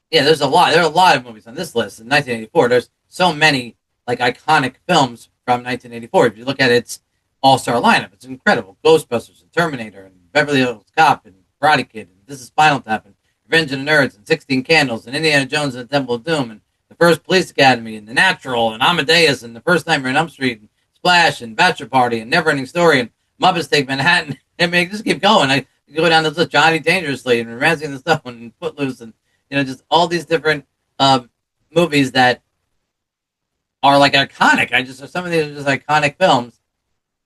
yeah, there's a lot. There are a lot of movies on this list in 1984. There's so many like iconic films from 1984. If you look at its all-star lineup, it's incredible. Ghostbusters and Terminator and Beverly Hills Cop and Karate Kid and This Is Spinal Tap and Revenge of the Nerds and 16 Candles and Indiana Jones and the Temple of Doom and The First Police Academy and The Natural and Amadeus and The First Nightmare on Elm Street and Splash and Bachelor Party and Neverending Story and Muppets Take Manhattan. I mean, just keep going. I go down this list, Johnny Dangerously and Romancing the Stone and Footloose and just all these different movies that are like iconic. Some of these are just iconic films,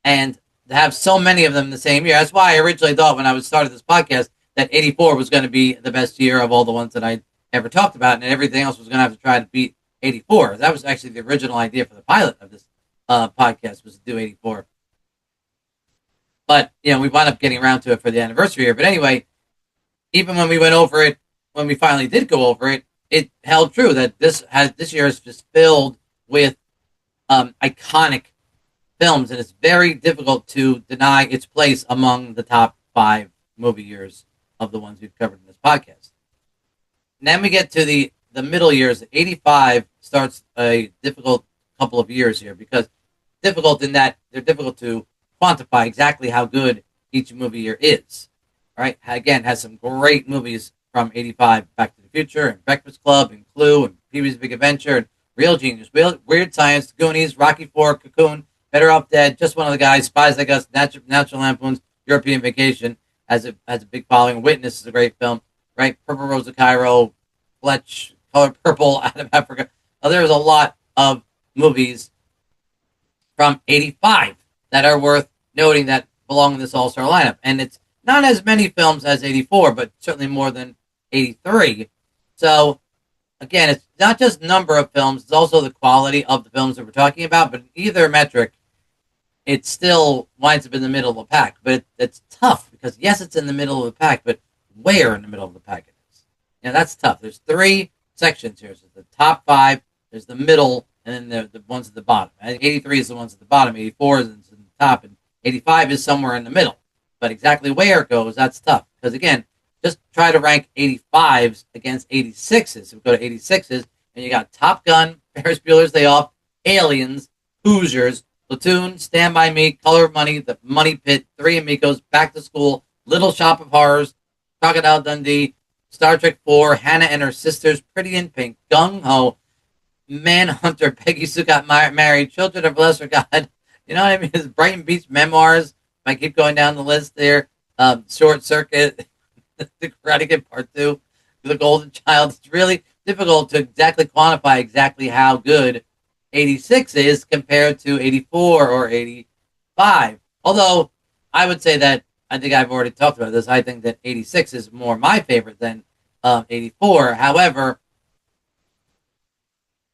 and to have so many of them in the same year. That's why I originally thought when I started this podcast that 84 was going to be the best year of all the ones that I ever talked about, and everything else was going to have to try to beat 84. That was actually the original idea for the pilot of this podcast, was to do 84. But, we wound up getting around to it for the anniversary year. But anyway, even when we went over it, when we finally did go over it, it held true that this year is just filled with iconic films, and it's very difficult to deny its place among the top 5 movie years of the ones we've covered in this podcast. And then we get to the middle years. 85 starts a difficult couple of years here, because difficult in that they're difficult to quantify exactly how good each movie year is. Right? Again, has some great movies from 85, Back to the Future and Breakfast Club and Clue and Pee-wee's Big Adventure and Real Genius, Weird Science, Goonies, Rocky IV, Cocoon, Better Off Dead, Just One of the Guys, Spies Like Us, National Lampoon's European Vacation has a big following. Witness is a great film, right? Purple Rose of Cairo, Fletch, Color Purple, Out of Africa. There's a lot of movies from 85 that are worth noting that belong in this all-star lineup. And it's not as many films as 84, but certainly more than 83. So, again, it's not just number of films, it's also the quality of the films that we're talking about. But in either metric, it still winds up in the middle of the pack. But it's tough, because yes, it's in the middle of the pack, but where in the middle of the pack it is? That's tough. There's 3 sections here. So the top 5, there's the middle, and then the ones at the bottom. I think 83 is the ones at the bottom, 84 is in the top, and 85 is somewhere in the middle. But exactly where it goes, that's tough. Because again, just try to rank 85s against 86s. So we go to 86s, and you got Top Gun, Ferris Bueller's Day Off, Aliens, Hoosiers, Platoon, Stand By Me, Color of Money, The Money Pit, Three Amigos, Back to School, Little Shop of Horrors, Crocodile Dundee, Star Trek 4, Hannah and Her Sisters, Pretty in Pink, Gung Ho, Manhunter, Peggy Sue Got Married, Children of Lesser God. You know what I mean? It's Brighton Beach Memoirs. If I keep going down the list there, Short Circuit, The Karate Kid Part 2, The Golden Child. It's really difficult to exactly quantify exactly how good 86 is compared to 84 or 85. Although I would say that I think I've already talked about this. I think that 86 is more my favorite than 84. However,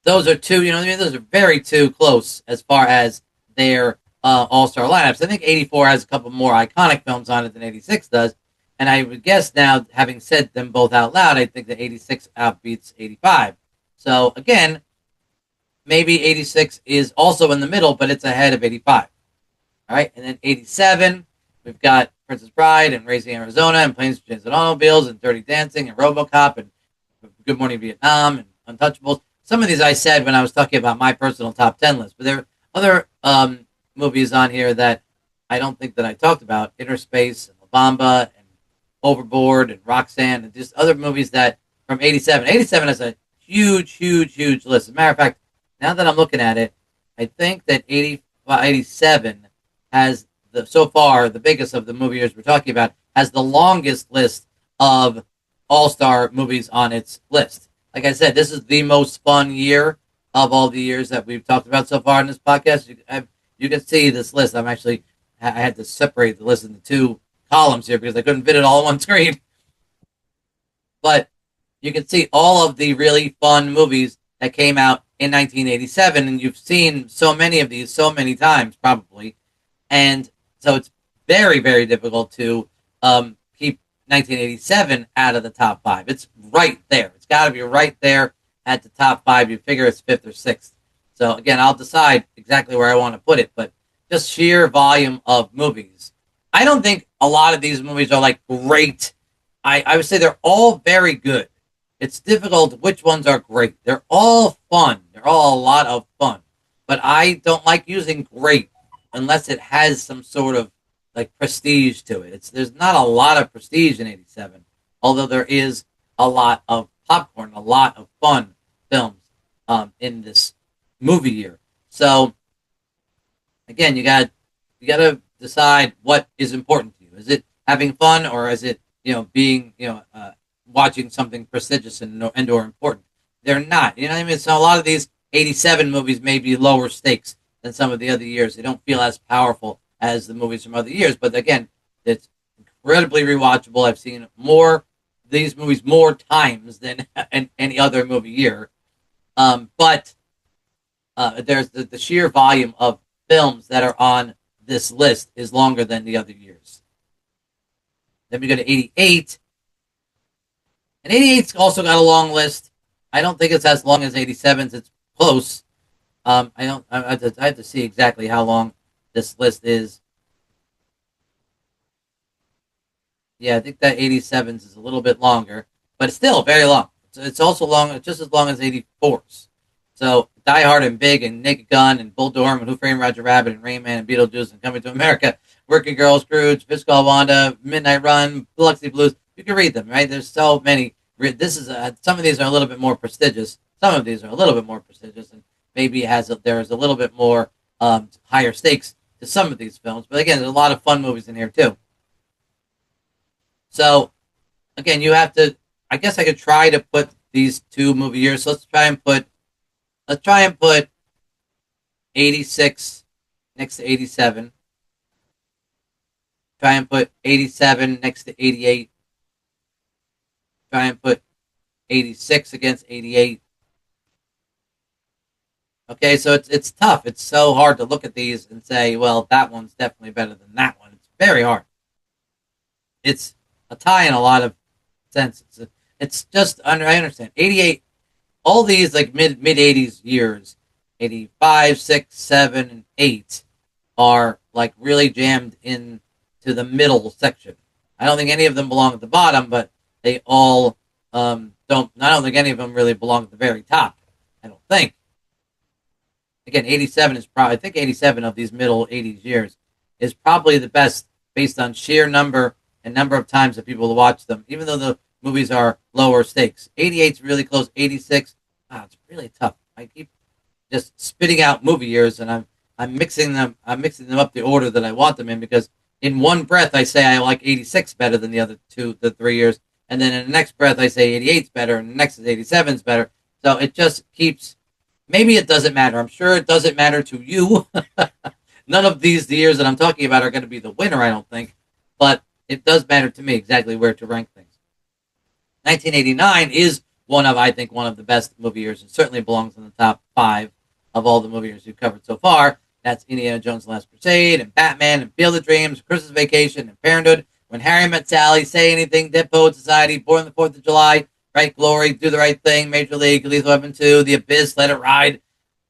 those are two, you know what I mean? Those are very too close as far as their all-star lineups. I think 84 has a couple more iconic films on it than 86 does. And I would guess now, having said them both out loud, I think that 86 outbeats 85. So again, maybe 86 is also in the middle, but it's ahead of 85. All right, and then 87, we've got Princess Bride and Raising Arizona and Planes, Trains, and Automobiles and Dirty Dancing and RoboCop and Good Morning Vietnam and Untouchables. Some of these I said when I was talking about my personal top 10 list, but there are other movies on here that I don't think that I talked about. Inner Space and La Bamba and Overboard and Roxanne and just other movies that from 87. 87 is a huge, huge, huge list. As a matter of fact, now that I'm looking at it, I think that 87 has so far the biggest of the movie years we're talking about has the longest list of all-star movies on its list. Like I said, this is the most fun year of all the years that we've talked about so far in this podcast. You can see this list. I had to separate the list into two columns here because I couldn't fit it all on one screen. But you can see all of the really fun movies that came out in 1987, and you've seen so many of these so many times probably, and so it's very, very difficult to keep 1987 out of the top five. It's right there. It's got to be right there at the top five. You figure it's fifth or sixth. So again, I'll decide exactly where I want to put it, but just sheer volume of movies. I don't think a lot of these movies are like great. I would say they're all very good. It's difficult which ones are great. They're all fun. They're all a lot of fun. But I don't like using great unless it has some sort of like prestige to it. There's not a lot of prestige in 87, although there is a lot of popcorn, a lot of fun films in this movie year. So again, you gotta decide what is important to you. Is it having fun, or is it being watching something prestigious and or important? They're not. You know what I mean? So a lot of these 87 movies may be lower stakes than some of the other years. They don't feel as powerful as the movies from other years. But again, it's incredibly rewatchable. I've seen these movies more times than any other movie year. But there's the sheer volume of films that are on this list is longer than the other years. Then we go to 88. And 88's also got a long list. I don't think it's as long as 87's. It's close. I have to see exactly how long this list is. Yeah, I think that 87's is a little bit longer, but it's still very long. It's also long, just as long as 84's. So Die Hard and Big and Naked Gun and Bull Durham and Who Framed Roger Rabbit and Rain Man and Beetlejuice and Coming to America, Working Girl, Scrooge, Fish Called Wanda, Midnight Run, Biloxi Blues. You can read them, right? There's so many. This is some of these are a little bit more prestigious. Some of these are a little bit more prestigious, and maybe there's a little bit more higher stakes to some of these films. But again, there's a lot of fun movies in here too. So again, you have to. I guess I could try to put these two movie years. So let's try and put 86 next to 87. Try and put 87 next to 88. Try and put 86 against 88. Okay, so it's tough. It's so hard to look at these and say, well, that one's definitely better than that one. It's very hard. It's a tie in a lot of senses. It's just I understand. 88, all these like mid 80s years, 85, 6, 7, and 8 are like really jammed into the middle section. I don't think any of them belong at the bottom, but they all don't. I don't think any of them really belong at the very top. I don't think. Again, 87 is probably. I think 87 of these middle 80s years is probably the best based on sheer number and number of times that people watch them. Even though the movies are lower stakes, 88 is really close. 86, wow, it's really tough. I keep just spitting out movie years, and I'm mixing them. I'm mixing them up the order that I want them in because in one breath I say I like 86 better than the other the 3 years, and then in the next breath I say 88 is better, and the next is 87 is better. So it just keeps. Maybe it doesn't matter. I'm sure it doesn't matter to you. None of these years that I'm talking about are going to be the winner, I don't think, but it does matter to me exactly where to rank things. 1989 is I think, one of the best movie years, and certainly belongs in the top 5 of all the movie years we've covered so far. That's Indiana Jones' The Last Crusade, and Batman, and Field of Dreams, Christmas Vacation, and Parenthood, When Harry Met Sally, Say Anything, Dead Poet Society, Born on the 4th of July, Right Glory, Do the Right Thing, Major League, Lethal Weapon 2, The Abyss, Let It Ride,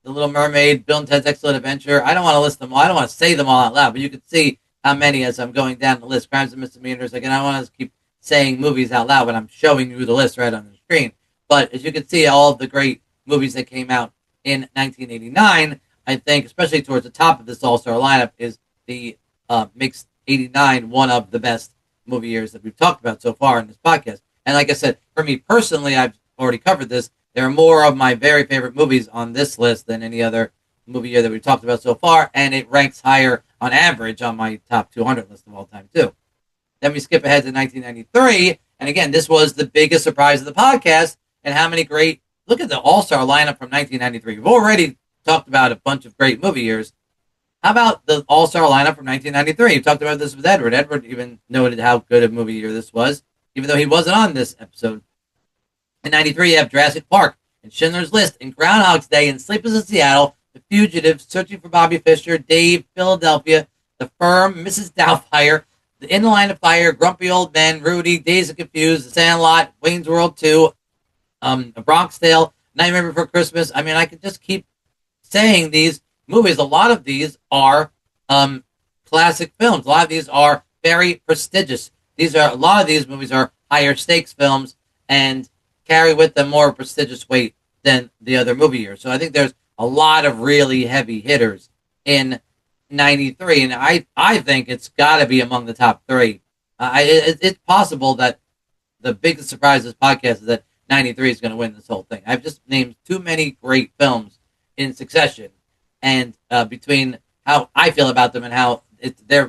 The Little Mermaid, Bill and Ted's Excellent Adventure. I don't want to list them all. I don't want to say them all out loud, but you can see how many as I'm going down the list. Crimes and Misdemeanors. Again, I don't want to keep saying movies out loud, but I'm showing you the list right on the screen. But as you can see, all of the great movies that came out in 1989, I think, especially towards the top of this all-star lineup, is the makes 89 one of the best movie years that we've talked about so far in this podcast. And like I said, for me personally, I've already covered this. There are more of my very favorite movies on this list than any other movie year that we've talked about so far, and it ranks higher on average on my top 200 list of all time, too. Then we skip ahead to 1993, and again, this was the biggest surprise of the podcast, and how many great, look at the all-star lineup from 1993. We've already talked about a bunch of great movie years. How about the all-star lineup from 1993? You talked about this with Edward. Edward even noted how good a movie year this was, even though he wasn't on this episode. In 93, you have Jurassic Park, and Schindler's List, and Groundhog's Day, and Sleepless in Seattle, The Fugitive, Searching for Bobby Fischer, Dave, Philadelphia, The Firm, Mrs. Doubtfire, The In the Line of Fire, Grumpy Old Men, Rudy, Dazed and Confused, The Sandlot, Wayne's World 2, A Bronx Tale, Nightmare Before Christmas. I mean, I could just keep saying these movies. A lot of these are classic films. A lot of these are very prestigious. A lot of these movies are higher stakes films and carry with them more prestigious weight than the other movie years. So I think there's a lot of really heavy hitters in 93, and I think it's got to be among the top 3. It's possible that the biggest surprise of this podcast is that 93 is going to win this whole thing. I've just named too many great films in succession, and between how I feel about them and how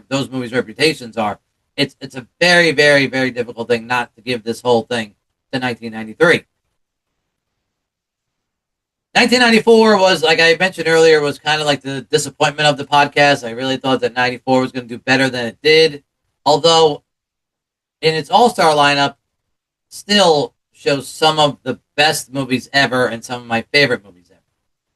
those movies' reputations are, it's a very, very, very difficult thing not to give this whole thing to 1993. 1994 was, like I mentioned earlier, was kind of like the disappointment of the podcast. I really thought that 94 was going to do better than it did. Although, in its all-star lineup, still shows some of the best movies ever and some of my favorite movies ever.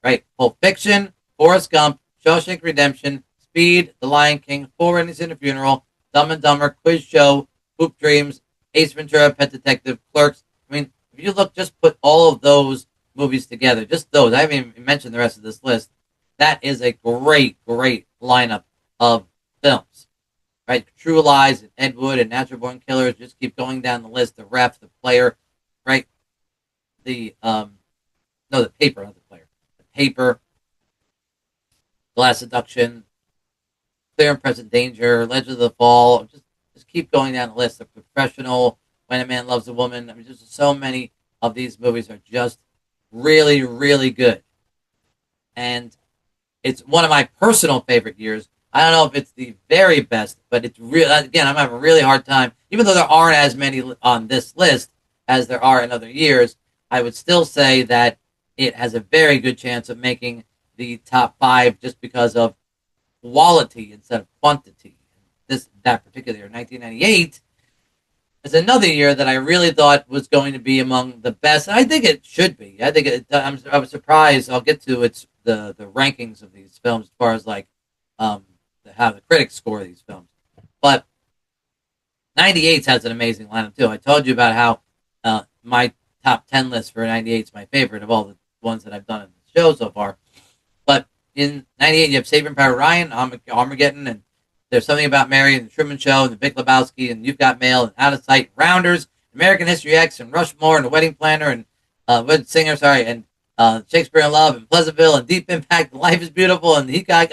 Right? Pulp Fiction, Forrest Gump, Shawshank Redemption, Speed, The Lion King, Four Weddings and a Funeral, Dumb and Dumber, Quiz Show, Hoop Dreams, Ace Ventura, Pet Detective, Clerks. I mean, if you look, just put all of those movies together, just those. I haven't even mentioned the rest of this list. That is a great, great lineup of films. Right? True Lies, and Ed Wood, and Natural Born Killers. Just keep going down the list. The Ref, The Player, right? The Paper, not The Player. The Paper, Glass Seduction, Clear and Present Danger, Legend of the Fall. Just keep going down the list. The Professional, When a Man Loves a Woman. I mean, just so many of these movies are just really, really good. And it's one of my personal favorite years. I don't know if it's the very best, but it's real. Again, I'm having a really hard time. Even though there aren't as many on this list as there are in other years, I would still say that it has a very good chance of making the top 5 just because of quality instead of quantity. That particular year, 1998, is another year that I really thought was going to be among the best. And I think it should be. I think I was surprised. I'll get to the rankings of these films as far as like how the critics score these films. But 98 has an amazing lineup too. I told you about how my top 10 list for 98 is my favorite of all the ones that I've done in the show so far. in '98 you have Saving Private Ryan, Armageddon, and There's Something About Mary, and The Truman Show, and The Big Lebowski, and You've Got Mail, and Out of Sight, Rounders, American History X, and Rushmore, and The Wedding Planner, and Wedding Singer, and Shakespeare in Love, and Pleasantville, and Deep Impact, and Life is Beautiful, and He Got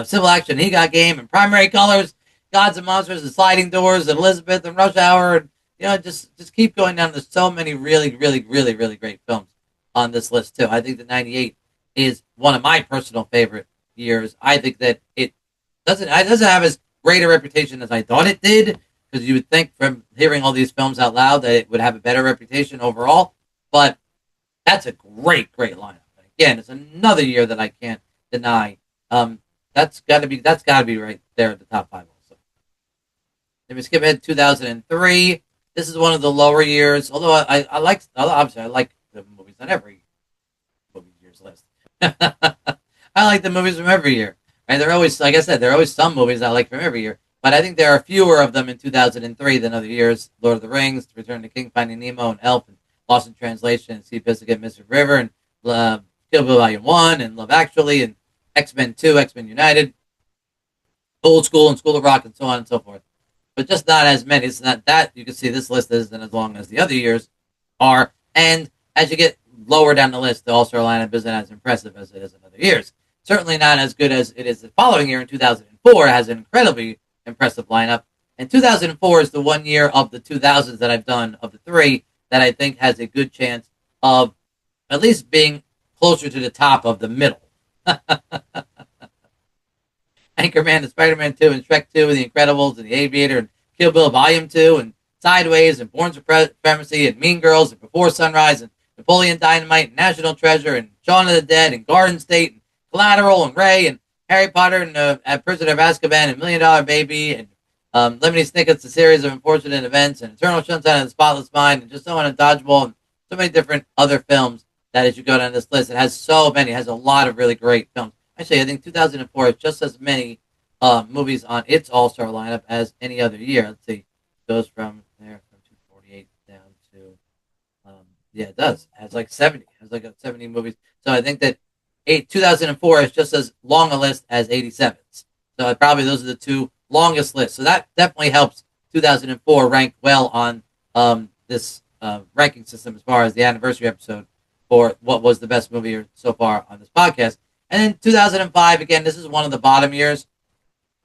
Civil Action, and He Got Game, and Primary Colors, Gods and Monsters, and Sliding Doors, and Elizabeth, and Rush Hour, and just keep going down. There's so many really, really, really, really great films on this list too. I think that '98 is one of my personal favorite years. I think that it doesn't have as great a reputation as I thought it did, because you would think from hearing all these films out loud that it would have a better reputation overall. But that's a great lineup. Again, it's another year that I can't deny. That's got to be right there at the top five also. Then we skip ahead to 2003. This is one of the lower years, although I like the movies on every movie year's list. I like the movies from every year. And they're always, like I said, there are always some movies I like from every year. But I think there are fewer of them in 2003 than other years. Lord of the Rings, Return to King, Finding Nemo, and Elf, and Lost in Translation, and Seabiscuit, Mystic River, and Kill Bill Volume 1, and Love Actually, and X-Men 2, X-Men United, Old School, and School of Rock, and so on and so forth. But just not as many. It's not that. You can see this list isn't as long as the other years are. And as you get lower down the list, the All-Star lineup isn't as impressive as it is in other years. Certainly not as good as it is the following year in 2004. It has an incredibly impressive lineup. And 2004 is the 1 year of the 2000s that I've done, of the three, that I think has a good chance of at least being closer to the top of the middle. Anchorman and Spider-Man 2 and Shrek 2 and The Incredibles and The Aviator and Kill Bill Volume 2 and Sideways and Born Supremacy and Mean Girls and Before Sunrise and Napoleon Dynamite and National Treasure and Shaun of the Dead and Garden State and Collateral and Ray and Harry Potter and Prisoner of Azkaban and Million Dollar Baby and Lemony Snicket's A Series of Unfortunate Events and Eternal Sunshine of the Spotless Mind and Just Someone in Dodgeball and so many different other films that as you go down this list, it has so many. It has a lot of really great films. Actually, I think 2004 has just as many movies on its all-star lineup as any other year. Let's see. It goes from 248 down to, it does. It has like 70. It has like 70 movies. So I think that 2004 is just as long a list as 87's. So probably those are the two longest lists. So that definitely helps 2004 rank well on this ranking system as far as the anniversary episode for what was the best movie so far on this podcast. And then 2005, again, this is one of the bottom years.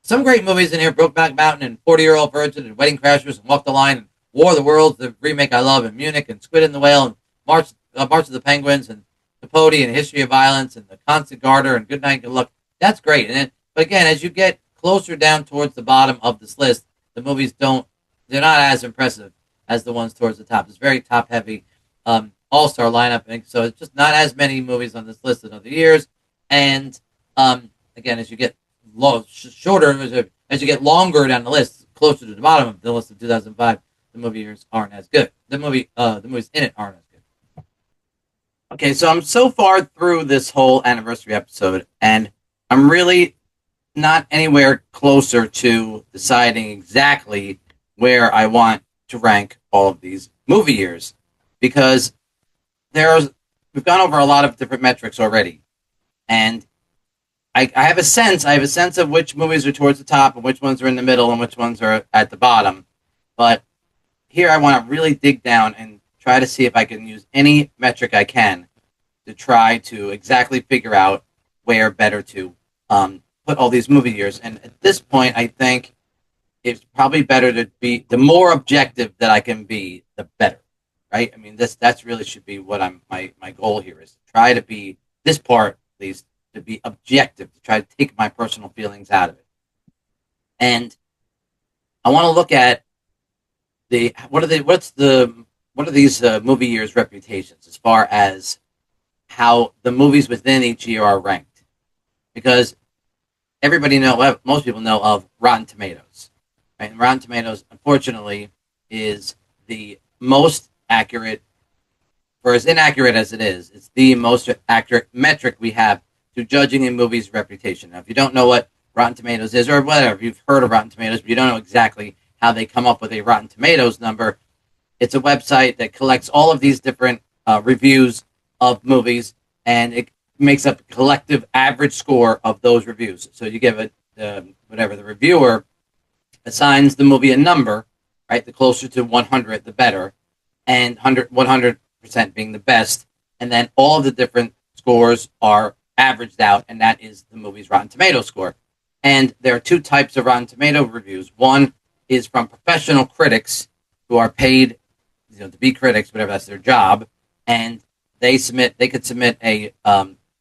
Some great movies in here, Brokeback Mountain and 40-Year-Old Virgin and Wedding Crashers and Walk the Line and War of the Worlds, the remake I love, and Munich and Squid and the Whale and March of the Penguins and Capote and History of Violence and The Constant Garter and Good Night, Good Luck. That's great. But again, as you get closer down towards the bottom of this list, the movies they're not as impressive as the ones towards the top. It's very top-heavy all-star lineup, so it's just not as many movies on this list as other years. And again, as you get shorter, as you get longer down the list, closer to the bottom of the list of 2005, the movie years aren't as good. The movies in it aren't as good. Okay, so I'm so far through this whole anniversary episode, and I'm really not anywhere closer to deciding exactly where I want to rank all of these movie years, because we've gone over a lot of different metrics already, and I have a sense of which movies are towards the top and which ones are in the middle and which ones are at the bottom. But here I want to really dig down and try to see if I can use any metric I can to try to exactly figure out where better to put all these movie years. And at this point, I think it's probably better to be, the more objective that I can be, the better, right? I mean, that's really should be what my goal here is, to try to be, this part at least, to be objective, to try to take my personal feelings out of it. And I want to look at what are these movie years' reputations as far as how the movies within each year are ranked, because most people know of Rotten Tomatoes, right? And Rotten Tomatoes, unfortunately, is the most accurate, for as inaccurate as it is, it's the most accurate metric we have to judging a movie's reputation. Now, if you don't know what Rotten Tomatoes is, or whatever, you've heard of Rotten Tomatoes, but you don't know exactly how they come up with a Rotten Tomatoes number, it's a website that collects all of these different reviews of movies, and makes up a collective average score of those reviews. So you give it whatever the reviewer assigns the movie a number, right? The closer to 100, the better, and 100% being the best. And then all of the different scores are averaged out, and that is the movie's Rotten Tomato score. And there are two types of Rotten Tomato reviews. One is from professional critics who are paid, to be critics, whatever, that's their job, and they could submit a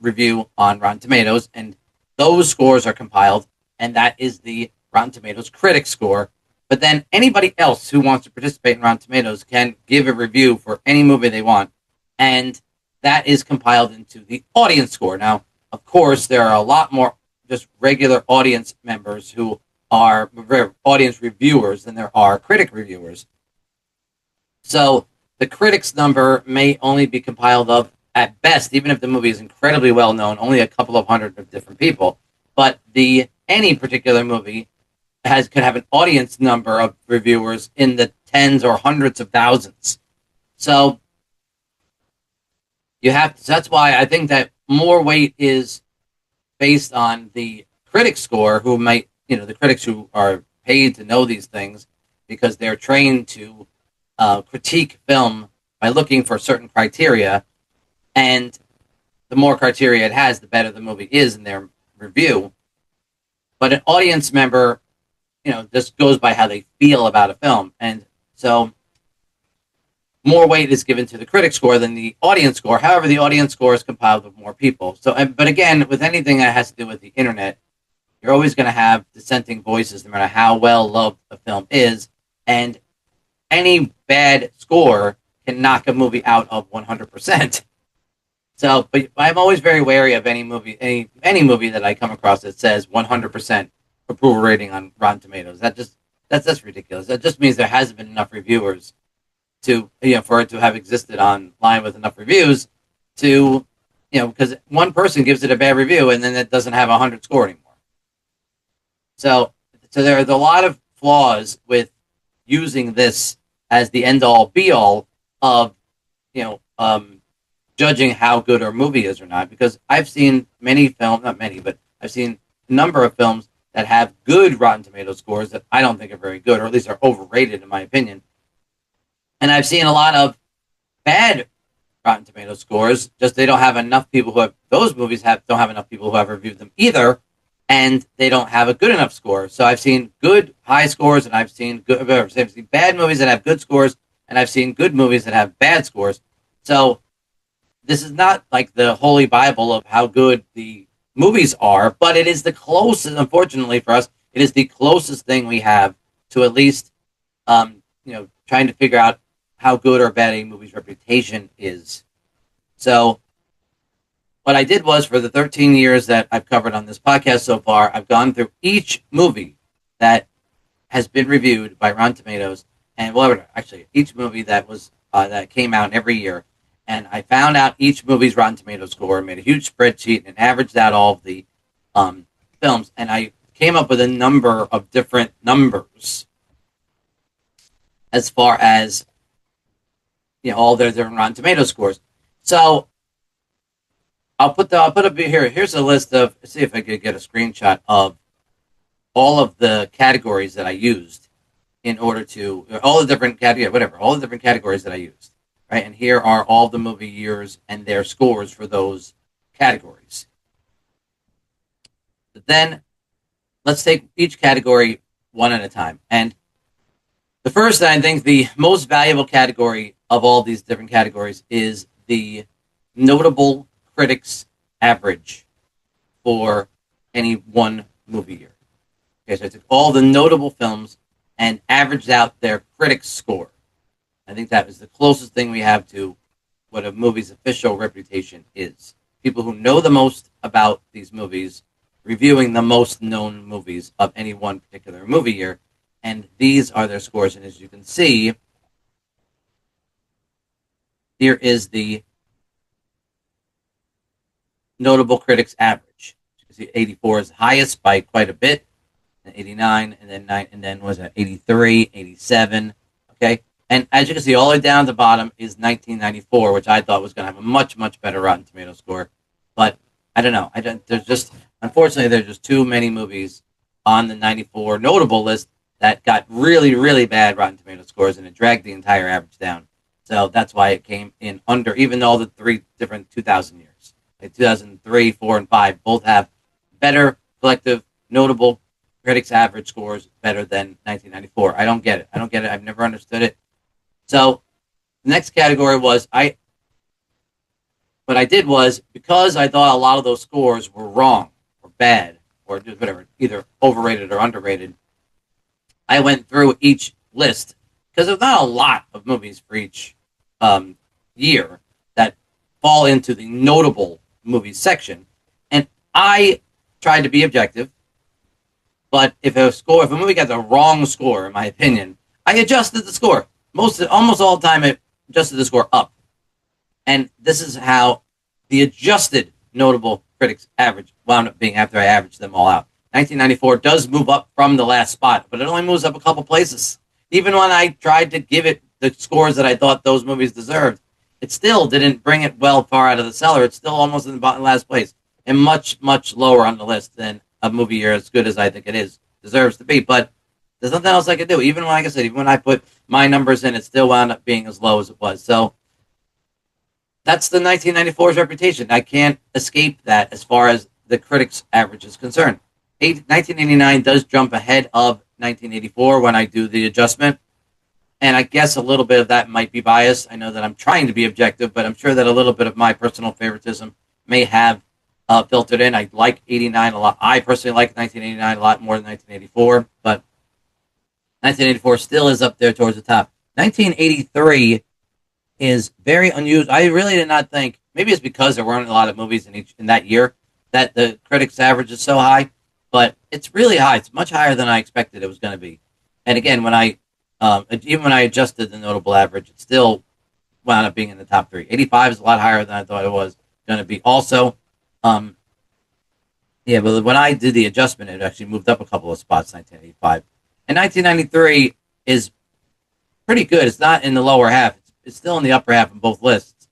review on Rotten Tomatoes, and those scores are compiled, and that is the Rotten Tomatoes critic score. But then anybody else who wants to participate in Rotten Tomatoes can give a review for any movie they want, and that is compiled into the audience score. Now, of course, there are a lot more just regular audience members who are audience reviewers than there are critic reviewers. So the critics number may only be compiled of, at best, even if the movie is incredibly well known, only a couple of hundred of different people. But any particular movie could have an audience number of reviewers in the tens or hundreds of thousands. So that's why I think that more weight is based on the critic score, who might, the critics who are paid to know these things because they're trained to critique film by looking for certain criteria, and the more criteria it has, the better the movie is in their review. But an audience member, just goes by how they feel about a film, and so more weight is given to the critic score than the audience score. However, the audience score is compiled with more people. So, but again, with anything that has to do with the internet, you're always going to have dissenting voices, no matter how well loved a film is, and any bad score can knock a movie out of 100%. So, but I'm always very wary of any movie that I come across that says 100% approval rating on Rotten Tomatoes. That's ridiculous. That just means there hasn't been enough reviewers to, for it to have existed online with enough reviews to, because one person gives it a bad review and then it doesn't have 100 score anymore. So there are a lot of flaws with using this as the end-all, be-all of, judging how good a movie is or not. Because I've seen I've seen a number of films that have good Rotten Tomato scores that I don't think are very good, or at least are overrated in my opinion. And I've seen a lot of bad Rotten Tomato scores, just they don't have enough people who have, those movies don't have enough people who have reviewed them either, and they don't have a good enough score. So I've seen good high scores, and I've seen bad movies that have good scores, and I've seen good movies that have bad scores. So this is not like the holy Bible of how good the movies are, but it is the closest, unfortunately for us, it is the closest thing we have to at least, trying to figure out how good or bad a movie's reputation is. So what I did was, for the 13 years that I've covered on this podcast so far, I've gone through each movie that has been reviewed by Rotten Tomatoes, and each movie that came out every year, and I found out each movie's Rotten Tomatoes score, made a huge spreadsheet, and averaged out all of the films, and I came up with a number of different numbers as far as all their different Rotten Tomatoes scores. So I'll put up here. Here's a list of. See if I could get a screenshot of all of the categories that I used in order to all the different categories that I used. Right, and here are all the movie years and their scores for those categories. But then let's take each category one at a time. And the first, I think, the most valuable category of all these different categories is the notable critics average for any one movie year. Okay, so I took all the notable films and averaged out their critics score. I think that is the closest thing we have to what a movie's official reputation is. People who know the most about these movies reviewing the most known movies of any one particular movie year. And these are their scores. And as you can see, here is the notable critics average. You can see 84 is the highest by quite a bit, and 89, and then was it 83, 87, okay? And as you can see, all the way down at the bottom is 1994, which I thought was going to have a much, much better Rotten Tomato score. But I don't know. I don't. There's just unfortunately there's just too many movies on the '94 notable list that got really really bad Rotten Tomato scores, and it dragged the entire average down. So that's why it came in under, even though the three different 2000 years, like 2003, 4, and 5, both have better collective notable critics average scores better than 1994. I don't get it. I don't get it. I've never understood it. So the next category was what I did was, because I thought a lot of those scores were wrong or bad or just whatever, either overrated or underrated, I went through each list because there's not a lot of movies for each year that fall into the notable movies section. And I tried to be objective, but if a movie got the wrong score, in my opinion, I adjusted the score. Almost all the time, I adjusted the score up. And this is how the adjusted notable critics average wound up being after I averaged them all out. 1994 does move up from the last spot, but it only moves up a couple places. Even when I tried to give it the scores that I thought those movies deserved, it still didn't bring it well far out of the cellar. It's still almost in the bottom last place and much, much lower on the list than a movie year, as good as I think it is, deserves to be. But there's nothing else I could do. Even when, like I said, even when I put my numbers in, it still wound up being as low as it was. So that's the 1994's reputation. I can't escape that as far as the critics' average is concerned. 1989 does jump ahead of 1984 when I do the adjustment. And I guess a little bit of that might be biased. I know that I'm trying to be objective, but I'm sure that a little bit of my personal favoritism may have filtered in. I like 89 a lot. I personally like 1989 a lot more than 1984, but 1984 still is up there towards the top. 1983 is very unusual. I really did not think, maybe it's because there weren't a lot of movies in that year, that the critics' average is so high, but it's really high. It's much higher than I expected it was going to be. And again, even when I adjusted the notable average, it still wound up being in the top 3. 85 is a lot higher than I thought it was going to be. Also, but when I did the adjustment, it actually moved up a couple of spots. 1985 and 1993 is pretty good. It's not in the lower half. It's still in the upper half of both lists.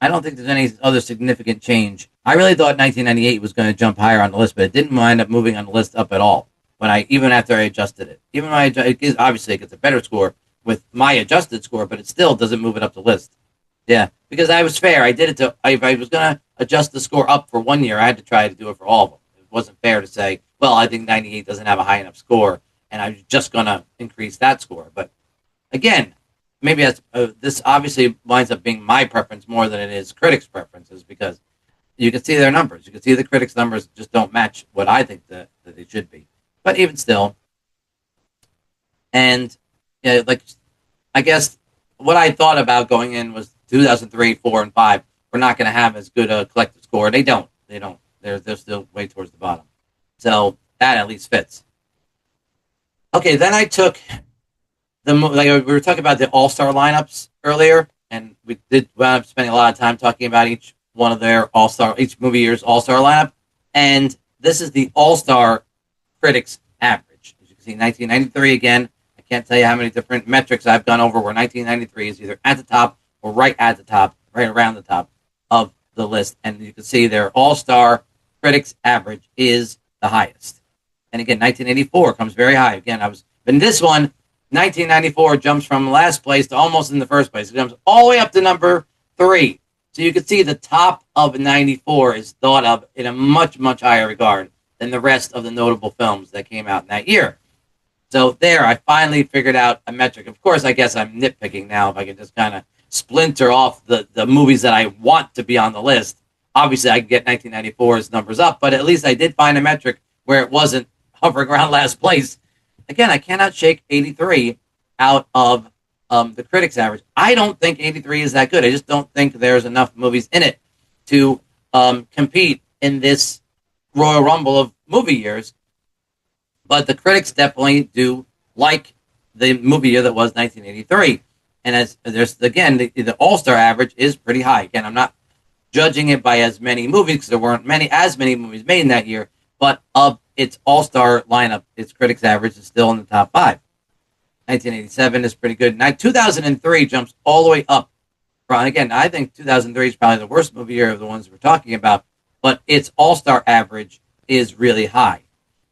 I don't think there's any other significant change. I really thought 1998 was going to jump higher on the list, but it didn't wind up moving on the list up at all. Even after I adjusted it, obviously it gets a better score with my adjusted score, but it still doesn't move it up the list. Yeah, because I was fair. I did it if I was going to adjust the score up for 1 year, I had to try to do it for all of them. It wasn't fair to say, well, I think 98 doesn't have a high enough score, and I'm just going to increase that score. But again, maybe this obviously winds up being my preference more than it is critics' preferences, because you can see their numbers. You can see the critics' numbers just don't match what I think that they should be. But even still, and I guess what I thought about going in was 2003, 4, and 5 were not going to have as good a collective score. They don't. They're still way towards the bottom. So that at least fits. Okay, then I took we were talking about the all-star lineups earlier, and we did wound up spending a lot of time talking about each one of their each movie year's all-star lineup, and this is the all-star critics average. As you can see, 1993 again. I can't tell you how many different metrics I've gone over where 1993 is either at the top or right at the top, right around the top of the list, and you can see their all-star critics average is the highest. And again, 1984 comes very high. Again, in this one, 1994 jumps from last place to almost in the first place. It jumps all the way up to number 3. So you can see the top of 94 is thought of in a much, much higher regard than the rest of the notable films that came out in that year. So there, I finally figured out a metric. Of course, I guess I'm nitpicking now if I can just kind of splinter off the movies that I want to be on the list. Obviously, I can get 1994's numbers up, but at least I did find a metric where it wasn't hovering around last place. Again, I cannot shake 83 out of the critics' average. I don't think 83 is that good. I just don't think there's enough movies in it to compete in this Royal Rumble of movie years. But the critics definitely do like the movie year that was 1983. And as there's, again, the all-star average is pretty high. Again, I'm not judging it by as many movies because there weren't as many movies made in that year, but of its all-star lineup, its critics average is still in the top 5. 1987 is pretty good. Now, 2003 jumps all the way up. And again, I think 2003 is probably the worst movie year of the ones we're talking about, but its all-star average is really high.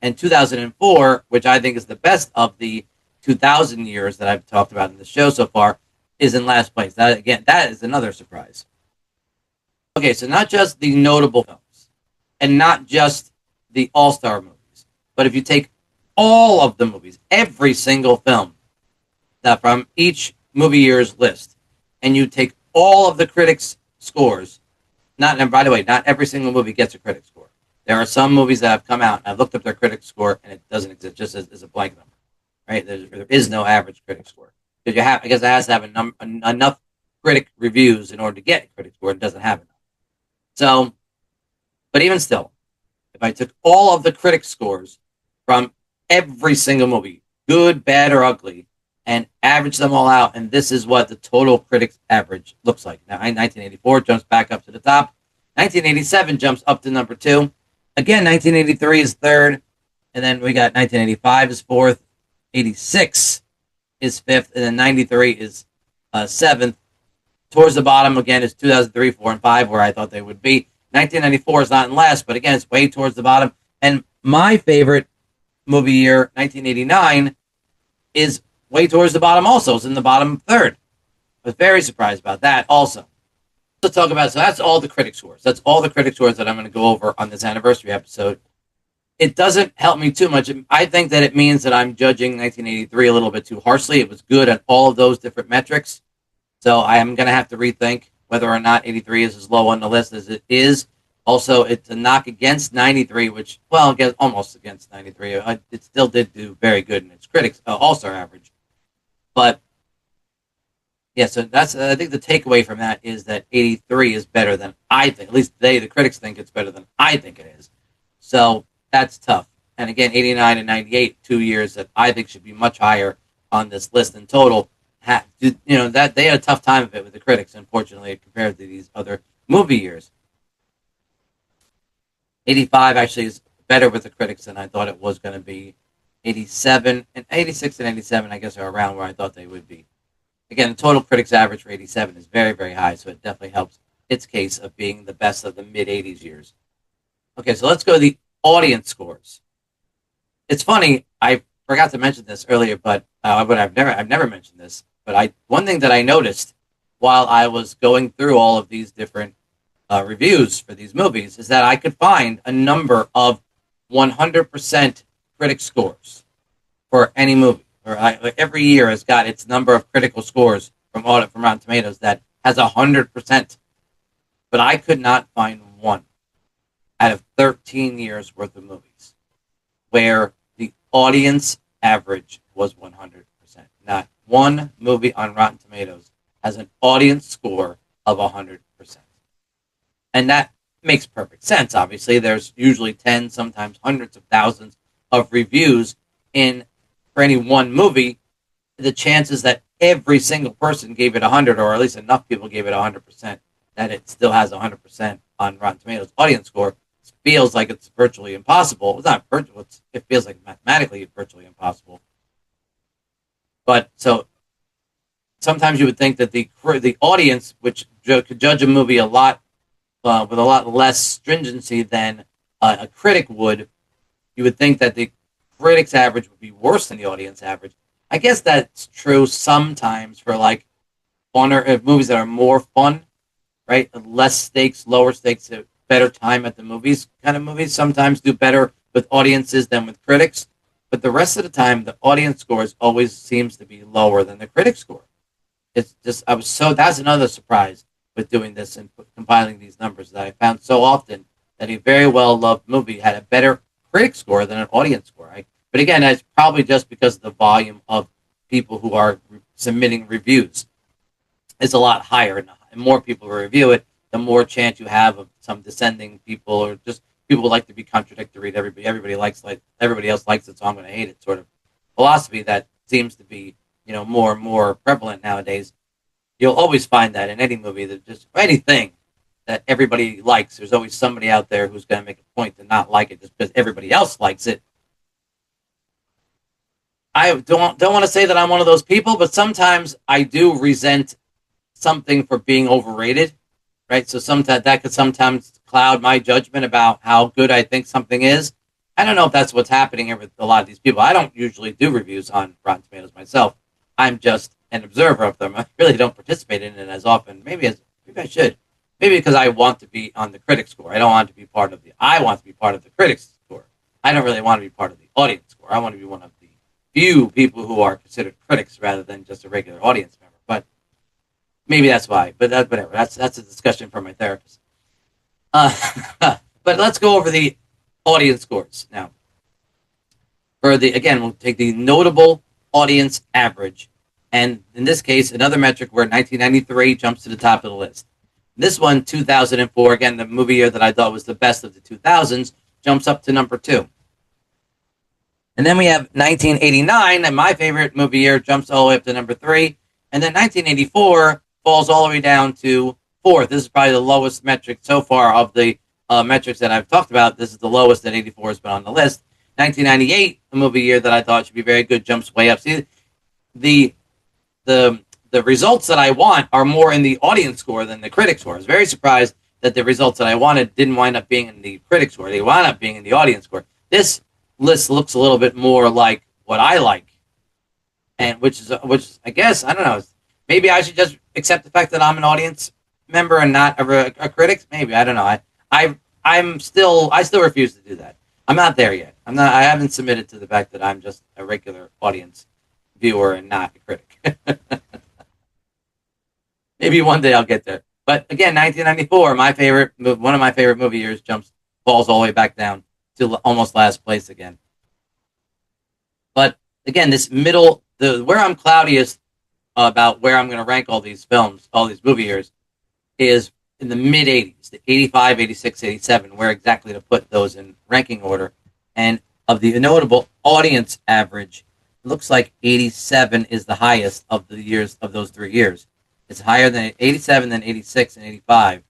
And 2004, which I think is the best of the 2000 years that I've talked about in the show so far, is in last place. That again, that is another surprise. Okay, so not just the notable films, and not just the all-star movies, but if you take all of the movies, every single film that from each movie year's list, and you take all of the critics' scores, not and by the way, not every single movie gets a critic score. There are some movies that have come out, and I've looked up their critic score, and it doesn't exist, just as a blank number, right? There is no average critic score. Because I guess it has to have enough critic reviews in order to get a critic score. It doesn't have enough. So, but even still, if I took all of the critic scores from every single movie, good, bad, or ugly, and average them all out, and this is what the total critics average looks like. Now, 1984 jumps back up to the top. 1987 jumps up to number 2. Again, 1983 is third, and then we got 1985 is fourth, 86 is fifth, and then 93 is seventh. Towards the bottom again is 2003, 4, and 5, where I thought they would be. 1994 is not in last, but again, it's way towards the bottom. And my favorite movie year, 1989, is way towards the bottom also. It's in the bottom third. I was very surprised about that also. Let's talk about, so that's all the critic scores. That's all the critic scores that I'm going to go over on this anniversary episode. It doesn't help me too much. I think that it means that I'm judging 1983 a little bit too harshly. It was good on all of those different metrics. So I am going to have to rethink whether or not 83 is as low on the list as it is. Also, it's a knock against 93, which, well, again, almost against 93. It still did do very good in its critics all-star average. But, yeah, so that's, I think the takeaway from that is that 83 is better than I think. At least the critics think it's better than I think it is. So that's tough. And again, 89 and 98, 2 years that I think should be much higher on this list in total. That they had a tough time of it with the critics, unfortunately, compared to these other movie years. 85 actually is better with the critics than I thought it was going to be. 87 and 86 and 87, I guess, are around where I thought they would be. Again, the total critics average for 87 is very, very high, so it definitely helps its case of being the best of the mid-80s years. Okay, so let's go to the audience scores. It's funny, I forgot to mention this earlier, but I've never mentioned this. But one thing that I noticed while I was going through all of these different reviews for these movies is that I could find a number of 100% critic scores for any movie. Every year has got its number of critical scores from Rotten Tomatoes that has 100%. But I could not find one out of 13 years worth of movies where the audience average was 100%. Not one movie on Rotten Tomatoes has an audience score of 100%. And that makes perfect sense, obviously. There's usually 10, sometimes hundreds of thousands of reviews for any one movie. The chances that every single person gave it 100, or at least enough people gave it 100%, that it still has 100% on Rotten Tomatoes audience score feels like it's virtually impossible. It's not virtual. It feels like mathematically virtually impossible. But so sometimes you would think that the audience, which could judge a movie a lot with a lot less stringency than a critic would, you would think that the critics average would be worse than the audience average. I guess that's true sometimes for like funner movies that are more fun, right? Less stakes, lower stakes, better time at the movies kind of movies sometimes do better with audiences than with critics. But the rest of the time, the audience scores always seems to be lower than the critic score. It's just, that's another surprise with doing this and compiling these numbers that I found so often that a very well-loved movie had a better critic score than an audience score. But again, that's probably just because of the volume of people who are submitting reviews. It's a lot higher, and more people review it, the more chance you have of some dissenting people or just people who like to be contradictory. Everybody else likes it, so I'm going to hate it. Sort of philosophy that seems to be more and more prevalent nowadays. You'll always find that in any movie, that just anything that everybody likes, there's always somebody out there who's going to make a point to not like it just because everybody else likes it. I don't want to say that I'm one of those people, but sometimes I do resent something for being overrated, right? So sometimes that could sometimes cloud my judgment about how good I think something is. I don't know if that's what's happening here with a lot of these people. I don't usually do reviews on Rotten Tomatoes myself. I'm just an observer of them. I really don't participate in it as often. Maybe I should. Maybe because I want to be on the critic score. I don't want to be part of the. I want to be part of the critics score. I don't really want to be part of the audience score. I want to be one of the few people who are considered critics rather than just a regular audience member. But maybe that's why. But whatever. That's a discussion for my therapist. But let's go over the audience scores now. We'll take the notable audience average, and in this case, another metric where 1993 jumps to the top of the list. This one, 2004, again, the movie year that I thought was the best of the 2000s, jumps up to number 2. And then we have 1989, and my favorite movie year, jumps all the way up to number 3. And then 1984 falls all the way down to 4th. This is probably the lowest metric so far of the metrics that I've talked about. This is the lowest that 84 has been on the list. 1998, a movie year that I thought should be very good, jumps way up. See, the results that I want are more in the audience score than the critic score. I was very surprised that the results that I wanted didn't wind up being in the critic score. They wound up being in the audience score. This list looks a little bit more like what I like, and which I guess, I don't know. Maybe I should just accept the fact that I'm an audience member and not a critic. Maybe, I don't know. I still refuse to do that. I'm not there yet. I haven't submitted to the fact that I'm just a regular audience viewer and not a critic. Maybe one day I'll get there. But again, 1994, one of my favorite movie years, falls all the way back down to almost last place again. But again, this where I'm cloudiest about where I'm going to rank all these films, all these movie years, is in the mid 80s, the 85, 86, 87, where exactly to put those in ranking order. And of the notable audience average, it looks like 87 is the highest of the years of those 3 years. It's higher than 87, than 86 and 85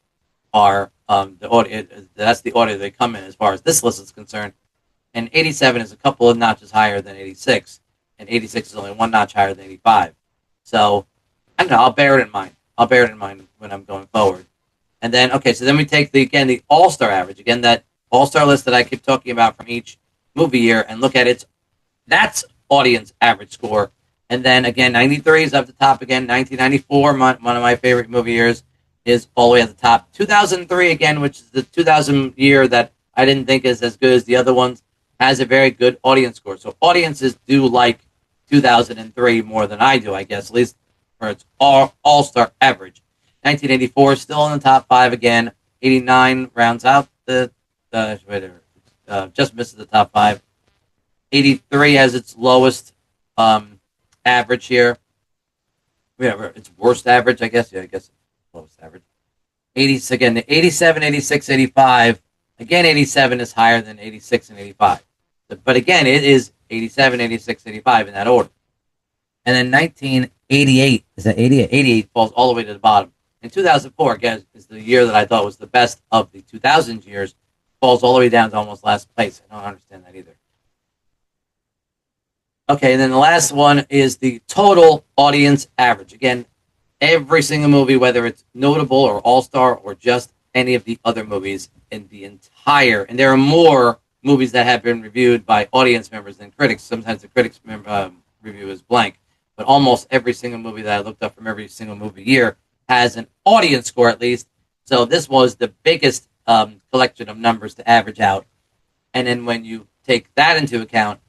are the audio. That's the order they come in as far as this list is concerned. And 87 is a couple of notches higher than 86, and 86 is only one notch higher than 85. So I don't know. I'll bear it in mind. When I'm going forward. And then, so then we take the all-star average, again, that all-star list that I keep talking about from each movie year, and look at that's audience average score. And then, again, 93 is up the top again. 1994, one of my favorite movie years, is all the way at the top. 2003, again, which is the 2000 year that I didn't think is as good as the other ones, has a very good audience score. So audiences do like 2003 more than I do, I guess, at least for its all-star average. 1984 is still in the top 5 again. 89 rounds out just misses the top 5. 83 has its lowest average here. Its worst average, I guess. Yeah, I guess lowest average. 80s again. The 87, 86, 85. Again, 87 is higher than 86 and 85. But again, it is 87, 86, 85 in that order. And then 1988 is that 88? 88 falls all the way to the bottom. And 2004, again, is the year that I thought was the best of the 2000 years. Falls all the way down to almost last place. I don't understand that either. Okay, and then the last one is the total audience average. Again, every single movie, whether it's notable or all-star or just any of the other movies in the entire, and there are more movies that have been reviewed by audience members than critics. Sometimes the critics review is blank, but almost every single movie that I looked up from every single movie year has an audience score at least. So this was the biggest collection of numbers to average out. And then when you take that into account,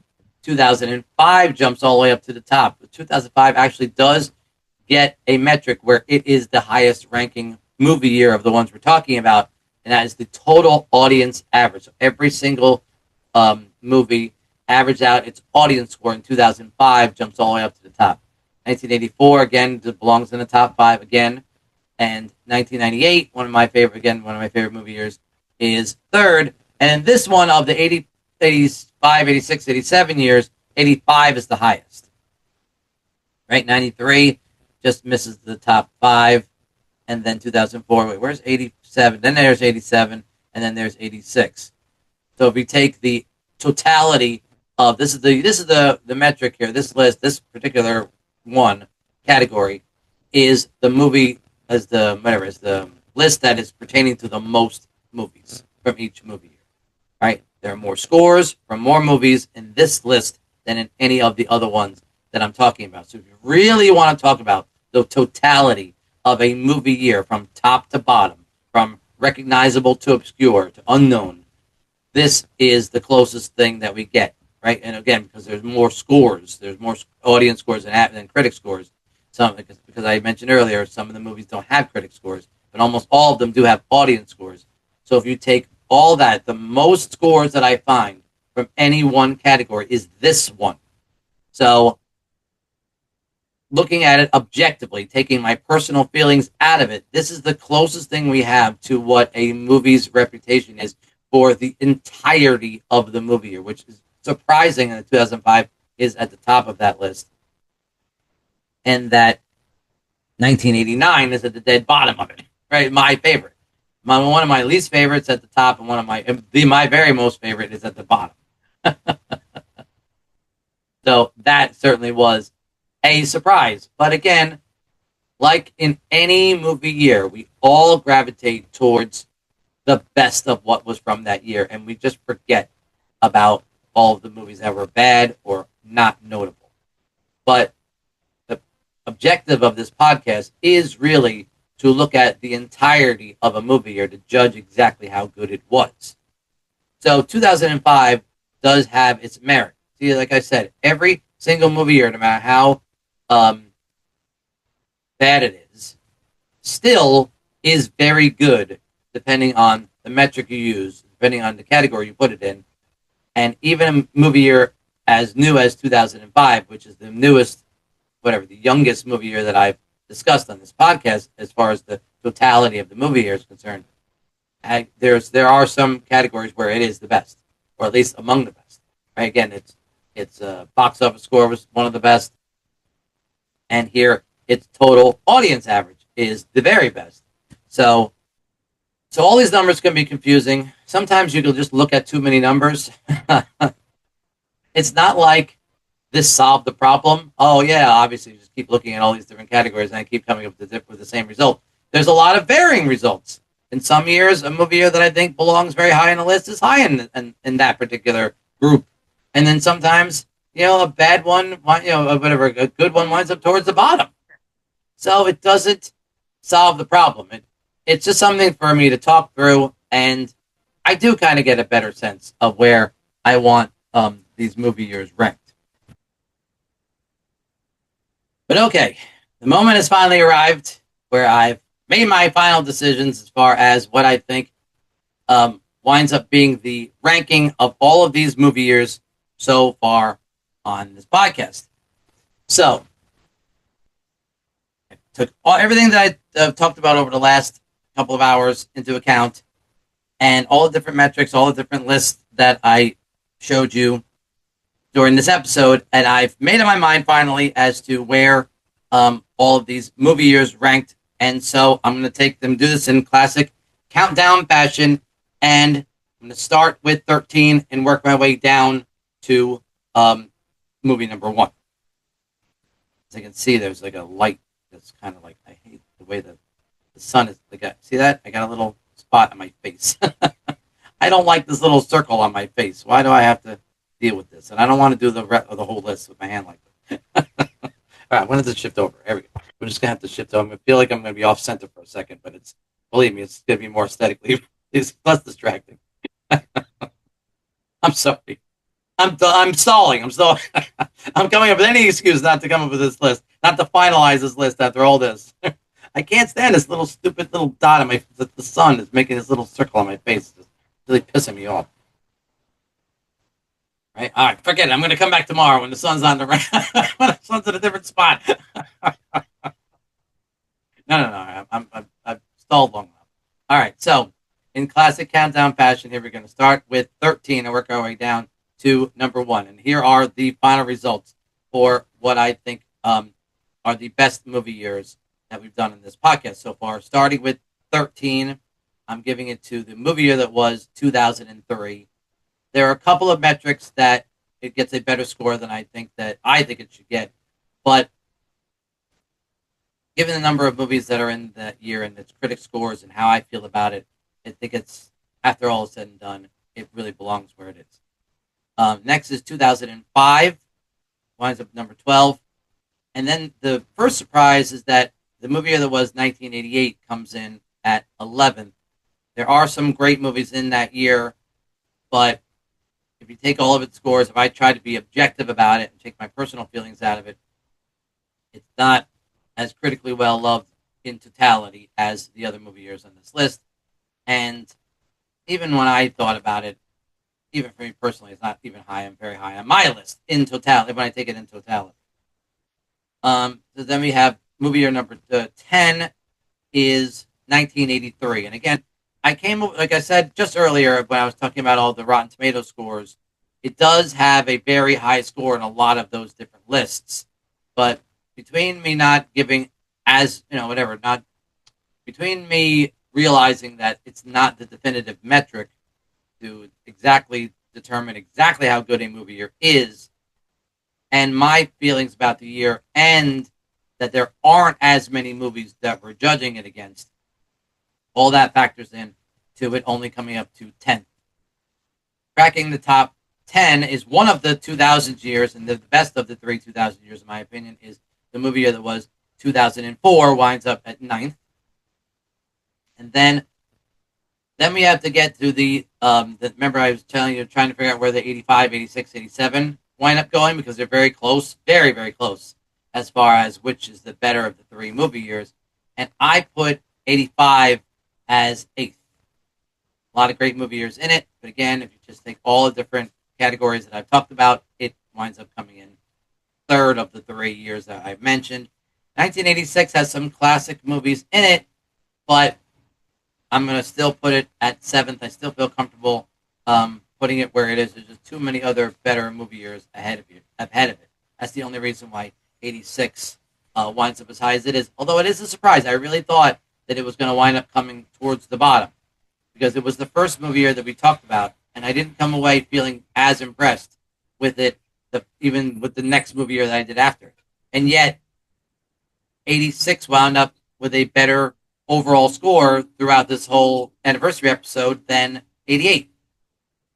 2005 jumps all the way up to the top. 2005 actually does get a metric where it is the highest ranking movie year of the ones we're talking about, and that is the total audience average. So every single movie averaged out its audience score in 2005, jumps all the way up to the top. 1984 again belongs in the top 5 again, and 1998, one of my favorite movie years, is third. And this one of the 80, 85, 86, 87 years, 85 is the highest. Right, 93 just misses the top 5, and then 2004. Wait, where's 87? Then there's 87, and then there's 86. So if we take the totality of this is the metric here. This list, this particular one category, is the movie as the list that is pertaining to the most movies from each movie year. Right? There are more scores from more movies in this list than in any of the other ones that I'm talking about. So if you really want to talk about the totality of a movie year from top to bottom, from recognizable to obscure to unknown, this is the closest thing that we get, right? And again, because there's more scores, there's more audience scores than critic scores. Some because I mentioned earlier, some of the movies don't have critic scores, but almost all of them do have audience scores. So if you take all that, the most scores that I find from any one category is this one. So looking at it objectively, taking my personal feelings out of it, this is the closest thing we have to what a movie's reputation is for the entirety of the movie year, which is surprising that 2005 is at the top of that list. And that 1989 is at the dead bottom of it, right? My favorite. One of my least favorites at the top, and one of my very most favorite is at the bottom. So that certainly was a surprise. But again, like in any movie year, we all gravitate towards the best of what was from that year, and we just forget about all of the movies that were bad or not notable. But the objective of this podcast is really to look at the entirety of a movie year to judge exactly how good it was. So 2005 does have its merit. See, like I said, every single movie year, no matter how bad it is, still is very good, depending on the metric you use, depending on the category you put it in. And even a movie year as new as 2005, which is the newest, the youngest movie year that I've discussed on this podcast, as far as the totality of the movie year is concerned, there are some categories where it is the best, or at least among the best. Right? Again, its box office score was one of the best, and here its total audience average is the very best. So all these numbers can be confusing. Sometimes you can just look at too many numbers. It's not like this solved the problem. Oh yeah, obviously you just keep looking at all these different categories and I keep coming up with the same result. There's a lot of varying results. In some years, a movie year that I think belongs very high on the list is high in that particular group. And then sometimes, a bad one, a good one winds up towards the bottom. So it doesn't solve the problem. It's just something for me to talk through, and I do kind of get a better sense of where I want these movie years ranked. But okay, the moment has finally arrived where I've made my final decisions as far as what I think winds up being the ranking of all of these movie years so far on this podcast. So, I took everything that I talked about over the last couple of hours into account, and all the different metrics, all the different lists that I showed you during this episode, and I've made up my mind finally as to where all of these movie years ranked. And so I'm going to do this in classic countdown fashion, and I'm going to start with 13 and work my way down to movie number 1. As you can see, there's like a light that's kind of like, I hate the way the sun is. See that? I got a little spot on my face. I don't like this little circle on my face. Why do I have to deal with this? And I don't want to do the whole list with my hand like that. All right, when does it shift over? There we go. We're just going to have to shift over. I feel like I'm going to be off center for a second, but believe me, it's going to be more aesthetically, it's less distracting. I'm sorry. I'm stalling. I'm coming up with any excuse not to come up with this list, not to finalize this list after all this. I can't stand this little stupid little dot on my face. The sun is making this little circle on my face. It's really pissing me off. Right? All right, forget it. I'm going to come back tomorrow when the sun's on the when the sun's in a different spot. No. I've stalled long enough. All right, so in classic countdown fashion, here we're going to start with 13 and work our way down to number 1. And here are the final results for what I think are the best movie years that we've done in this podcast so far. Starting with 13, I'm giving it to the movie year that was 2003. There are a couple of metrics that it gets a better score than I think it should get, but given the number of movies that are in that year and its critic scores and how I feel about it, I think it's, after all is said and done, it really belongs where it is. Next is 2005, winds up number 12. And then the first surprise is that the movie year that was 1988 comes in at 11th. There are some great movies in that year, but if you take all of its scores, if I try to be objective about it and take my personal feelings out of it, it's not as critically well loved in totality as the other movie years on this list. And even when I thought about it, even for me personally, it's not even high. I'm very high on my list in totality when I take it in totality. So then we have movie year number 10 is 1983. And again, I came, like I said just earlier when I was talking about all the Rotten Tomato scores, it does have a very high score in a lot of those different lists. But between me not giving as, whatever, not between me realizing that it's not the definitive metric to exactly determine exactly how good a movie year is, and my feelings about the year, and that there aren't as many movies that we're judging it against, all that factors in to it only coming up to 10th. Cracking the top 10 is one of the 2000 years, and the best of the three 2000 years, in my opinion, is the movie year that was 2004, winds up at 9th. And then we have to get to remember I was telling you, trying to figure out where the 85, 86, 87 wind up going, because they're very close, very, very close, as far as which is the better of the three movie years. And I put 85 as 8th. A lot of great movie years in it, but again, if you just take all the different categories that I've talked about, it winds up coming in 3rd of the 3 years that I've mentioned. 1986 has some classic movies in it, but I'm going to still put it at 7th. I still feel comfortable putting it where it is. There's just too many other better movie years ahead of it. That's the only reason why 86 winds up as high as it is. Although it is a surprise. I really thought that it was going to wind up coming towards the bottom, because it was the first movie year that we talked about, and I didn't come away feeling as impressed with it, even with the next movie year that I did after. And yet, 86 wound up with a better overall score throughout this whole anniversary episode than 88.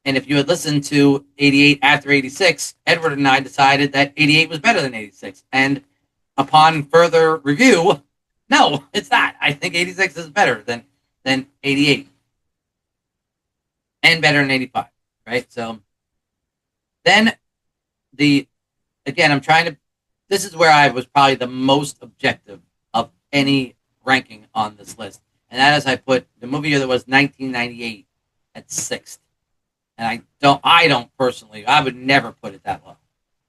And if you had listened to 88 after 86, Edward and I decided that 88 was better than 86. And upon further review, no, it's not. I think 86 is better than 88. And better than 85, right? So then I'm trying to, this is where I was probably the most objective of any ranking on this list. And that is, I put the movie year that was 1998 at 6th. And I don't personally, I would never put it that low.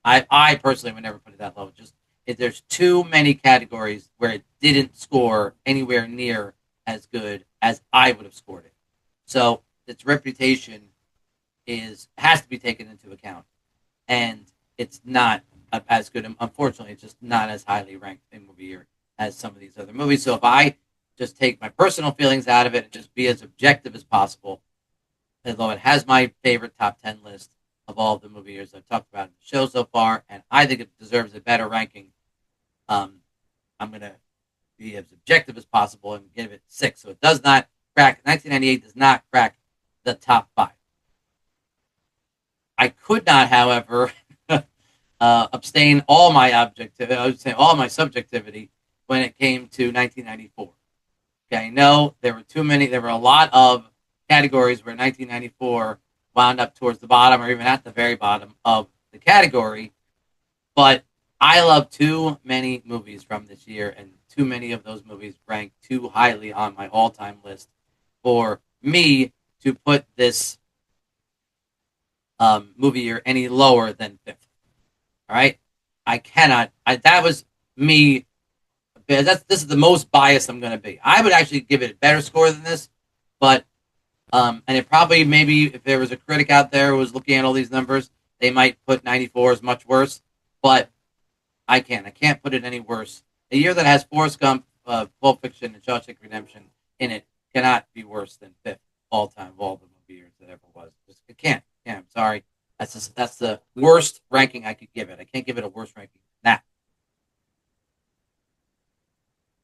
I personally would never put it that low. Just, if there's too many categories where it didn't score anywhere near as good as I would have scored it. So its reputation has to be taken into account, and it's not as good. Unfortunately, it's just not as highly ranked in movie year as some of these other movies. So if I just take my personal feelings out of it and just be as objective as possible, although it has my favorite top 10 list of all of the movie years I've talked about in the show so far, and I think it deserves a better ranking, I'm going to be as objective as possible and give it 6. So it does not crack, 1998 does not crack the top 5. I could not, however, abstain all my objectivity, I would say all my subjectivity when it came to 1994. Okay, no, there were a lot of categories where 1994 wound up towards the bottom or even at the very bottom of the category, but I love too many movies from this year, and too many of those movies rank too highly on my all-time list for me to put this movie year any lower than 5th. All right, I cannot. That was me. This is the most biased I'm going to be. I would actually give it a better score than this, but and it probably, maybe if there was a critic out there who was looking at all these numbers, they might put 94 as much worse. But I can't put it any worse. A year that has Forrest Gump, Pulp Fiction, and Shawshank Redemption in it cannot be worse than 5th all time of all the movie years that ever was. It can't. Yeah, I'm sorry. That's the worst ranking I could give it. I can't give it a worse ranking than that.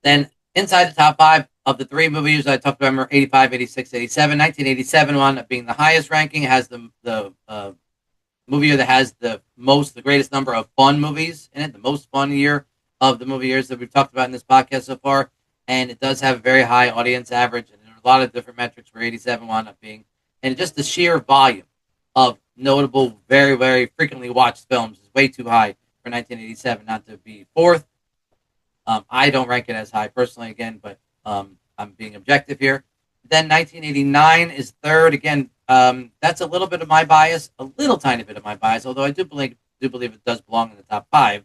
Then inside the top five of the three movies I talked about, remember 85, 86, 87. 1987 wound up being the highest ranking. It has the movie year that has the greatest number of fun movies in it, the most fun year of the movie years that we've talked about in this podcast so far. And it does have a very high audience average, and there are a lot of different metrics where 87 wound up being. And just the sheer volume of notable, very, very frequently watched films is way too high for 1987 not to be fourth. I don't rank it as high personally, again, but I'm being objective here. Then 1989 is third. Again, that's a little bit of my bias, a little tiny bit of my bias, although I do believe it does belong in the top five.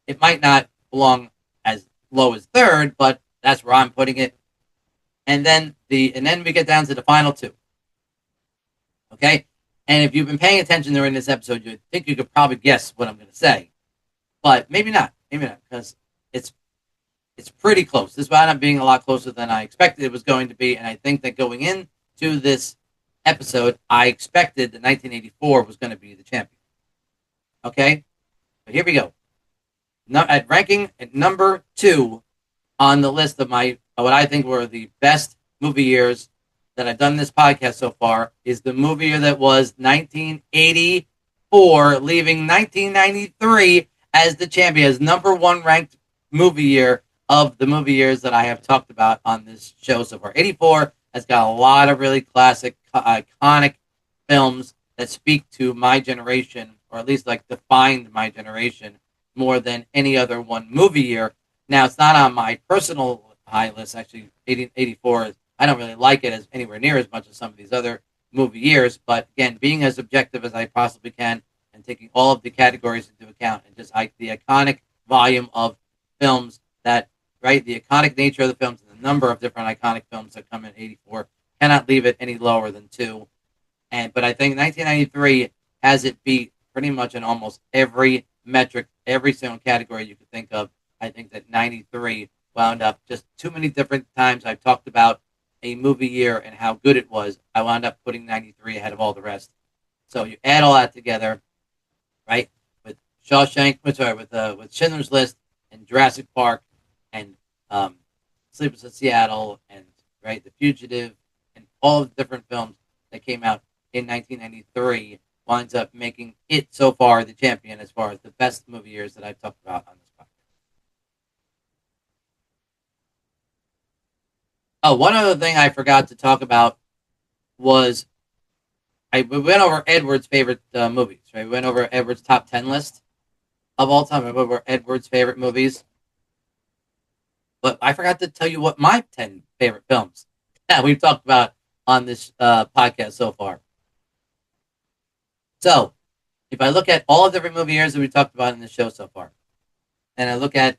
It might not belong as low as third, but that's where I'm putting it. And then we get down to the final two. Okay? And if you've been paying attention during this episode, you think you could probably guess what I'm going to say. But maybe not. Maybe not, because it's it's pretty close. This wound up being a lot closer than I expected it was going to be, and I think that going into this episode, I expected that 1984 was going to be the champion. Okay, but here we go. At ranking at number 2 on the list of my what I think were the best movie years that I've done in this podcast so far is the movie year that was 1984, leaving 1993 as the champion, as number 1 ranked movie year of the movie years that I have talked about on this show so far. 84 has got a lot of really classic, iconic films that speak to my generation, or at least like defined my generation more than any other one movie year. Now, it's not on my personal high list. Actually, 84 I don't really like it as anywhere near as much as some of these other movie years. But again, being as objective as I possibly can and taking all of the categories into account and just the iconic volume of films that, right, the iconic nature of the films and the number of different iconic films that come in 84 cannot leave it any lower than 2. But I think 1993 has it beat pretty much in almost every metric, every single category you could think of. I think that 93 wound up just too many different times I've talked about a movie year and how good it was. I wound up putting 93 ahead of all the rest. So you add all that together, right? With with Schindler's List and Jurassic Park and Sleepless in Seattle and right The Fugitive and all of the different films that came out in 1993 winds up making it so far the champion as far as the best movie years that I've talked about on this podcast. Oh, one other thing I forgot to talk about was we went over Edward's favorite movies, right? We went over Edward's top 10 list of all time. We went over Edward's favorite movies. But I forgot to tell you what my 10 favorite films that we've talked about on this podcast so far. So, if I look at all of the different movie years that we've talked about in the show so far, and I look at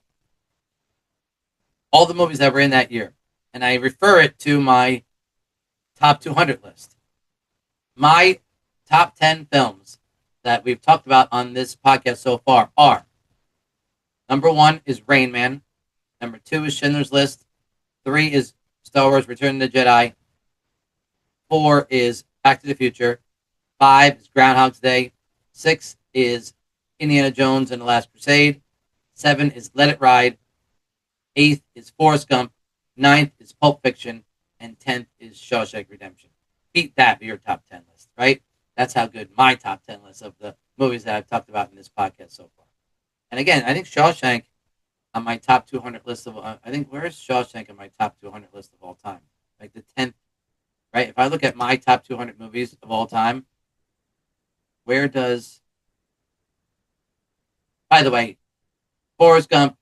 all the movies that were in that year, and I refer it to my top 200 list, my top 10 films that we've talked about on this podcast so far are: number 1 is Rain Man, number 2 is Schindler's List, 3 is Star Wars Return of the Jedi, 4 is Back to the Future, 5 is Groundhog's Day, 6 is Indiana Jones and the Last Crusade, 7 is Let It Ride, 8th is Forrest Gump, 9th is Pulp Fiction, and 10th is Shawshank Redemption. Beat that for your top 10 list, right? That's how good my top 10 list of the movies that I've talked about in this podcast so far. And again, I think Shawshank on my top 200 list of, where is Shawshank on my top 200 list of all time? Like the 10th, right? If I look at my top 200 movies of all time, where does, by the way, Forrest Gump,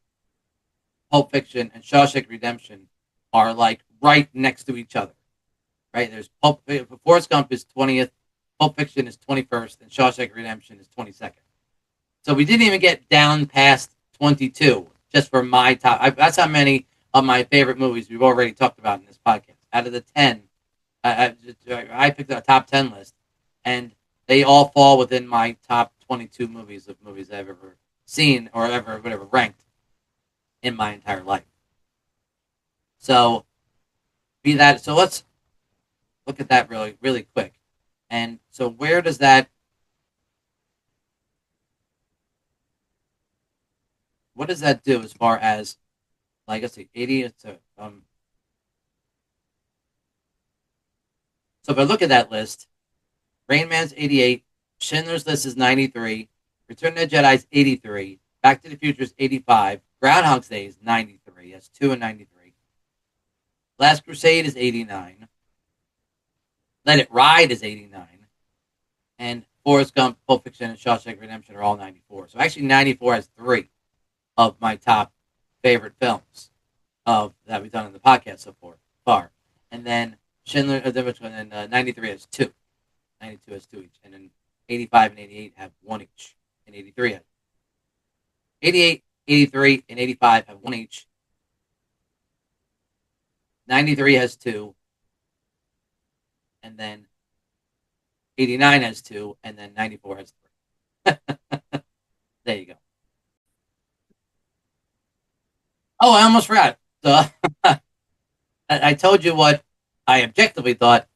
Pulp Fiction, and Shawshank Redemption are like right next to each other, right? There's Forrest Gump is 20th, Pulp Fiction is 21st, and Shawshank Redemption is 22nd. So we didn't even get down past 22 just for my top. That's how many of my favorite movies we've already talked about in this podcast. Out of the 10, I picked a top 10 list, and they all fall within my top 22 movies I've ever seen or ever whatever ranked in my entire life. So let's look at that really, really quick. And so what does that do as far as like I say, 80. So if I look at that list, Rain Man's 88, Schindler's List is 93, Return of the Jedi is 83, Back to the Future is 85, Groundhog's Day is 93. That's 2 and 93. Last Crusade is 89. Let It Ride is 89. And Forrest Gump, Pulp Fiction, and Shawshank Redemption are all 94. So actually 94 has 3 of my top favorite films that we've done on the podcast so far. And then Schindler, and 93 has 2. 92 has 2 each. And then 85 and 88 have 1 each. And 83 has 88, 83, and 85 have 1 each. 93 has 2. And then 89 has 2. And then 94 has 3. There you go. Oh, I almost forgot. So, I told you what I objectively thought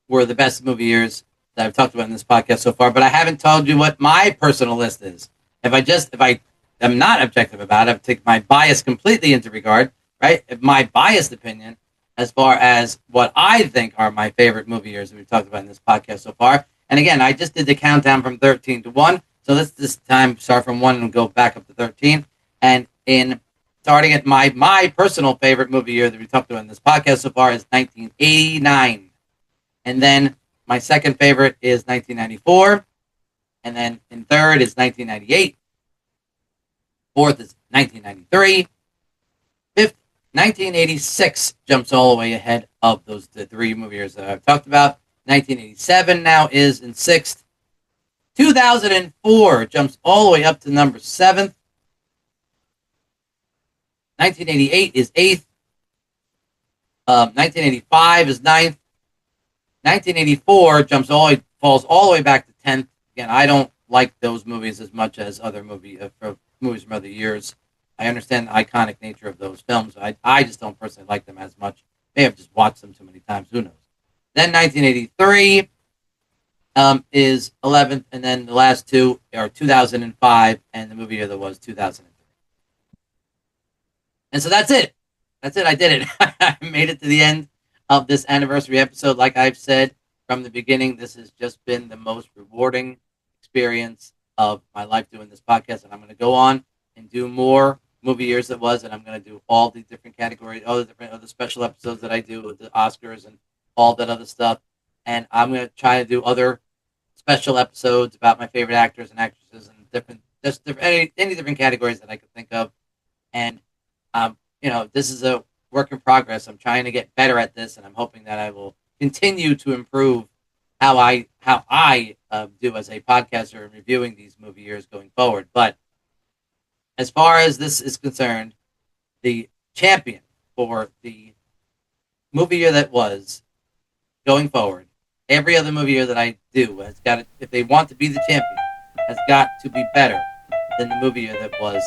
were the best movie years that I've talked about in this podcast so far, but I haven't told you what my personal list is. If I am not objective about it, I've taken my bias completely into regard, right? If my biased opinion as far as what I think are my favorite movie years that we've talked about in this podcast so far. And again, I just did the countdown from 13 to 1. So let's this time start from 1 and go back up to 13. And in starting at my personal favorite movie year that we talked about in this podcast so far is 1989. And then my second favorite is 1994. And then in third is 1998. Fourth is 1993. Fifth, 1986 jumps all the way ahead of the 3 movie years that I've talked about. 1987 now is in 6th. 2004 jumps all the way up to number 7th. 1988 is 8th. 1985 is 9th. 1984 falls all the way back to 10th. Again, I don't like those movies as much as other movies from other years. I understand the iconic nature of those films. I just don't personally like them as much. May have just watched them too many times. Who knows? Then 1983 is 11th, and then the last 2 are 2005 and the movie year that was 2003. And so that's it. That's it. I did it. I made it to the end of this anniversary episode. Like I've said from the beginning, this has just been the most rewarding experience of my life doing this podcast. And I'm going to go on and do more movie years it was. And I'm going to do all the different categories, all the different other special episodes that I do with the Oscars and all that other stuff. And I'm going to try to do other special episodes about my favorite actors and actresses and any different categories that I could think of. And this is a work in progress. I'm trying to get better at this, and I'm hoping that I will continue to improve how I do as a podcaster and reviewing these movie years going forward. But as far as this is concerned, the champion for the movie year that was going forward, every other movie year that I do has got to, if they want to be the champion, has got to be better than the movie year that was